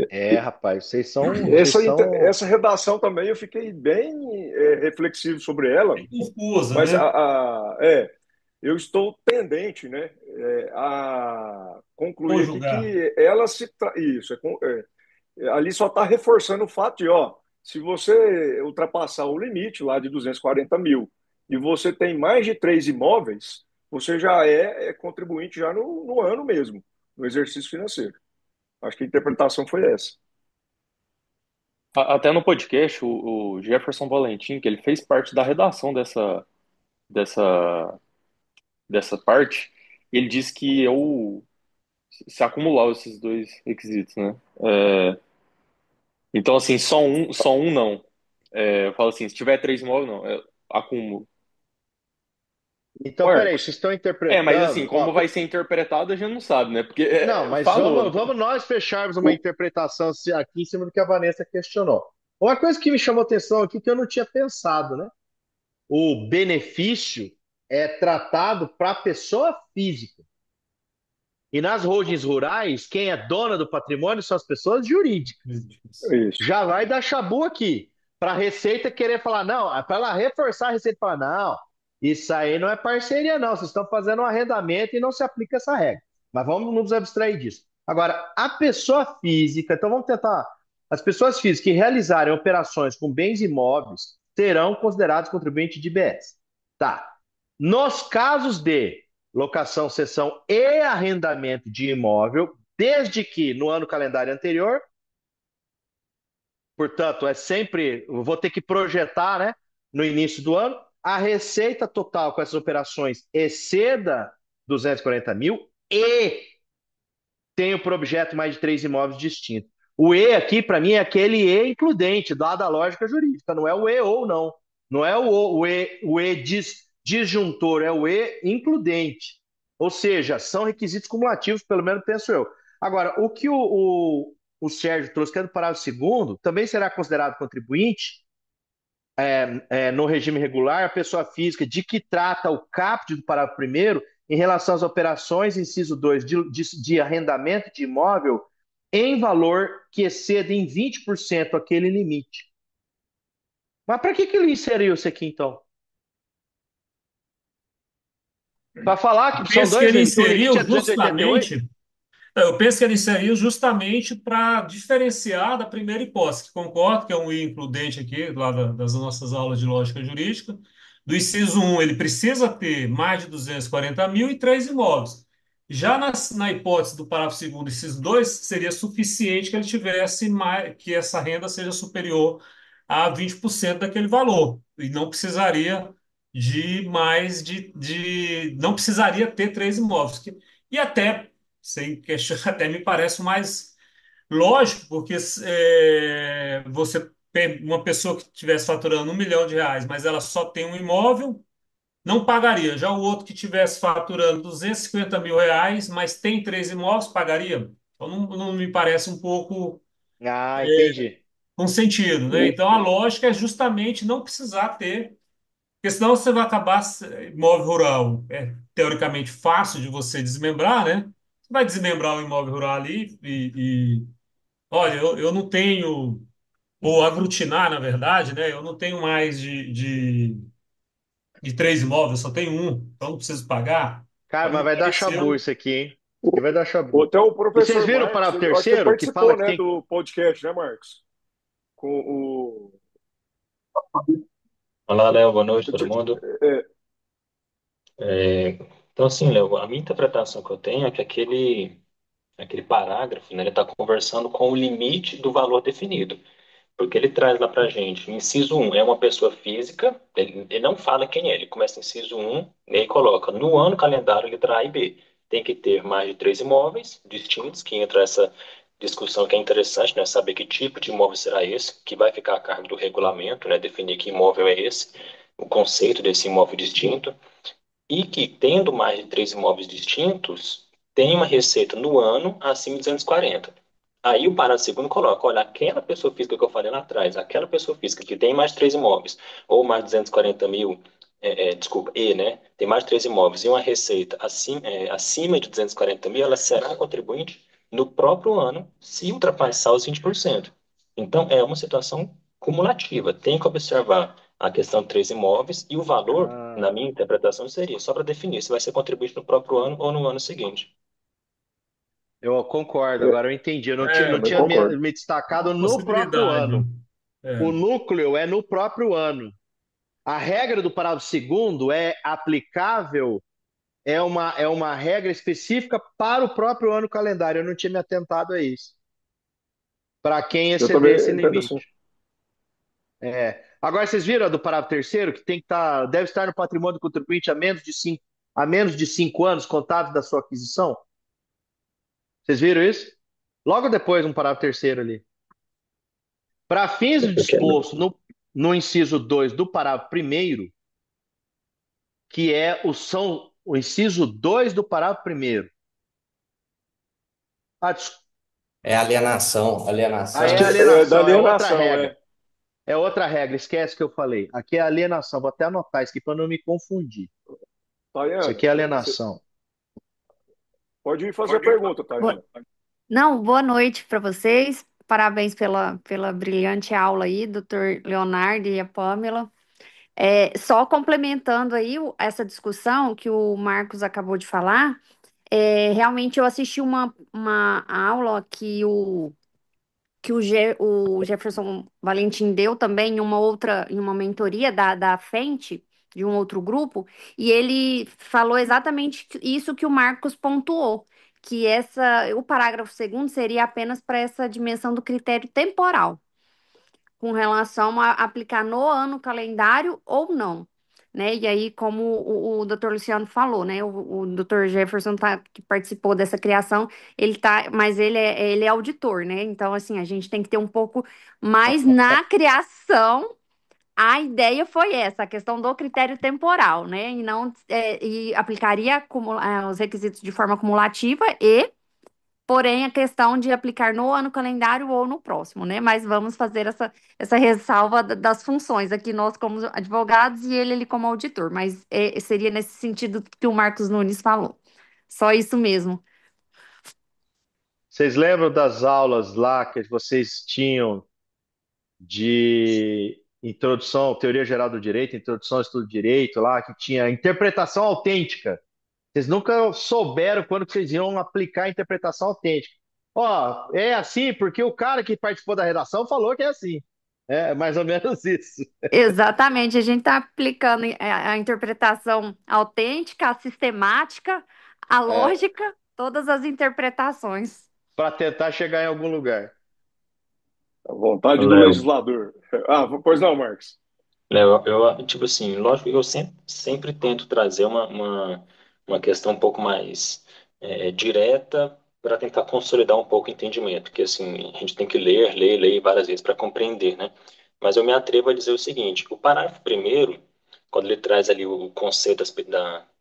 Speaker 3: É, rapaz, vocês
Speaker 2: Essa,
Speaker 3: são.
Speaker 2: essa redação também eu fiquei bem reflexivo sobre ela,
Speaker 5: É confusa,
Speaker 2: mas
Speaker 5: né?
Speaker 2: eu estou tendente, né, a concluir aqui
Speaker 5: Conjugar.
Speaker 2: que ela isso, ali só está reforçando o fato de, ó, se você ultrapassar o limite lá de 240 mil e você tem mais de três imóveis, você já é contribuinte já no ano mesmo, no exercício financeiro. Acho que a interpretação foi essa.
Speaker 6: Até no podcast, o Jefferson Valentim, que ele fez parte da redação dessa, dessa parte, ele disse que se acumular esses dois requisitos, né? Então, assim, só um não. Eu falo assim, se tiver três imóveis, não. Acúmulo.
Speaker 3: Então, peraí,
Speaker 2: Marcos,
Speaker 3: vocês estão
Speaker 6: Mas assim,
Speaker 3: interpretando. Ó,
Speaker 6: como vai ser interpretado, a gente não sabe, né? Porque
Speaker 3: não, mas
Speaker 6: falou.
Speaker 3: vamos nós fecharmos uma
Speaker 2: o,
Speaker 3: interpretação aqui em cima do que a Vanessa questionou. Uma coisa que me chamou atenção aqui que eu não tinha pensado, né? O benefício é tratado para a pessoa física. E nas holdings rurais, quem é dona do patrimônio são as pessoas jurídicas.
Speaker 2: isso.
Speaker 3: Já vai dar chabu aqui. Para a Receita querer falar, não, para ela reforçar a Receita falar, não, isso aí não é parceria, não. Vocês estão fazendo um arrendamento e não se aplica essa regra. Mas vamos nos abstrair disso. Agora, a pessoa física, então vamos tentar. As pessoas físicas que realizarem operações com bens imóveis serão considerados contribuintes de IBS. Tá. Nos casos de locação, cessão e arrendamento de imóvel, desde que no ano calendário anterior. Portanto, é sempre, eu vou ter que projetar, né, no início do ano, a receita total com essas operações exceda 240 mil e tenho por objeto mais de três imóveis distintos. O E aqui, para mim, é aquele E includente, dada a lógica jurídica, não é o E ou não. Não é o E disjuntor, é o E includente. Ou seja, são requisitos cumulativos, pelo menos penso eu. Agora, o que o Sérgio trouxe, que é do parágrafo segundo, também será considerado contribuinte no regime regular, a pessoa física de que trata o caput do parágrafo primeiro em relação às operações, inciso 2 de arrendamento de imóvel em valor que exceda em 20% aquele limite. Mas para que ele inseriu isso aqui, então? Para falar
Speaker 5: Eu
Speaker 3: que são
Speaker 5: penso que
Speaker 3: dois
Speaker 5: ele
Speaker 3: limites, o limite
Speaker 5: inseriu
Speaker 3: é 288?
Speaker 5: justamente. Eu penso que ele inseriu justamente para diferenciar da primeira hipótese, que concordo que é um I includente aqui, lá das nossas aulas de lógica jurídica. Do inciso um, ele precisa ter mais de 240 mil e três imóveis. Já na hipótese do parágrafo segundo, inciso 2, seria suficiente que ele tivesse mais, que essa renda seja superior a 20% daquele valor. E não precisaria de mais não precisaria ter três imóveis. E até sem questionar, até me parece mais lógico, porque uma pessoa que estivesse faturando R$ 1 milhão, mas ela só tem um imóvel, não pagaria. Já o outro que estivesse faturando R$ 250 mil, mas tem três imóveis, pagaria. Então não me parece um pouco
Speaker 3: Ah, entendi.
Speaker 5: com sentido, né? Então a lógica é justamente não precisar ter, porque senão você vai acabar, imóvel rural é teoricamente fácil de você desmembrar, né? Você vai desmembrar o imóvel rural ali olha, eu não tenho, ou aglutinar, na verdade, né? Eu não tenho mais de três imóveis, só tenho um, então não preciso pagar.
Speaker 3: Cara,
Speaker 5: Pode
Speaker 3: mas
Speaker 5: me
Speaker 3: vai dar
Speaker 5: parecer
Speaker 3: chabu isso aqui, hein? Isso aqui
Speaker 2: O-
Speaker 3: vai dar chabu.
Speaker 2: Até o
Speaker 3: E vocês
Speaker 2: professor
Speaker 3: viram o
Speaker 2: Marcos,
Speaker 3: parágrafo
Speaker 2: eu acho que ele
Speaker 3: terceiro, que fala
Speaker 2: participou,
Speaker 3: que
Speaker 2: né,
Speaker 3: tem.
Speaker 2: do podcast, né, Marcos? Com o.
Speaker 9: Olá, Léo, boa noite, todo mundo.
Speaker 2: É,
Speaker 9: É, então, assim, Léo, a minha interpretação que eu tenho é que aquele parágrafo, né, ele está conversando com o limite do valor definido, porque ele traz lá para gente, inciso um é uma pessoa física, ele não fala quem é, ele começa inciso um e aí coloca, no ano calendário, letra A e B, tem que ter mais de três imóveis distintos, que entra essa discussão que é interessante, né, saber que tipo de imóvel será esse, que vai ficar a cargo do regulamento, né, definir que imóvel é esse, o conceito desse imóvel distinto, e que, tendo mais de três imóveis distintos, tem uma receita no ano acima de 240. Aí o parágrafo segundo coloca, olha, aquela pessoa física que eu falei lá atrás, aquela pessoa física que tem mais de três imóveis, ou mais de 240 mil, desculpa, né, tem mais de três imóveis e uma receita acima de 240 mil, ela será contribuinte no próprio ano, se ultrapassar os 20%. Então, é uma situação cumulativa. Tem que observar a questão de três imóveis e o valor,
Speaker 3: Ah,
Speaker 9: na minha interpretação, seria só para definir se vai ser contribuinte no próprio ano ou no ano seguinte.
Speaker 3: eu concordo,
Speaker 2: é,
Speaker 3: agora eu entendi. Eu não
Speaker 2: também
Speaker 3: tinha
Speaker 2: concordo.
Speaker 3: me destacado
Speaker 5: uma
Speaker 3: no próprio
Speaker 5: possibilidade.
Speaker 3: ano. O
Speaker 5: É.
Speaker 3: núcleo é no próprio ano. A regra do parágrafo segundo é aplicável, é uma regra específica para o próprio ano calendário. Eu não tinha me atentado a isso. Para quem
Speaker 2: Eu
Speaker 3: exceder esse
Speaker 2: também entendo assim.
Speaker 3: limite. Agora, vocês viram a do parágrafo terceiro, que tem que estar, deve estar no patrimônio do contribuinte há menos de cinco anos contados da sua aquisição? Vocês viram isso? Logo depois, um parágrafo terceiro ali. Para fins do disposto no inciso 2 do parágrafo primeiro, que são o inciso 2 do parágrafo primeiro. Ah,
Speaker 1: É alienação,
Speaker 3: é
Speaker 2: Acho que
Speaker 1: alienação.
Speaker 2: é da
Speaker 3: alienação, é outra
Speaker 2: alienação,
Speaker 3: regra.
Speaker 2: é.
Speaker 3: É outra regra, esquece que eu falei. Aqui é alienação, vou até anotar isso aqui para não me confundir. Isso
Speaker 2: Tayane,
Speaker 3: aqui é
Speaker 2: você
Speaker 3: alienação.
Speaker 2: pode fazer a pergunta,
Speaker 10: Boa-
Speaker 2: Tayane.
Speaker 10: Não, boa noite para vocês. Parabéns pela brilhante aula aí, doutor Leonardo e a Pamela. Só complementando aí essa discussão que o Marcos acabou de falar, realmente eu assisti uma aula que o Jefferson Valentim deu também em uma mentoria da Fente, de um outro grupo, e ele falou exatamente isso que o Marcos pontuou, que o parágrafo segundo seria apenas para essa dimensão do critério temporal com relação a aplicar no ano calendário ou não, né? E aí, como o Dr. Luciano falou, né? O Dr. Jefferson que participou dessa criação, mas ele é auditor, né? Então, assim, a gente tem que ter um pouco mais na criação. A ideia foi essa, a questão do critério temporal, né? E não e aplicaria os requisitos de forma cumulativa e porém a questão de aplicar no ano calendário ou no próximo, né? Mas vamos fazer essa ressalva das funções aqui, nós como advogados e ele como auditor, mas seria nesse sentido que o Marcos Nunes falou. Só isso mesmo.
Speaker 3: Vocês lembram das aulas lá que vocês tinham de introdução, teoria geral do direito, introdução ao estudo do direito lá, que tinha interpretação autêntica? Vocês nunca souberam quando que vocês iam aplicar a interpretação autêntica. Ó, é assim porque o cara que participou da redação falou que é assim. É mais ou menos isso.
Speaker 10: Exatamente, a gente está aplicando a interpretação autêntica, a sistemática, a
Speaker 3: É,
Speaker 10: lógica, todas as interpretações.
Speaker 3: para tentar chegar em algum lugar.
Speaker 2: A vontade do
Speaker 9: Léo,
Speaker 2: legislador. Ah, pois não, Marcos.
Speaker 9: Léo, tipo assim, lógico que eu sempre tento trazer uma questão um pouco mais direta para tentar consolidar um pouco o entendimento, porque assim, a gente tem que ler várias vezes para compreender, né? Mas eu me atrevo a dizer o seguinte, o parágrafo primeiro, quando ele traz ali o conceito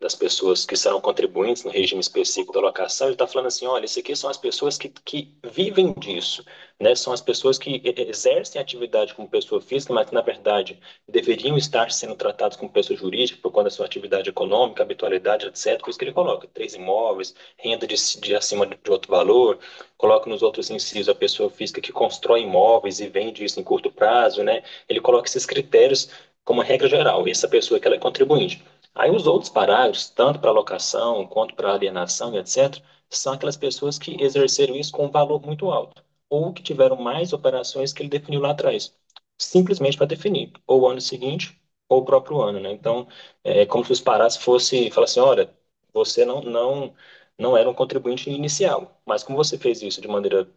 Speaker 9: das pessoas que serão contribuintes no regime específico da locação, ele está falando assim, olha, isso aqui são as pessoas que vivem disso, né? São as pessoas que exercem atividade como pessoa física, mas que, na verdade, deveriam estar sendo tratados como pessoa jurídica por conta da sua atividade econômica, habitualidade, etc. Por isso que ele coloca três imóveis, renda de acima de outro valor, coloca nos outros incisos a pessoa física que constrói imóveis e vende isso em curto prazo, né? Ele coloca esses critérios como regra geral, e essa pessoa que ela é contribuinte. Aí os outros parágrafos, tanto para locação quanto para alienação e etc., são aquelas pessoas que exerceram isso com um valor muito alto, ou que tiveram mais operações que ele definiu lá atrás, simplesmente para definir, ou o ano seguinte, ou o próprio ano, né? Então, é como se os parágrafos fosse falar assim, olha, você não era um contribuinte inicial, mas como você fez isso de maneira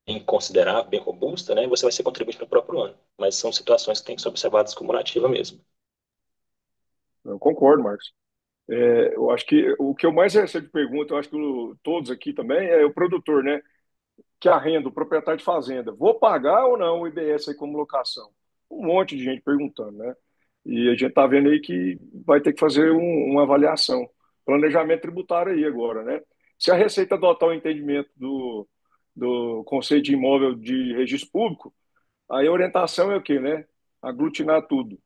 Speaker 9: bem considerável, bem robusta, né, você vai ser contribuinte no próprio ano. Mas são situações que têm que ser observadas cumulativa mesmo.
Speaker 2: Eu concordo, Marcos. Eu acho que o que eu mais recebo de pergunta, eu acho que todos aqui também, é o produtor, né? Que arrenda, o proprietário de fazenda. Vou pagar ou não o IBS aí como locação? Um monte de gente perguntando, né? E a gente está vendo aí que vai ter que fazer uma avaliação, planejamento tributário aí agora, né? Se a Receita adotar o entendimento do conceito de imóvel de registro público, aí a orientação é o quê, né? Aglutinar tudo.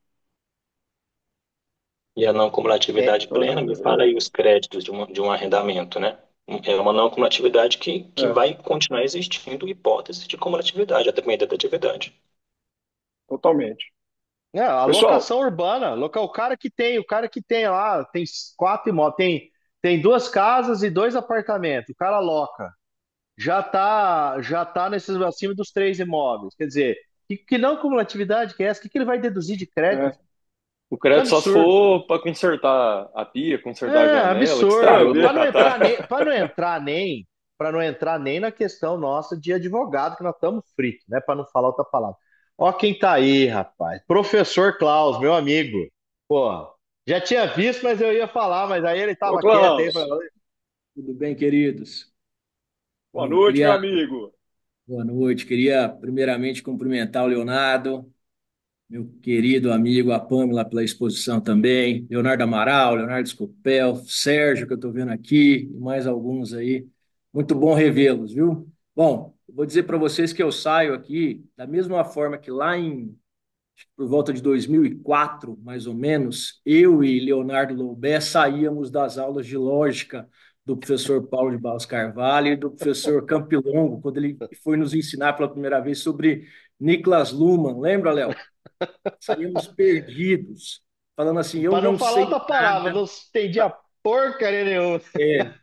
Speaker 9: E a não
Speaker 3: É,
Speaker 9: cumulatividade
Speaker 2: Então,
Speaker 9: plena, me fala aí os créditos de um arrendamento, né? É uma não cumulatividade que
Speaker 2: é,
Speaker 9: vai continuar existindo hipótese de cumulatividade, a depender da atividade.
Speaker 2: totalmente.
Speaker 3: a
Speaker 2: Pessoal,
Speaker 3: locação urbana, o cara que tem lá, tem quatro imóveis, tem duas casas e dois apartamentos, o cara loca, já tá nesses acima dos três imóveis. Quer dizer, que não cumulatividade que é essa? Que ele vai deduzir de crédito?
Speaker 2: é,
Speaker 6: O
Speaker 3: É
Speaker 6: crédito só se
Speaker 3: absurdo.
Speaker 6: for para consertar a pia, consertar a
Speaker 3: É
Speaker 6: janela, que
Speaker 3: absurdo.
Speaker 6: estragou do
Speaker 2: ver,
Speaker 6: locatário.
Speaker 3: Para não entrar nem na questão nossa de advogado, que nós estamos fritos, né? Para não falar outra palavra. Ó quem tá aí, rapaz. Professor Klaus, meu amigo. Pô, já tinha visto, mas eu ia falar, mas aí ele
Speaker 2: ô
Speaker 3: tava quieto aí.
Speaker 2: Klaus,
Speaker 11: Tudo bem, queridos?
Speaker 2: boa
Speaker 11: Bom,
Speaker 2: noite, meu
Speaker 11: queria,
Speaker 2: amigo.
Speaker 11: boa noite. Queria primeiramente cumprimentar o Leonardo, meu querido amigo, a Pâmela pela exposição também, Leonardo Amaral, Leonardo Scopel, Sérgio, que eu estou vendo aqui, e mais alguns aí. Muito bom revê-los, viu? Bom, eu vou dizer para vocês que eu saio aqui da mesma forma que lá por volta de 2004, mais ou menos, eu e Leonardo Loubet saíamos das aulas de lógica do professor Paulo de Barros Carvalho e do professor Campilongo, quando ele foi nos ensinar pela primeira vez sobre Niklas Luhmann. Lembra, Léo? Saímos perdidos, falando assim: eu
Speaker 3: Para não
Speaker 11: não
Speaker 3: falar
Speaker 11: sei
Speaker 3: outra palavra,
Speaker 11: nada.
Speaker 3: não entendia porcaria nenhuma.
Speaker 11: É,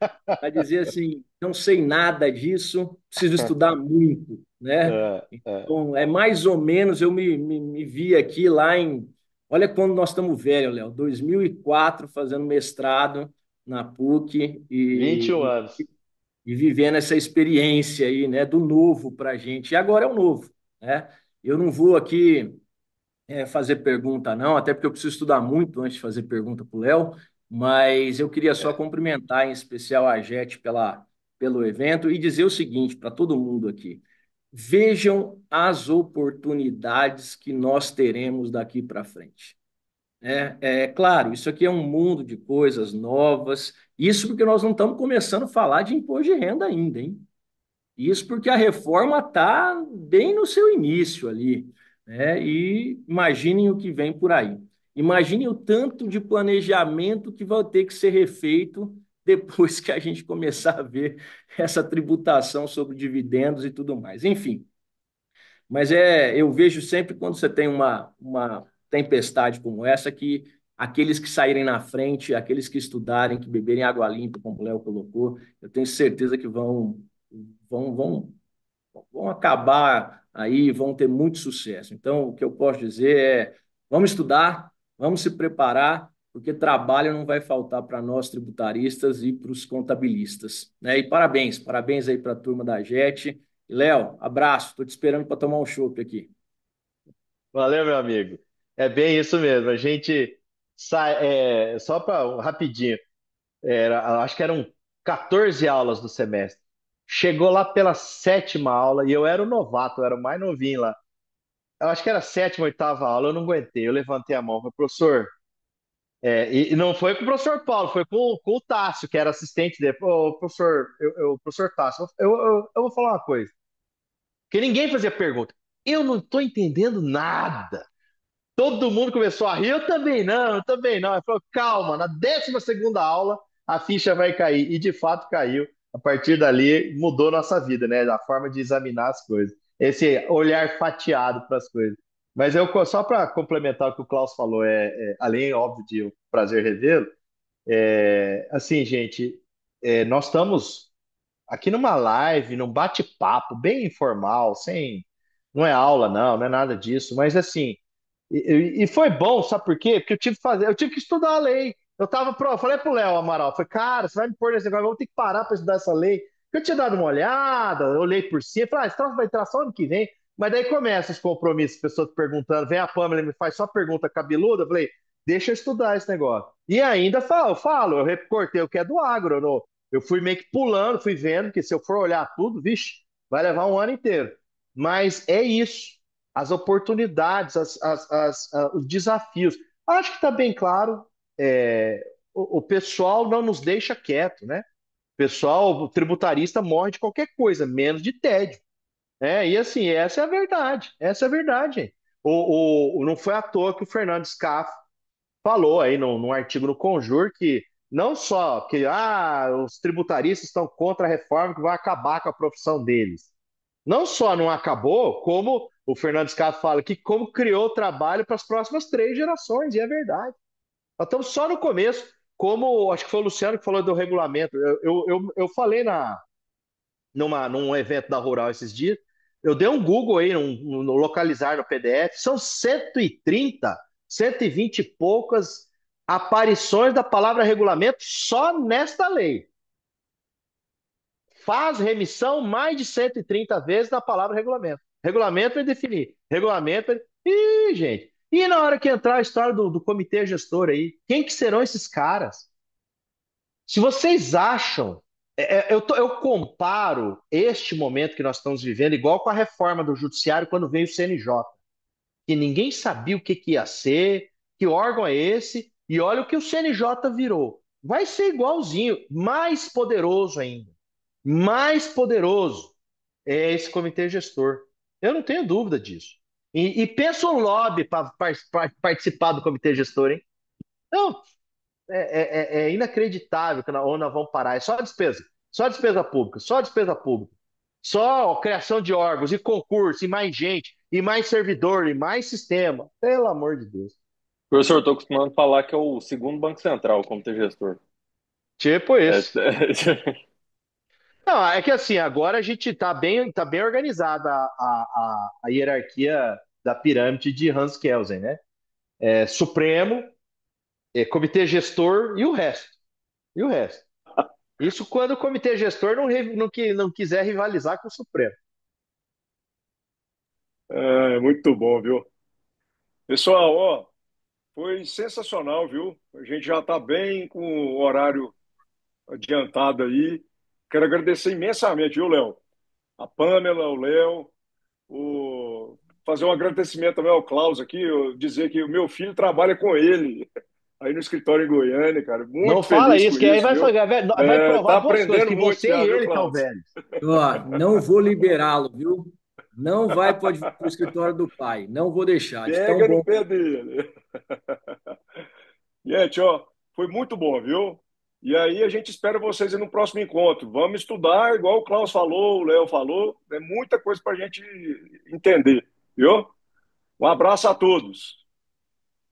Speaker 11: para dizer assim, não sei nada disso, preciso estudar muito, né?
Speaker 3: É, é.
Speaker 11: Então, é mais ou menos, eu me vi aqui lá olha quando nós estamos velhos, Léo, 2004, fazendo mestrado na PUC
Speaker 3: 21 anos.
Speaker 11: e vivendo essa experiência aí, né, do novo para a gente. E agora é o novo, né? Eu não vou aqui fazer pergunta, não, até porque eu preciso estudar muito antes de fazer pergunta para o Léo, mas eu queria só
Speaker 3: É.
Speaker 11: cumprimentar em especial a JET pelo evento e dizer o seguinte para todo mundo aqui: vejam as oportunidades que nós teremos daqui para frente. É claro, isso aqui é um mundo de coisas novas. Isso porque nós não estamos começando a falar de imposto de renda ainda, hein? Isso porque a reforma está bem no seu início ali, né? E imaginem o que vem por aí. Imaginem o tanto de planejamento que vai ter que ser refeito depois que a gente começar a ver essa tributação sobre dividendos e tudo mais. Enfim, mas eu vejo sempre quando você tem uma tempestade como essa que aqueles que saírem na frente, aqueles que estudarem, que beberem água limpa, como o Léo colocou, eu tenho certeza que vão, vão, vão acabar aí, vão ter muito sucesso. Então, o que eu posso dizer é: vamos estudar, vamos se preparar, porque trabalho não vai faltar para nós tributaristas e para os contabilistas, né? E parabéns, parabéns aí para a turma da JET. E, Léo, abraço, estou te esperando para tomar um chopp aqui.
Speaker 3: Valeu, meu amigo. É bem isso mesmo. A gente sai, só para rapidinho, acho que eram 14 aulas do semestre. Chegou lá pela sétima aula e eu era o novato, eu era o mais novinho lá. Eu acho que era a sétima, oitava aula, eu não aguentei. Eu levantei a mão, falei, professor. E não foi com o professor Paulo, foi com o Tássio, que era assistente dele. Ô, professor, professor Tássio, eu vou falar uma coisa. Porque ninguém fazia pergunta. Eu não estou entendendo nada. Todo mundo começou a rir, eu também não. Ele falou, calma, na 12ª aula a ficha vai cair. E de fato caiu. A partir dali mudou nossa vida, né? A forma de examinar as coisas. Esse olhar fatiado para as coisas. Mas só para complementar o que o Klaus falou, além, óbvio, de um prazer revê-lo, assim, gente, nós estamos aqui numa live, num bate-papo bem informal, sem. Não é aula, não é nada disso, mas assim. E foi bom, sabe por quê? Porque eu tive que estudar a lei. Falei pro Léo Amaral, falei, cara, você vai me pôr nesse negócio, vamos ter que parar para estudar essa lei. Eu tinha dado uma olhada, eu olhei por cima, falei, esse troço vai entrar só ano que vem. Mas daí começa os compromissos, pessoas perguntando, vem a Pamela e me faz só pergunta cabeluda, eu falei, deixa eu estudar esse negócio. E ainda eu recortei o que é do agro, eu fui meio que pulando, fui vendo que se eu for olhar tudo, vixe, vai levar um ano inteiro. Mas é isso as oportunidades, os desafios. Acho que está bem claro, o pessoal não nos deixa quieto, né? O pessoal, o tributarista morre de qualquer coisa, menos de tédio. E assim, essa é a verdade, gente. Não foi à toa que o Fernando Scaff falou aí num artigo no Conjur que não só que os tributaristas estão contra a reforma que vai acabar com a profissão deles. Não só não acabou, como o Fernando Scaff fala que como criou trabalho para as próximas 3 gerações, e é verdade. Nós estamos só no começo, como acho que foi o Luciano que falou do regulamento. Eu falei num evento da Rural esses dias, eu dei um Google aí, no localizar no PDF, são 130, 120 e poucas aparições da palavra regulamento só nesta lei. Faz remissão mais de 130 vezes na palavra regulamento. Regulamento é definir. Regulamento é. Ih, gente. E na hora que entrar a história do comitê gestor aí, quem que serão esses caras? Se vocês acham. Eu comparo este momento que nós estamos vivendo igual com a reforma do judiciário quando veio o CNJ, que ninguém sabia o que, que ia ser, que órgão é esse, e olha o que o CNJ virou. Vai ser igualzinho, mais poderoso ainda. Mais poderoso é esse comitê gestor. Eu não tenho dúvida disso. E pensa um lobby para participar do comitê gestor, hein? Não, é inacreditável que onde nós vamos parar. É só despesa pública, só despesa pública. Só criação de órgãos e concurso, e mais gente, e mais servidor, e mais sistema. Pelo amor de Deus.
Speaker 6: Professor, estou acostumado a falar que é o segundo Banco Central como ter gestor.
Speaker 3: Tipo
Speaker 6: É,
Speaker 3: isso. Não, é que assim, agora a gente tá bem organizada a hierarquia da pirâmide de Hans Kelsen, né? Supremo, comitê gestor e o resto. E o resto. Isso quando o comitê gestor não quiser rivalizar com o Supremo.
Speaker 2: Muito bom, viu? Pessoal, ó, foi sensacional, viu? A gente já está bem com o horário adiantado aí. Quero agradecer imensamente, viu, Léo? A Pamela, o Léo, o fazer um agradecimento também ao Klaus aqui, eu dizer que o meu filho trabalha com ele aí no escritório em Goiânia, cara.
Speaker 3: Não
Speaker 2: Muito
Speaker 3: fala
Speaker 2: feliz com
Speaker 3: isso, que aí
Speaker 2: isso,
Speaker 3: vai,
Speaker 2: viu?
Speaker 3: vai
Speaker 2: Tá
Speaker 3: provar duas coisas,
Speaker 2: aprendendo
Speaker 3: que
Speaker 2: muito
Speaker 3: você
Speaker 2: já,
Speaker 3: e
Speaker 2: viu,
Speaker 3: ele estão
Speaker 2: Klaus?
Speaker 3: velhos.
Speaker 11: Ó, não vou liberá-lo, viu? Não vai para o escritório do pai. Não vou deixar. De tão
Speaker 2: Pega no
Speaker 11: bom.
Speaker 2: pé dele. Gente, ó, foi muito bom, viu? E aí a gente espera vocês aí no próximo encontro. Vamos estudar, igual o Klaus falou, o Léo falou. É muita coisa para a gente entender, viu? Um abraço a todos.